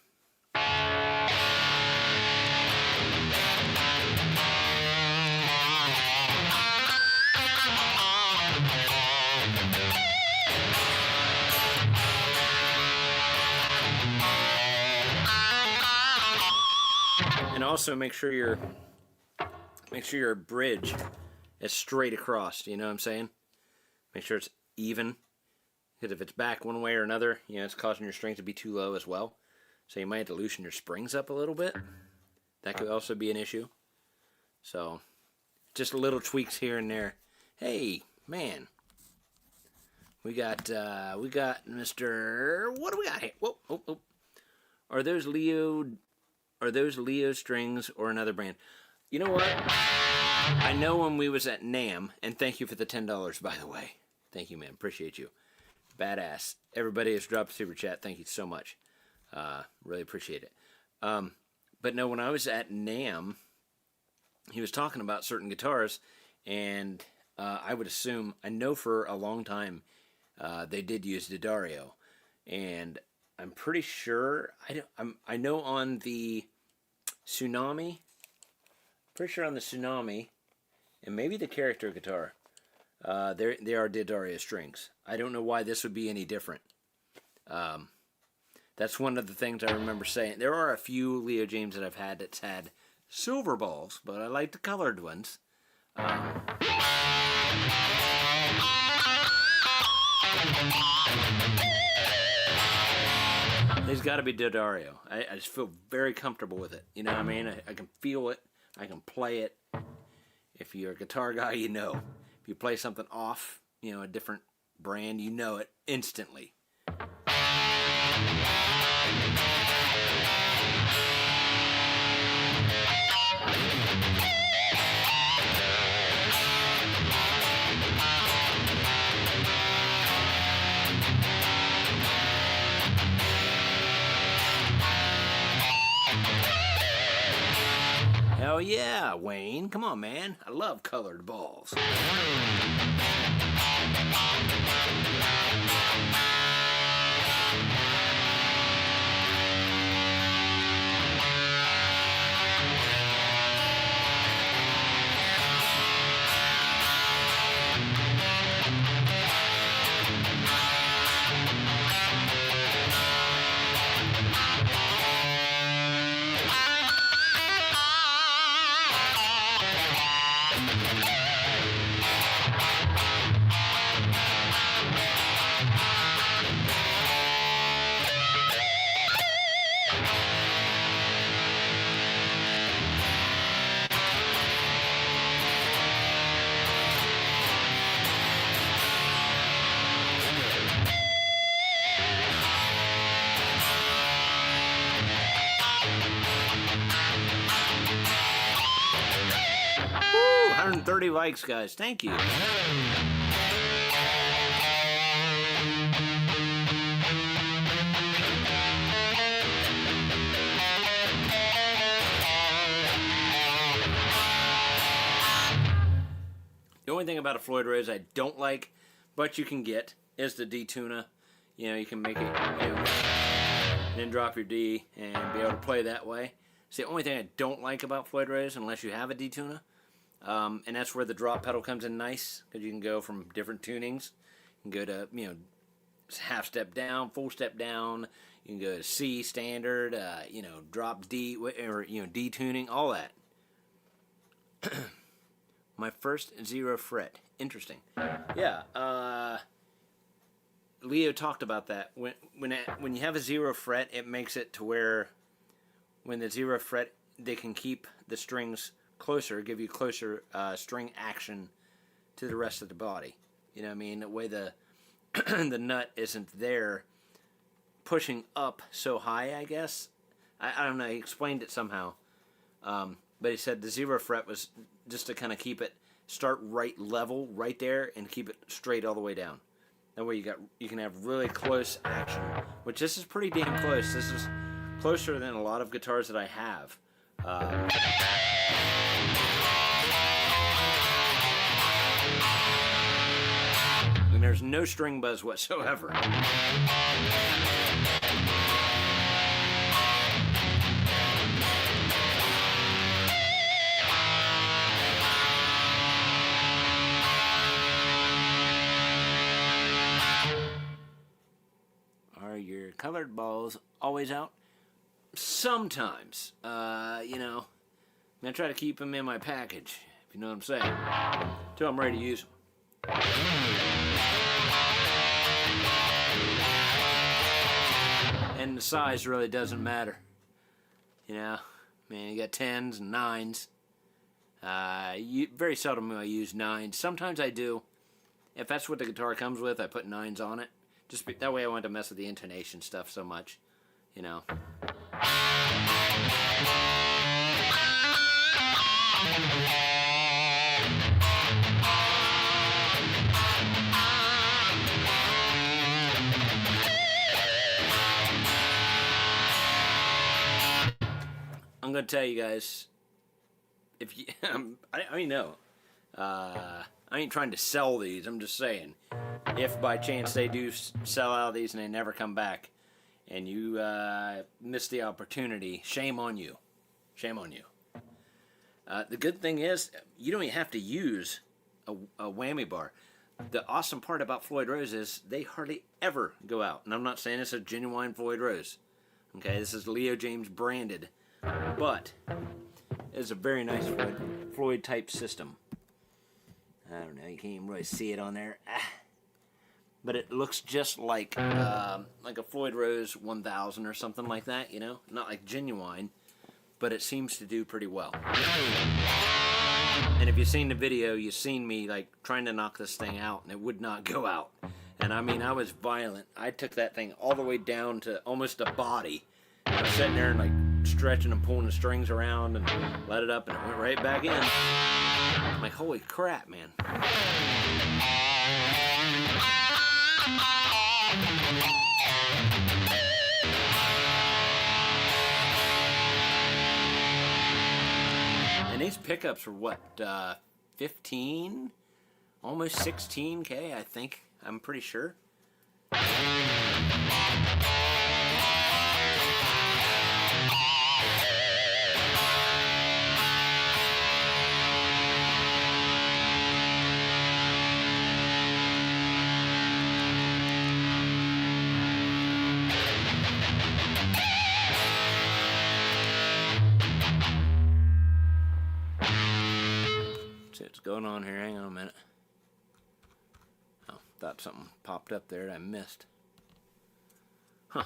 And also make sure your bridge is straight across. You know what I'm saying? Make sure it's even. Because if it's back one way or another, you know, it's causing your strings to be too low as well. So you might have to loosen your springs up a little bit. That could also be an issue. So, just little tweaks here and there. Hey, man. We got Mr. What do we got here? Whoa, oh, oh. Are those Leo strings or another brand? You know what? I know when we was at NAMM, and thank you for the $10, by the way. Thank you, man. Appreciate you. Badass. Everybody has dropped a super chat. Thank you so much. Really appreciate it. But no, when I was at NAMM, he was talking about certain guitars, and I would assume, I know for a long time they did use D'Addario, and I'm pretty sure, I know on the Tsunami, pretty sure on the Tsunami, and maybe the character guitar, they are D'Addario strings. I don't know why this would be any different. That's one of the things I remember saying. There are a few Leo James that I've had that's had silver balls, but I like the colored ones. It's got to be D'Addario. I just feel very comfortable with it. You know what I mean? I can feel it. I can play it. If you're a guitar guy, you know. If you play something off, you know, a different brand, you know it instantly. Hell yeah, Wayne. Come on, man. I love colored balls. Woo, 130 likes, guys. Thank you. The only thing about a Floyd Rose I don't like, but you can get, is the D tuner. You know, you can make it, you know, then drop your D and be able to play that way. It's the only thing I don't like about Floyd Rose, unless you have a D tuner. And that's where the drop pedal comes in nice, because you can go from different tunings. You can go to, you know, half step down, full step down. You can go to C standard, you know, drop D, or, you know, D tuning, all that. My first 0 fret. Interesting. Yeah. Leo talked about that. When you have a 0 fret, it makes it to where when the 0 fret, they can keep the strings closer, give you closer string action to the rest of the body. You know what I mean? The way the the nut isn't there pushing up so high, I guess. I don't know. He explained it somehow. But he said the 0 fret was just to kind of keep it, start right level, right there, and keep it straight all the way down. That way you can have really close action, which this is pretty damn close. This is closer than a lot of guitars that I have. And there's no string buzz whatsoever. Are your colored balls always out? Sometimes. You know, I try to keep them in my package, if you know what I'm saying, until I'm ready to use them. And the size really doesn't matter. You know, man, you got 10s and 9s. Very seldom I use 9s. Sometimes I do. If that's what the guitar comes with, I put 9s on it. That way I want to mess with the intonation stuff so much, you know. going to tell you guys, if you, I know, I ain't trying to sell these. I'm just saying, if by chance they do sell out of these and they never come back, and you miss the opportunity, shame on you. Shame on you. The good thing is, you don't even have to use a whammy bar. The awesome part about Floyd Rose is they hardly ever go out. And I'm not saying it's a genuine Floyd Rose. Okay, this is Leo James branded. But it's a very nice Floyd type system. I don't know, you can't even really see it on there. But it looks just like a Floyd Rose 1000 or something like that, you know? Not like genuine, but it seems to do pretty well. And if you've seen the video, you've seen me like trying to knock this thing out, and it would not go out. And I mean, I was violent. I took that thing all the way down to almost the body. I was sitting there and like stretching and pulling the strings around and let it up, and it went right back in. I'm like, holy crap, man. And these pickups are what, 15? Almost 16K, I think. I'm pretty sure. See what's going on here. Hang on a minute. Oh, thought something popped up there that I missed. Huh.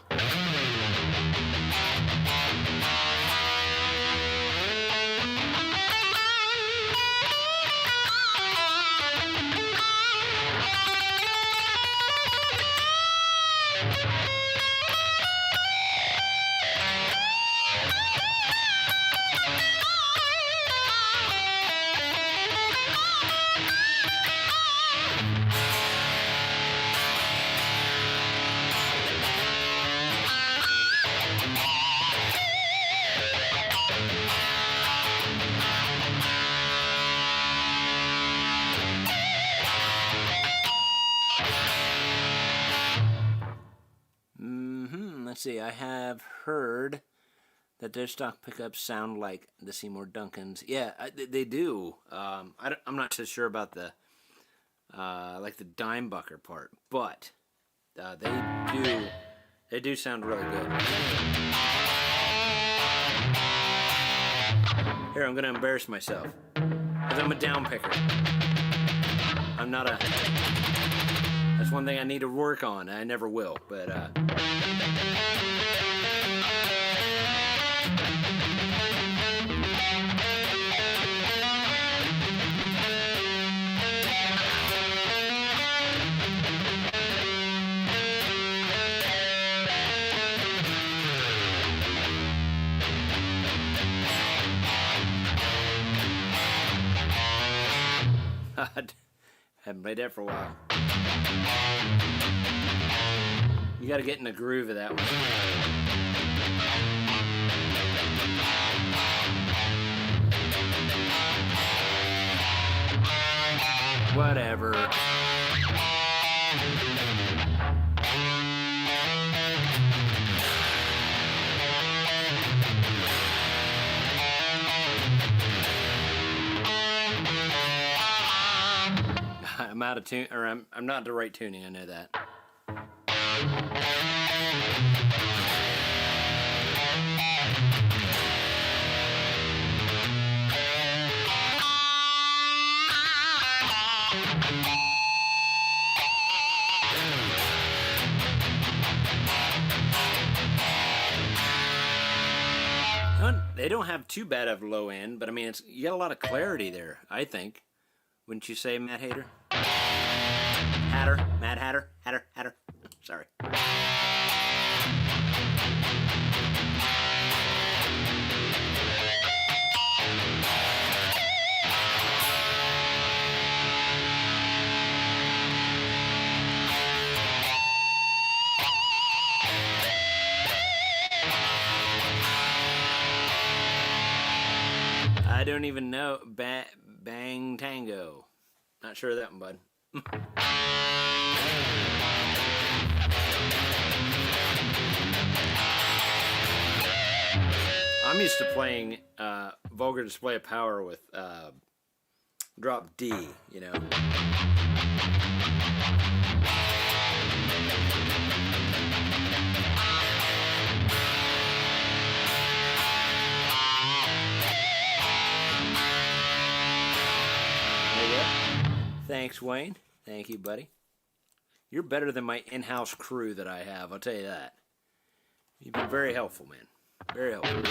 Let's see, I have heard that their stock pickups sound like the Seymour Duncans. Yeah, they do. I'm not so sure about the like the Dimebucker part, but they do sound really good. Here, I'm gonna embarrass myself because I'm a down picker. I'm not a. That's one thing I need to work on. I never will, but haven't played that for a while. You gotta get in the groove of that one. Whatever. I'm out of tune, or I'm not the right tuning, I know that. They don't have too bad of a low end, but I mean, you got a lot of clarity there, I think. Wouldn't you say, Matt Hater? Mad Hatter. Sorry. I don't even know. Bang Tango. Not sure of that one, bud. I'm used to playing Vulgar Display of Power with drop D, you know. Thanks, Wayne. Thank you, buddy. You're better than my in-house crew that I have, I'll tell you that. You've been very helpful, man. Very helpful.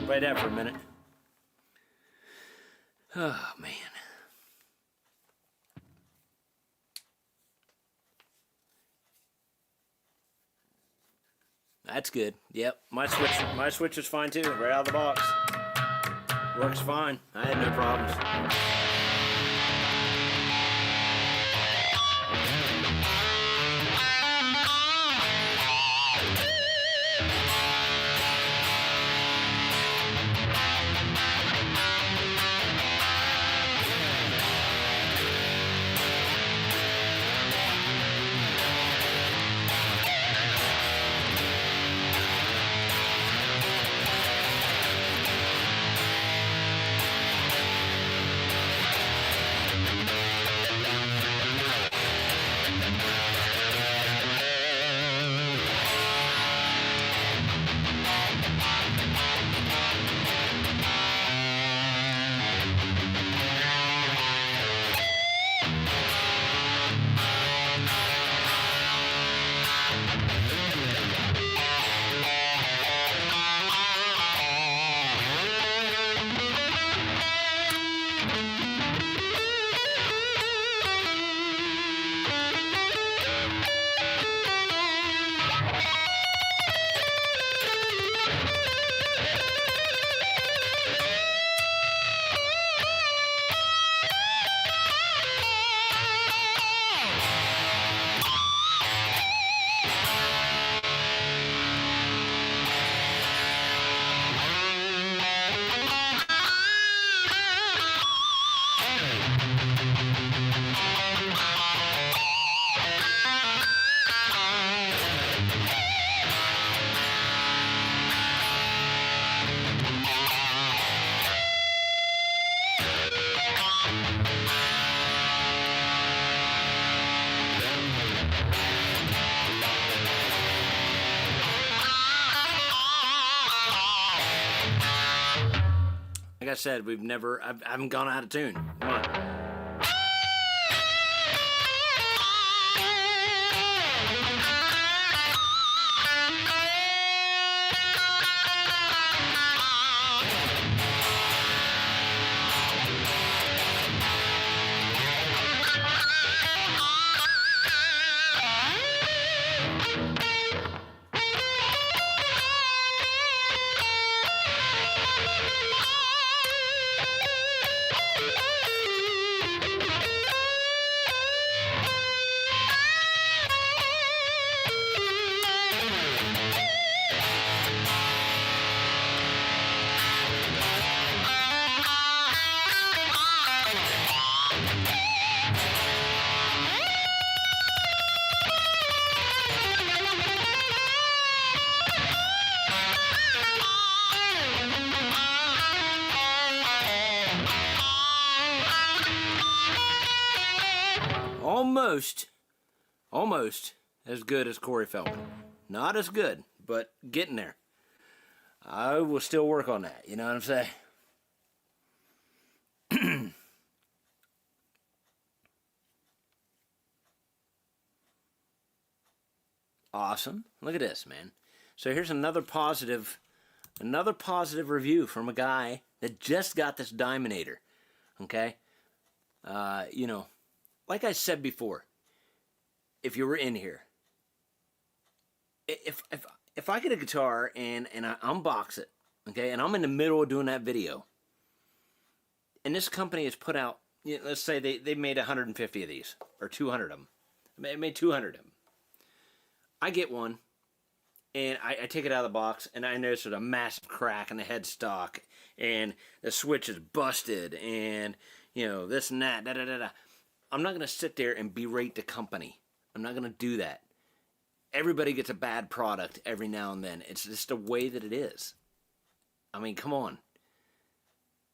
Play that for a minute. Oh, man. That's good. Yep, my switch is fine too, right out of the box. Works fine. I had no problems. Like I said, I haven't gone out of tune. Come on. Almost as good as Corey Feldman. Not as good, but getting there. I will still work on that. You know what I'm saying? Awesome. Look at this, man. So here's another positive review from a guy that just got this Diamonator. Okay? You know, like I said before, if you were in here, if I get a guitar and I unbox it, okay, and I'm in the middle of doing that video, and this company has put out, you know, let's say they made 150 of these, or 200 of them. They made 200 of them. I get one, and I take it out of the box, and I notice there's a massive crack in the headstock, and the switch is busted, and, you know, this and that, da-da-da-da. I'm not going to sit there and berate the company. I'm not going to do that. Everybody gets a bad product every now and then. It's just the way that it is. I mean, come on.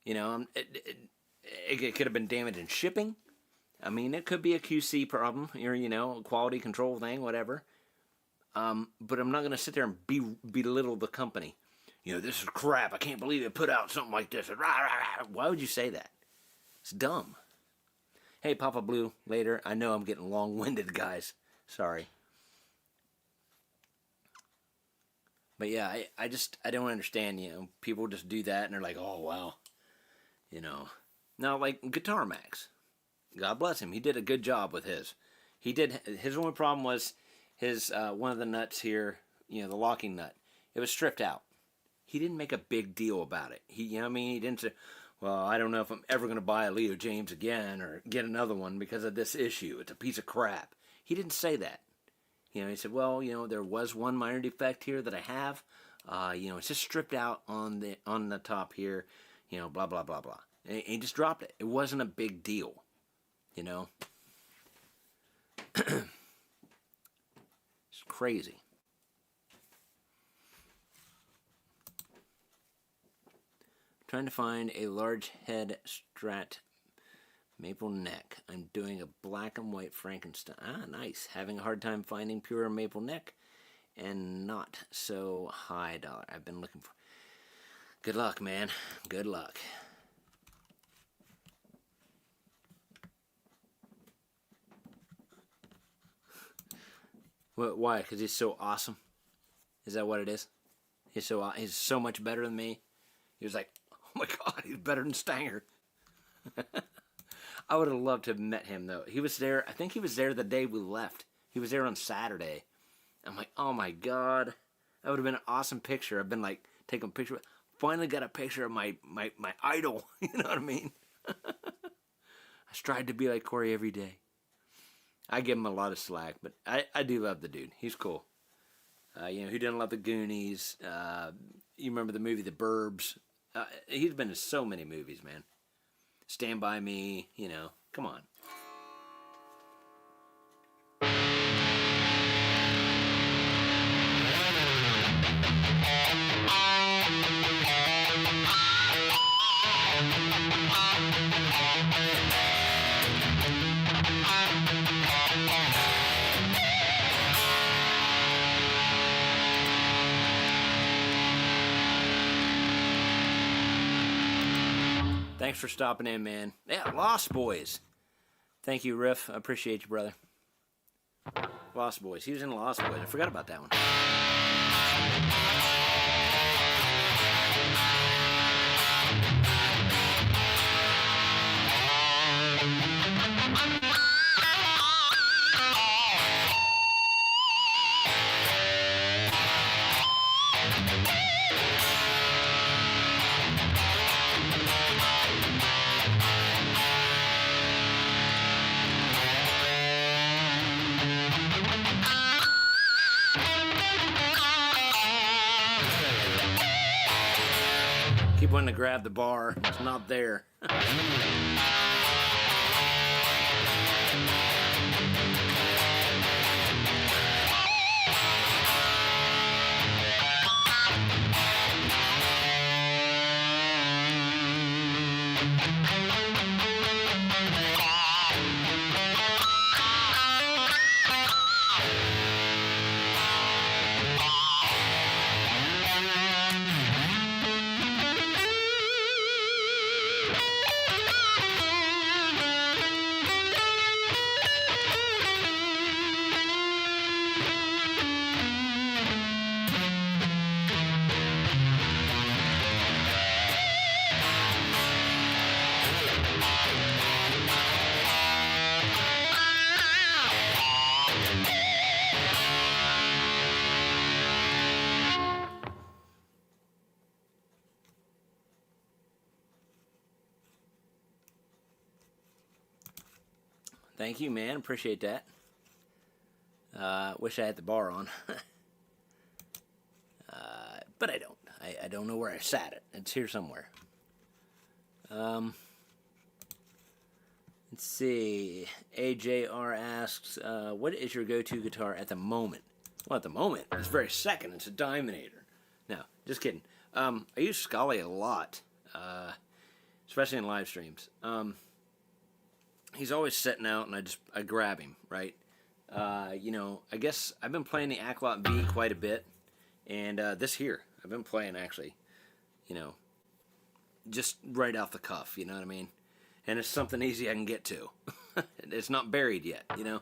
You know, it could have been damage in shipping. I mean, it could be a QC problem, or, you know, a quality control thing, whatever. But I'm not going to sit there and belittle the company. You know, this is crap. I can't believe they put out something like this. Why would you say that? It's dumb. Hey, Papa Blue, later. I know I'm getting long-winded, guys. Sorry. But yeah, I don't understand, you know, people just do that and they're like, oh, wow. You know. Now, like Guitar Max. God bless him. He did a good job with his. His only problem was his, one of the nuts here, you know, the locking nut. It was stripped out. He didn't make a big deal about it. You know what I mean? He didn't say, well, I don't know if I'm ever going to buy a Leo James again or get another one because of this issue. It's a piece of crap. He didn't say that. You know, he said, well, you know, there was one minor defect here that I have. You know, it's just stripped out on the top here. You know, blah, blah, blah, blah. And he just dropped it. It wasn't a big deal. You know? It's crazy. Trying to find a large head Strat maple neck. I'm doing a black and white Frankenstein. Ah, nice. Having a hard time finding pure maple neck and not so high dollar. I've been looking for. Good luck, man. Good luck. Why? Because he's so awesome? Is that what it is? He's so much better than me. He was like, oh my God, he's better than Stanger. I would have loved to have met him, though. He was there. I think he was there the day we left. He was there on Saturday. I'm like, oh my God. That would have been an awesome picture. I've been like, taking a picture. Finally got a picture of my idol. You know what I mean? I strive to be like Corey every day. I give him a lot of slack, but I do love the dude. He's cool. You know, who didn't love the Goonies? You remember the movie The Burbs? He's been in so many movies, man. Stand By Me, you know. Come on. Thanks for stopping in, man. Yeah, Lost Boys. Thank you, Riff. I appreciate you, brother. Lost Boys. He was in Lost Boys. I forgot about that one. Keep wanting to grab the bar. It's not there. Thank you, man. Appreciate that. Wish I had the bar on. But I don't. I don't know where I sat it. It's here somewhere. Let's see. AJR asks, what is your go-to guitar at the moment? Well, at the moment, this very second, it's a Diamonator. No, just kidding. I use Scully a lot, especially in live streams. He's always sitting out, and I grab him, right? You know, I guess I've been playing the Acklot V quite a bit, and this here, I've been playing actually, you know, just right off the cuff, you know what I mean? And it's something easy I can get to. It's not buried yet, you know?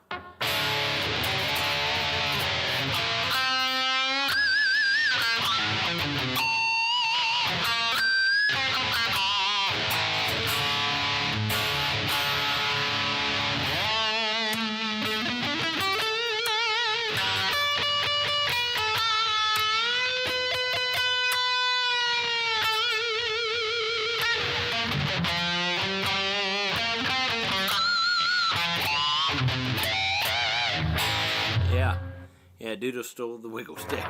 Yeah, Doodle stole the wiggle stick.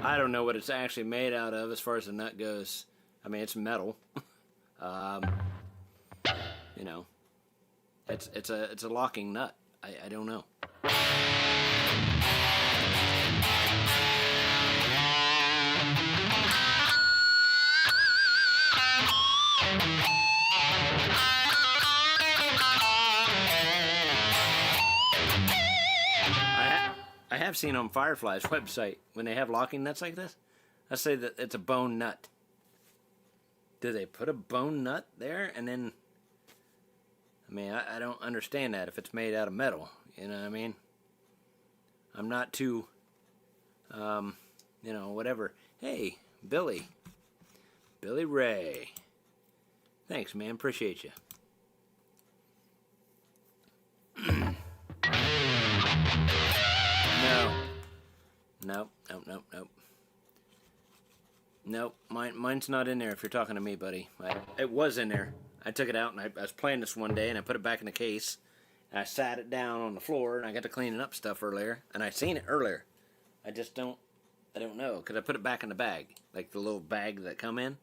I don't know what it's actually made out of as far as the nut goes. I mean, it's metal. You know, it's a locking nut. I don't know. I have seen on Firefly's website, when they have locking nuts like this, I say that it's a bone nut. Do they put a bone nut there and then... I mean, I don't understand that if it's made out of metal. You know what I mean? I'm not too... you know, whatever. Hey, Billy. Billy Ray. Thanks, man. Appreciate you. Nope. Nope, mine's not in there if you're talking to me, buddy. It was in there. I took it out and I was playing this one day and I put it back in the case. And I sat it down on the floor and I got to cleaning up stuff earlier. And I seen it earlier. I don't know, because I put it back in the bag. Like the little bag that come in.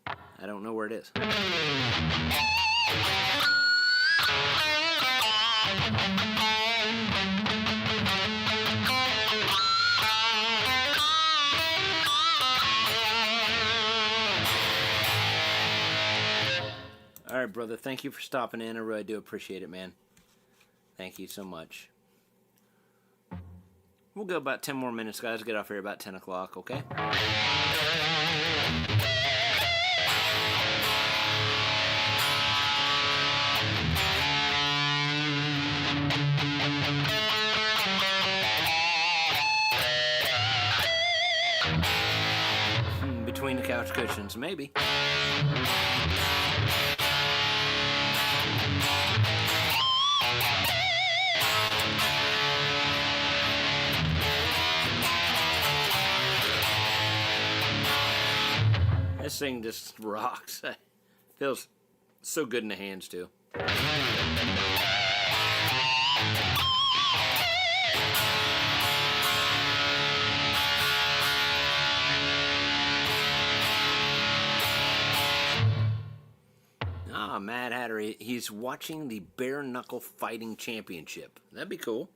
I don't know where it is. All right, brother. Thank you for stopping in. I really do appreciate it, man. Thank you so much. We'll go about 10 more minutes, guys. Get off here about 10 o'clock, okay? Between the couch cushions, maybe. This thing just rocks. Feels so good in the hands, too. Ah, Mad Hatter, he's watching the Bare Knuckle Fighting Championship. That'd be cool.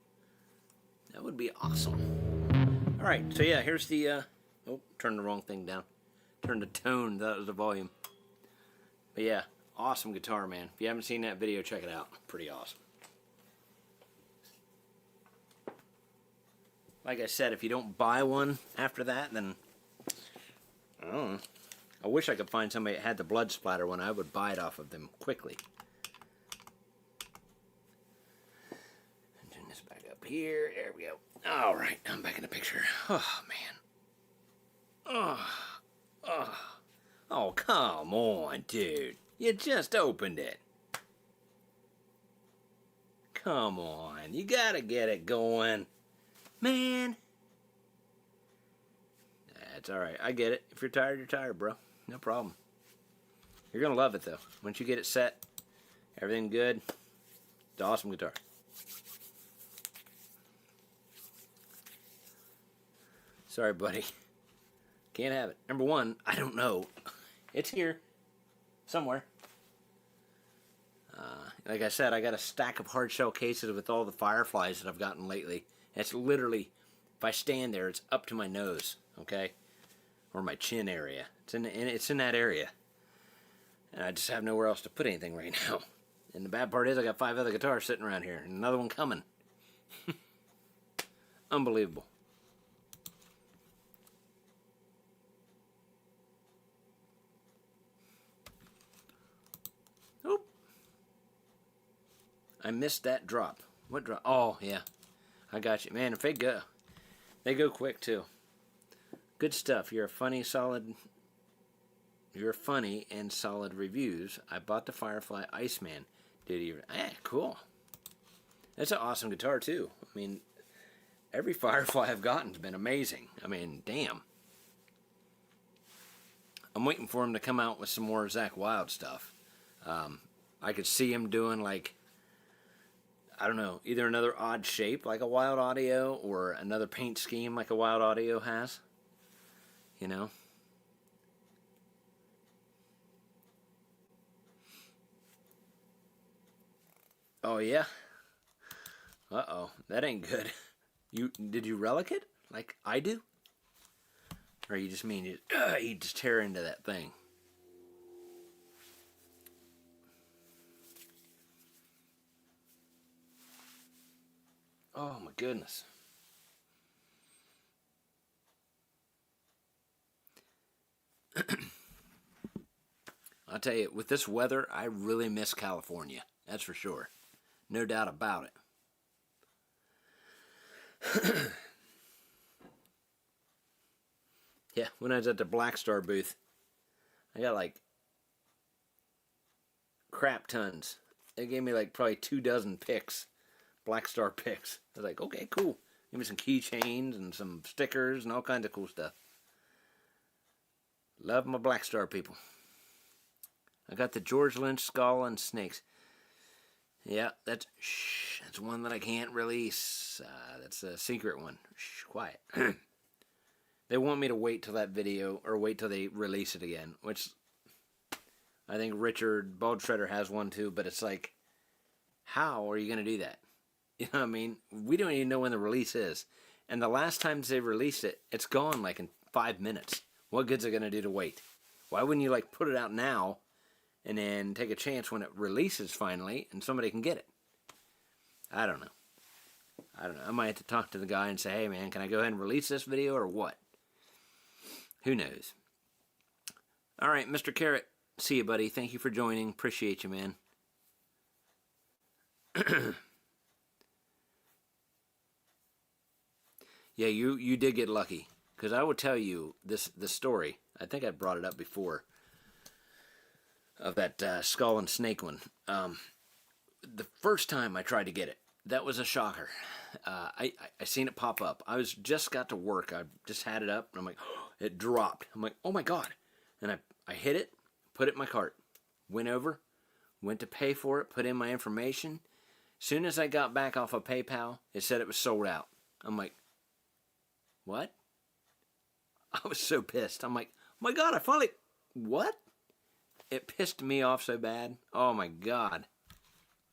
That would be awesome. All right, so yeah, here's the... oh, turned the wrong thing down. Turned the tone, that was the volume. But yeah, awesome guitar, man. If you haven't seen that video, check it out. Pretty awesome. Like I said, if you don't buy one after that, then... I don't know. I wish I could find somebody that had the blood splatter one. I would buy it off of them quickly. Turn this back up here. There we go. All right, I'm back in the picture. Oh, man. Oh, come on, dude. You just opened it. Come on, you gotta get it going. Man. That's alright, I get it. If you're tired, bro. No problem. You're gonna love it though. Once you get it set, everything good. It's an awesome guitar. Sorry, buddy. Can't have it. Number one, I don't know. It's here. Somewhere. Like I said, I got a stack of hard shell cases with all the Fireflies that I've gotten lately. It's literally, if I stand there, it's up to my nose, okay? Or my chin area. It's in that area. And I just have nowhere else to put anything right now. And the bad part is I got 5 other guitars sitting around here. And another one coming. Unbelievable. Oop. I missed that drop. What drop? Oh, yeah. I got you. Man, if they go quick too. Good stuff. You're funny and solid reviews. I bought the Firefly Iceman. Did you? Cool. That's an awesome guitar too. I mean, every Firefly I've gotten's been amazing. I mean, damn. I'm waiting for him to come out with some more Zakk Wylde stuff. I could see him doing like, I don't know, either another odd shape like a Wylde Audio or another paint scheme like a Wylde Audio has. You know? Oh yeah? Uh-oh, that ain't good. Did you relic it like I do? Or you just mean you just tear into that thing? Oh my goodness. I'll tell you, with this weather, I really miss California. That's for sure. No doubt about it. Yeah, when I was at the Black Star booth, I got like crap tons. They gave me like probably 24 picks, Black Star picks. I was like, okay, cool. Give me some keychains and some stickers and all kinds of cool stuff. Love my Black Star people. I got the George Lynch Skull and Snakes. Yeah, that's one that I can't release. That's a secret one. Shh, quiet. They want me to wait till that video, or wait till they release it again, which I think Richard Bald Shredder has one too, but it's like, how are you going to do that? You know what I mean? We don't even know when the release is. And the last time they released it, it's gone like in 5 minutes. What good's it going to do to wait? Why wouldn't you like put it out now and then take a chance when it releases finally and somebody can get it? I don't know. I might have to talk to the guy and say, hey man, can I go ahead and release this video or what? Who knows? Alright, Mr. Carrot. See you, buddy. Thank you for joining. Appreciate you, man. Yeah, you did get lucky. Because I will tell you this story. I think I brought it up before. Of that skull and snake one. The first time I tried to get it, that was a shocker. I seen it pop up. I just got to work. I just had it up, and I'm like, oh, it dropped. I'm like, oh my god. And I hit it, put it in my cart. Went over, went to pay for it, put in my information. Soon as I got back off of PayPal, it said it was sold out. I'm like, what? I was so pissed. I'm like, oh my god, I finally... What? It pissed me off so bad. Oh my god.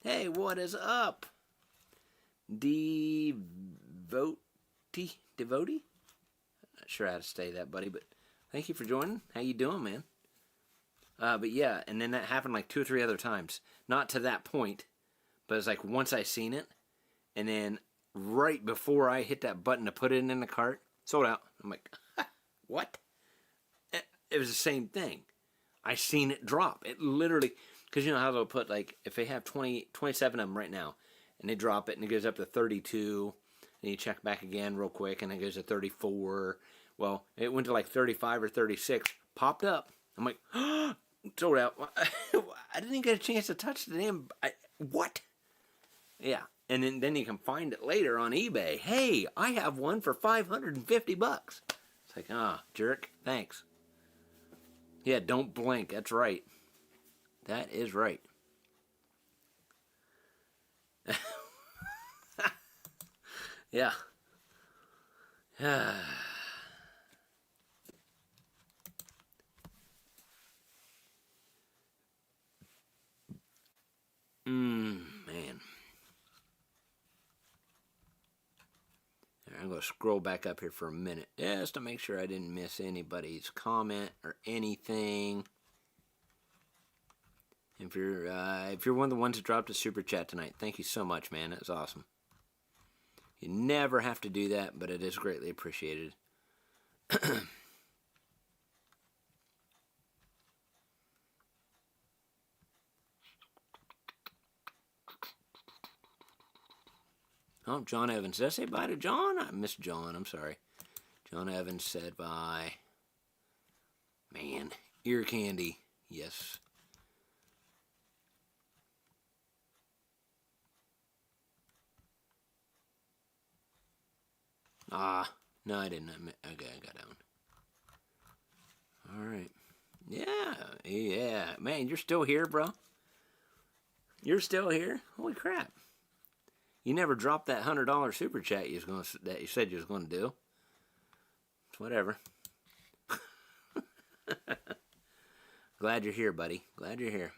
Hey, what is up? Devotee? Not sure how to say that, buddy, but thank you for joining. How you doing, man? But yeah, and then that happened like 2 or 3 other times. Not to that point, but it's like once I seen it, and then right before I hit that button to put it in the cart, sold out. I'm like, what? It was the same thing. I seen it drop. It literally, because you know how they'll put like, if they have 27 of them right now, and they drop it and it goes up to 32, and you check back again real quick, and it goes to 34. Well, it went to like 35 or 36, popped up. I'm like, oh, sold out. I didn't even get a chance to touch the damn, what? Yeah, And then you can find it later on eBay. Hey, I have one for $550. It's like, ah, jerk, thanks. Yeah, don't blink. That's right. That is right. Yeah. Man. I'm going to scroll back up here for a minute just to make sure I didn't miss anybody's comment or anything. If you're one of the ones that dropped a super chat tonight, thank you so much, man. That's awesome. You never have to do that, but it is greatly appreciated. Oh, John Evans. Did I say bye to John? I missed John. I'm sorry. John Evans said bye. Man, ear candy. Yes. Ah, no, I didn't. Okay, I got that one. All right. Yeah. Man, you're still here, bro? You're still here? Holy crap. You never dropped that $100 super chat that you said you was going to do. It's whatever. Glad you're here, buddy. Glad you're here.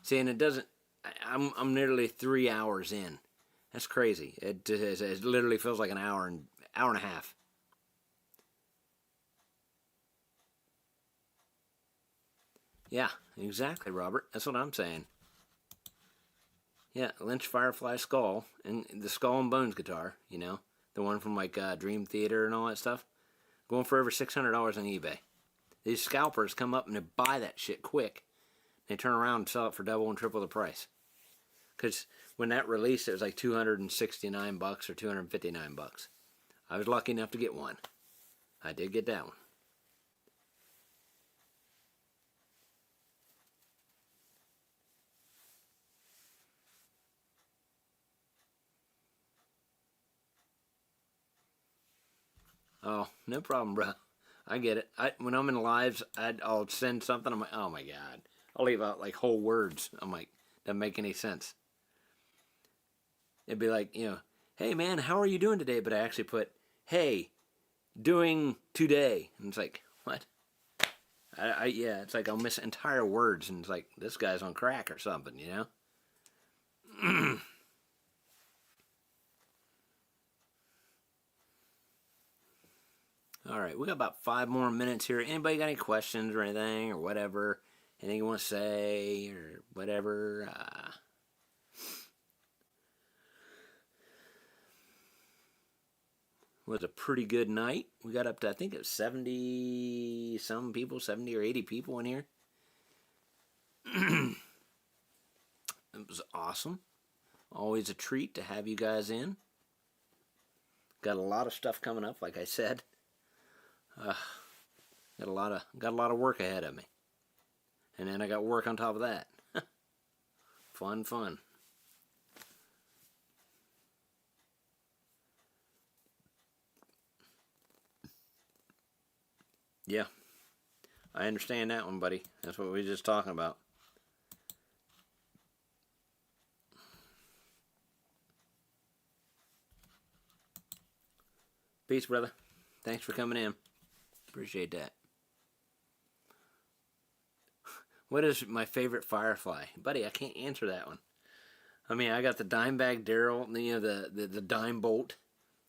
See, and it doesn't... I'm nearly 3 hours in. That's crazy. It literally feels like an hour and a half. Yeah, exactly, Robert. That's what I'm saying. Yeah, Lynch Firefly Skull, and the Skull and Bones guitar, you know, the one from like Dream Theater and all that stuff, going for over $600 on eBay. These scalpers come up and they buy that shit quick. They turn around and sell it for double and triple the price. Because when that released, it was like $269 or $259. I was lucky enough to get one. I did get that one. Oh, no problem, bro. I get it. When I'm in lives, I'll send something. I'm like, oh my god. I'll leave out like whole words. I'm like, doesn't make any sense. It'd be like, you know, hey man, how are you doing today? But I actually put, hey, doing today. And it's like, what? Yeah, it's like I'll miss entire words. And it's like, this guy's on crack or something, you know? All right, we got about 5 more minutes here. Anybody got any questions or anything or whatever? Anything you want to say or whatever? Was a pretty good night. We got up to, I think it was 70 some people, 70 or 80 people in here. It was awesome. Always a treat to have you guys in. Got a lot of stuff coming up, like I said. Got a lot of work ahead of me, and then I got work on top of that. Fun. Yeah, I understand that one, buddy. That's what we were just talking about. Peace, brother. Thanks for coming in. Appreciate that. What is my favorite Firefly? Buddy, I can't answer that one. I mean, I got the Dimebag Darrell, you know, the Dime Bolt.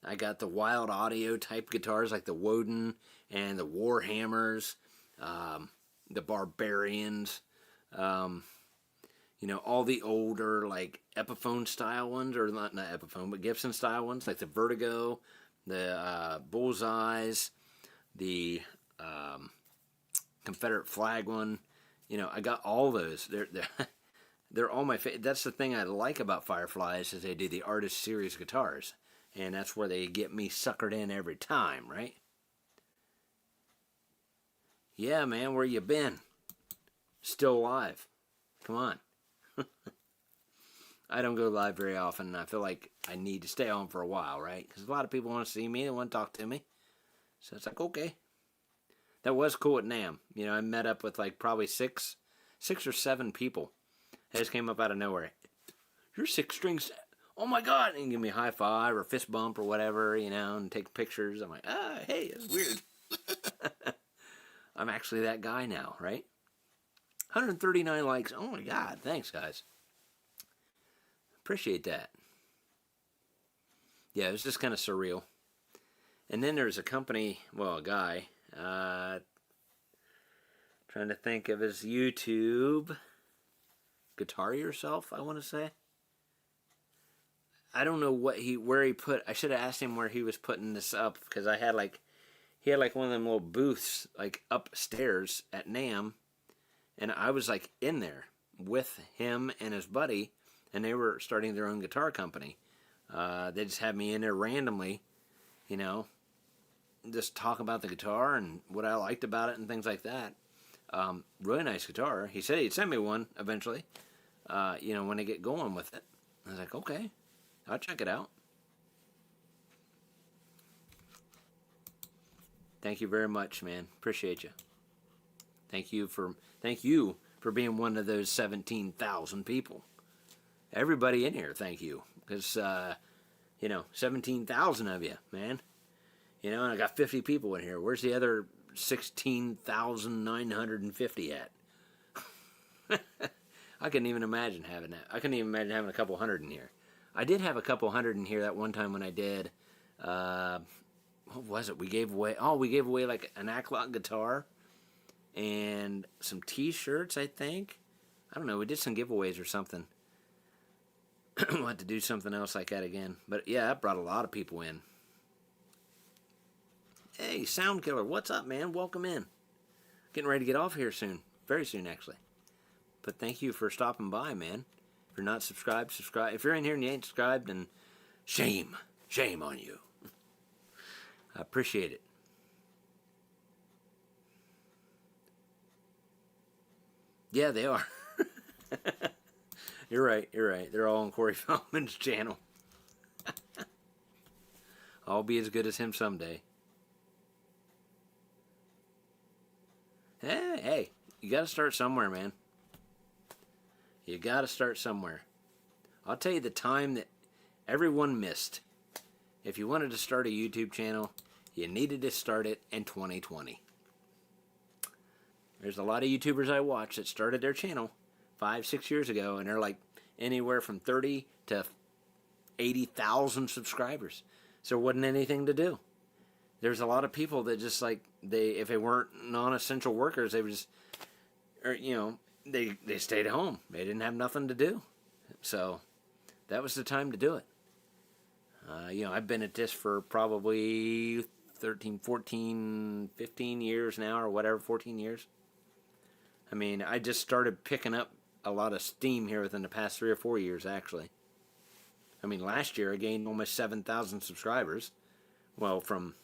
I got the Wild Audio type guitars like the Woden and the Warhammers, the Barbarians, you know, all the older like Epiphone style ones, or not Epiphone, but Gibson style ones, like the Vertigo, the Bullseyes, the Confederate flag one. You know, I got all those. They're all my favorite. That's the thing I like about Fireflies, is they do the Artist Series guitars, and that's where they get me suckered in every time, right? Yeah, man, where you been? Still alive. Come on. I don't go live very often, and I feel like I need to stay on for a while, right? Because a lot of people want to see me, they want to talk to me. So it's like, okay. That was cool at NAMM. You know, I met up with like probably six or seven people. They just came up out of nowhere. You're Six Strings. Oh my God. And give me a high five or fist bump or whatever, you know, and take pictures. I'm like, hey, it's weird. I'm actually that guy now, right? 139 likes. Oh my God. Thanks, guys. Appreciate that. Yeah, it was just kind of surreal. And then there's a company, well, a guy, trying to think of his YouTube. Guitar Yourself, I want to say. I don't know where he put. I should have asked him where he was putting this up, because I had he had like one of them little booths like upstairs at NAMM, and I was like in there with him and his buddy, and they were starting their own guitar company. They just had me in there randomly, you know, just talk about the guitar and what I liked about it and things like that. Really nice guitar. He said he'd send me one eventually, you know, when I get going with it. I was like, okay, I'll check it out. Thank you very much, man. Appreciate you. Thank you for being one of those 17,000 people. Everybody in here, thank you, because you know, 17,000 of you, man. You know, and I got 50 people in here. Where's the other 16,950 at? I couldn't even imagine having that. I couldn't even imagine having a couple hundred in here. I did have a couple hundred in here that one time when I did, what was it? We gave away like an Aclock guitar and some t-shirts, I think. I don't know, we did some giveaways or something. We'll have to do something else like that again. But yeah, that brought a lot of people in. Hey, Sound Killer, what's up, man? Welcome in. Getting ready to get off here soon. Very soon, actually. But thank you for stopping by, man. If you're not subscribed, subscribe. If you're in here and you ain't subscribed, then shame. Shame on you. I appreciate it. Yeah, they are. You're right. They're all on Corey Feldman's channel. I'll be as good as him someday. Hey, you got to start somewhere, man. You got to start somewhere. I'll tell you the time that everyone missed. If you wanted to start a YouTube channel, you needed to start it in 2020. There's a lot of YouTubers I watch that started their channel 5-6 years ago, and they're like anywhere from 30 to 80,000 subscribers. So there wasn't anything to do. There's a lot of people that just like, if they weren't non-essential workers, they would just, or, you know, they stayed at home. They didn't have nothing to do. So that was the time to do it. You know, I've been at this for probably 13, 14, 15 years now, or whatever, 14 years. I mean, I just started picking up a lot of steam here within the past 3 or 4 years, actually. I mean, last year I gained almost 7,000 subscribers. Well, from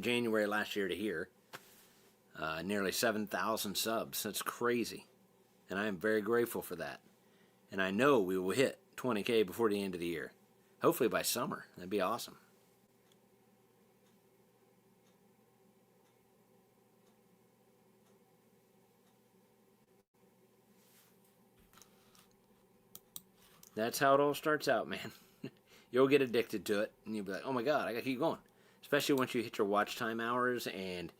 January last year to here, nearly 7,000 subs. That's crazy. And I am very grateful for that. And I know we will hit 20K before the end of the year. Hopefully by summer. That'd be awesome. That's how it all starts out, man. You'll get addicted to it, and you'll be like, oh my God, I gotta keep going. Especially once you hit your watch time hours and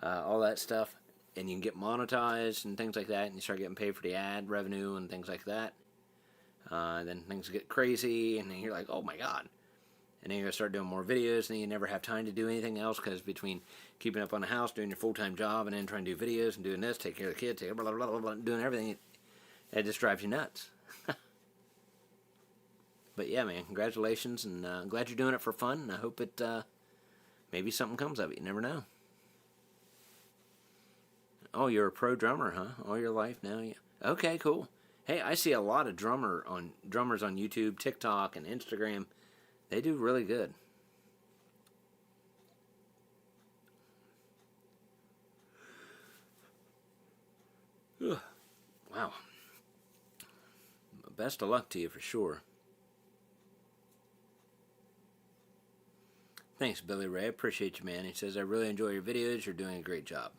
all that stuff, and you can get monetized and things like that, and you start getting paid for the ad revenue and things like that. Then things get crazy, and then you're like, oh my God. And then you're gonna start doing more videos, and then you never have time to do anything else, because between keeping up on the house, doing your full-time job, and then trying to do videos and doing this, take care of the kids, blah, blah, blah, blah, blah, doing everything, it just drives you nuts. But yeah, man, congratulations, and I'm glad you're doing it for fun, and I hope it, maybe something comes of it. You never know. Oh, you're a pro drummer, huh? All your life now? Yeah. Okay, cool. Hey, I see a lot of drummers on YouTube, TikTok, and Instagram. They do really good. Ugh. Wow. best of luck to you for sure. Thanks, Billy Ray. Appreciate you, man. He says, I really enjoy your videos. You're doing a great job.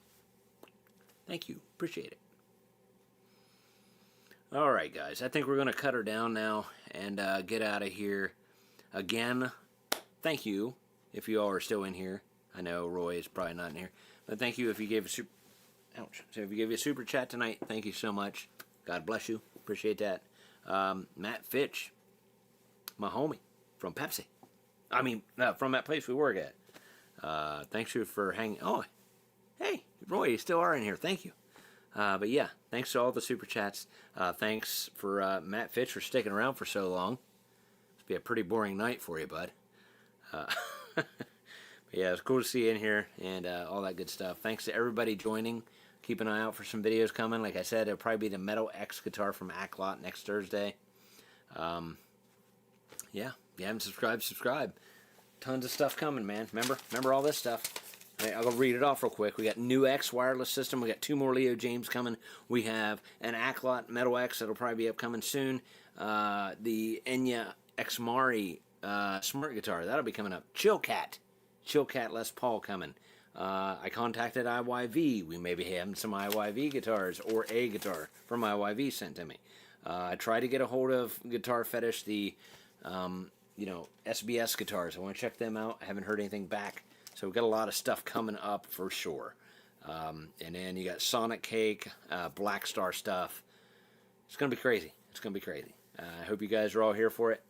Thank you. Appreciate it. All right, guys. I think we're going to cut her down now and get out of here. Again, thank you if you all are still in here. I know Roy is probably not in here. But thank you if you gave a super... Ouch. So if you gave you a super chat tonight, thank you so much. God bless you. Appreciate that. Matt Fitch, my homie from Pepsi. I mean, from that place we work at. Thanks you for hanging. Oh, hey, Roy, you still are in here. Thank you. But yeah, thanks to all the super chats. Thanks for Matt Fitch for sticking around for so long. It's be a pretty boring night for you, bud. But yeah, it's cool to see you in here and all that good stuff. Thanks to everybody joining. Keep an eye out for some videos coming. Like I said, it'll probably be the Metal X guitar from Acklot next Thursday. Yeah, if you haven't subscribed, subscribe. Tons of stuff coming, man. Remember all this stuff. I'll go read it off real quick. We got new X wireless system. We got 2 more Leo James coming. We have an Acklot Metal X that'll probably be upcoming soon. The Enya X Mari smart guitar that'll be coming up. Chillcat Les Paul coming. I contacted IYV. We may be having some IYV guitars or a guitar from IYV sent to me. I tried to get a hold of Guitar Fetish, the SBS guitars. I want to check them out. I haven't heard anything back. So we've got a lot of stuff coming up for sure. And then you got Sonic Cake, Black Star stuff. It's going to be crazy. It's going to be crazy. I hope you guys are all here for it.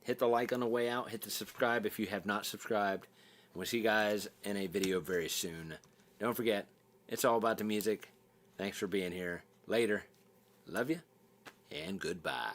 Hit the like on the way out. Hit the subscribe if you have not subscribed. And we'll see you guys in a video very soon. Don't forget, it's all about the music. Thanks for being here. Later. Love you. And goodbye.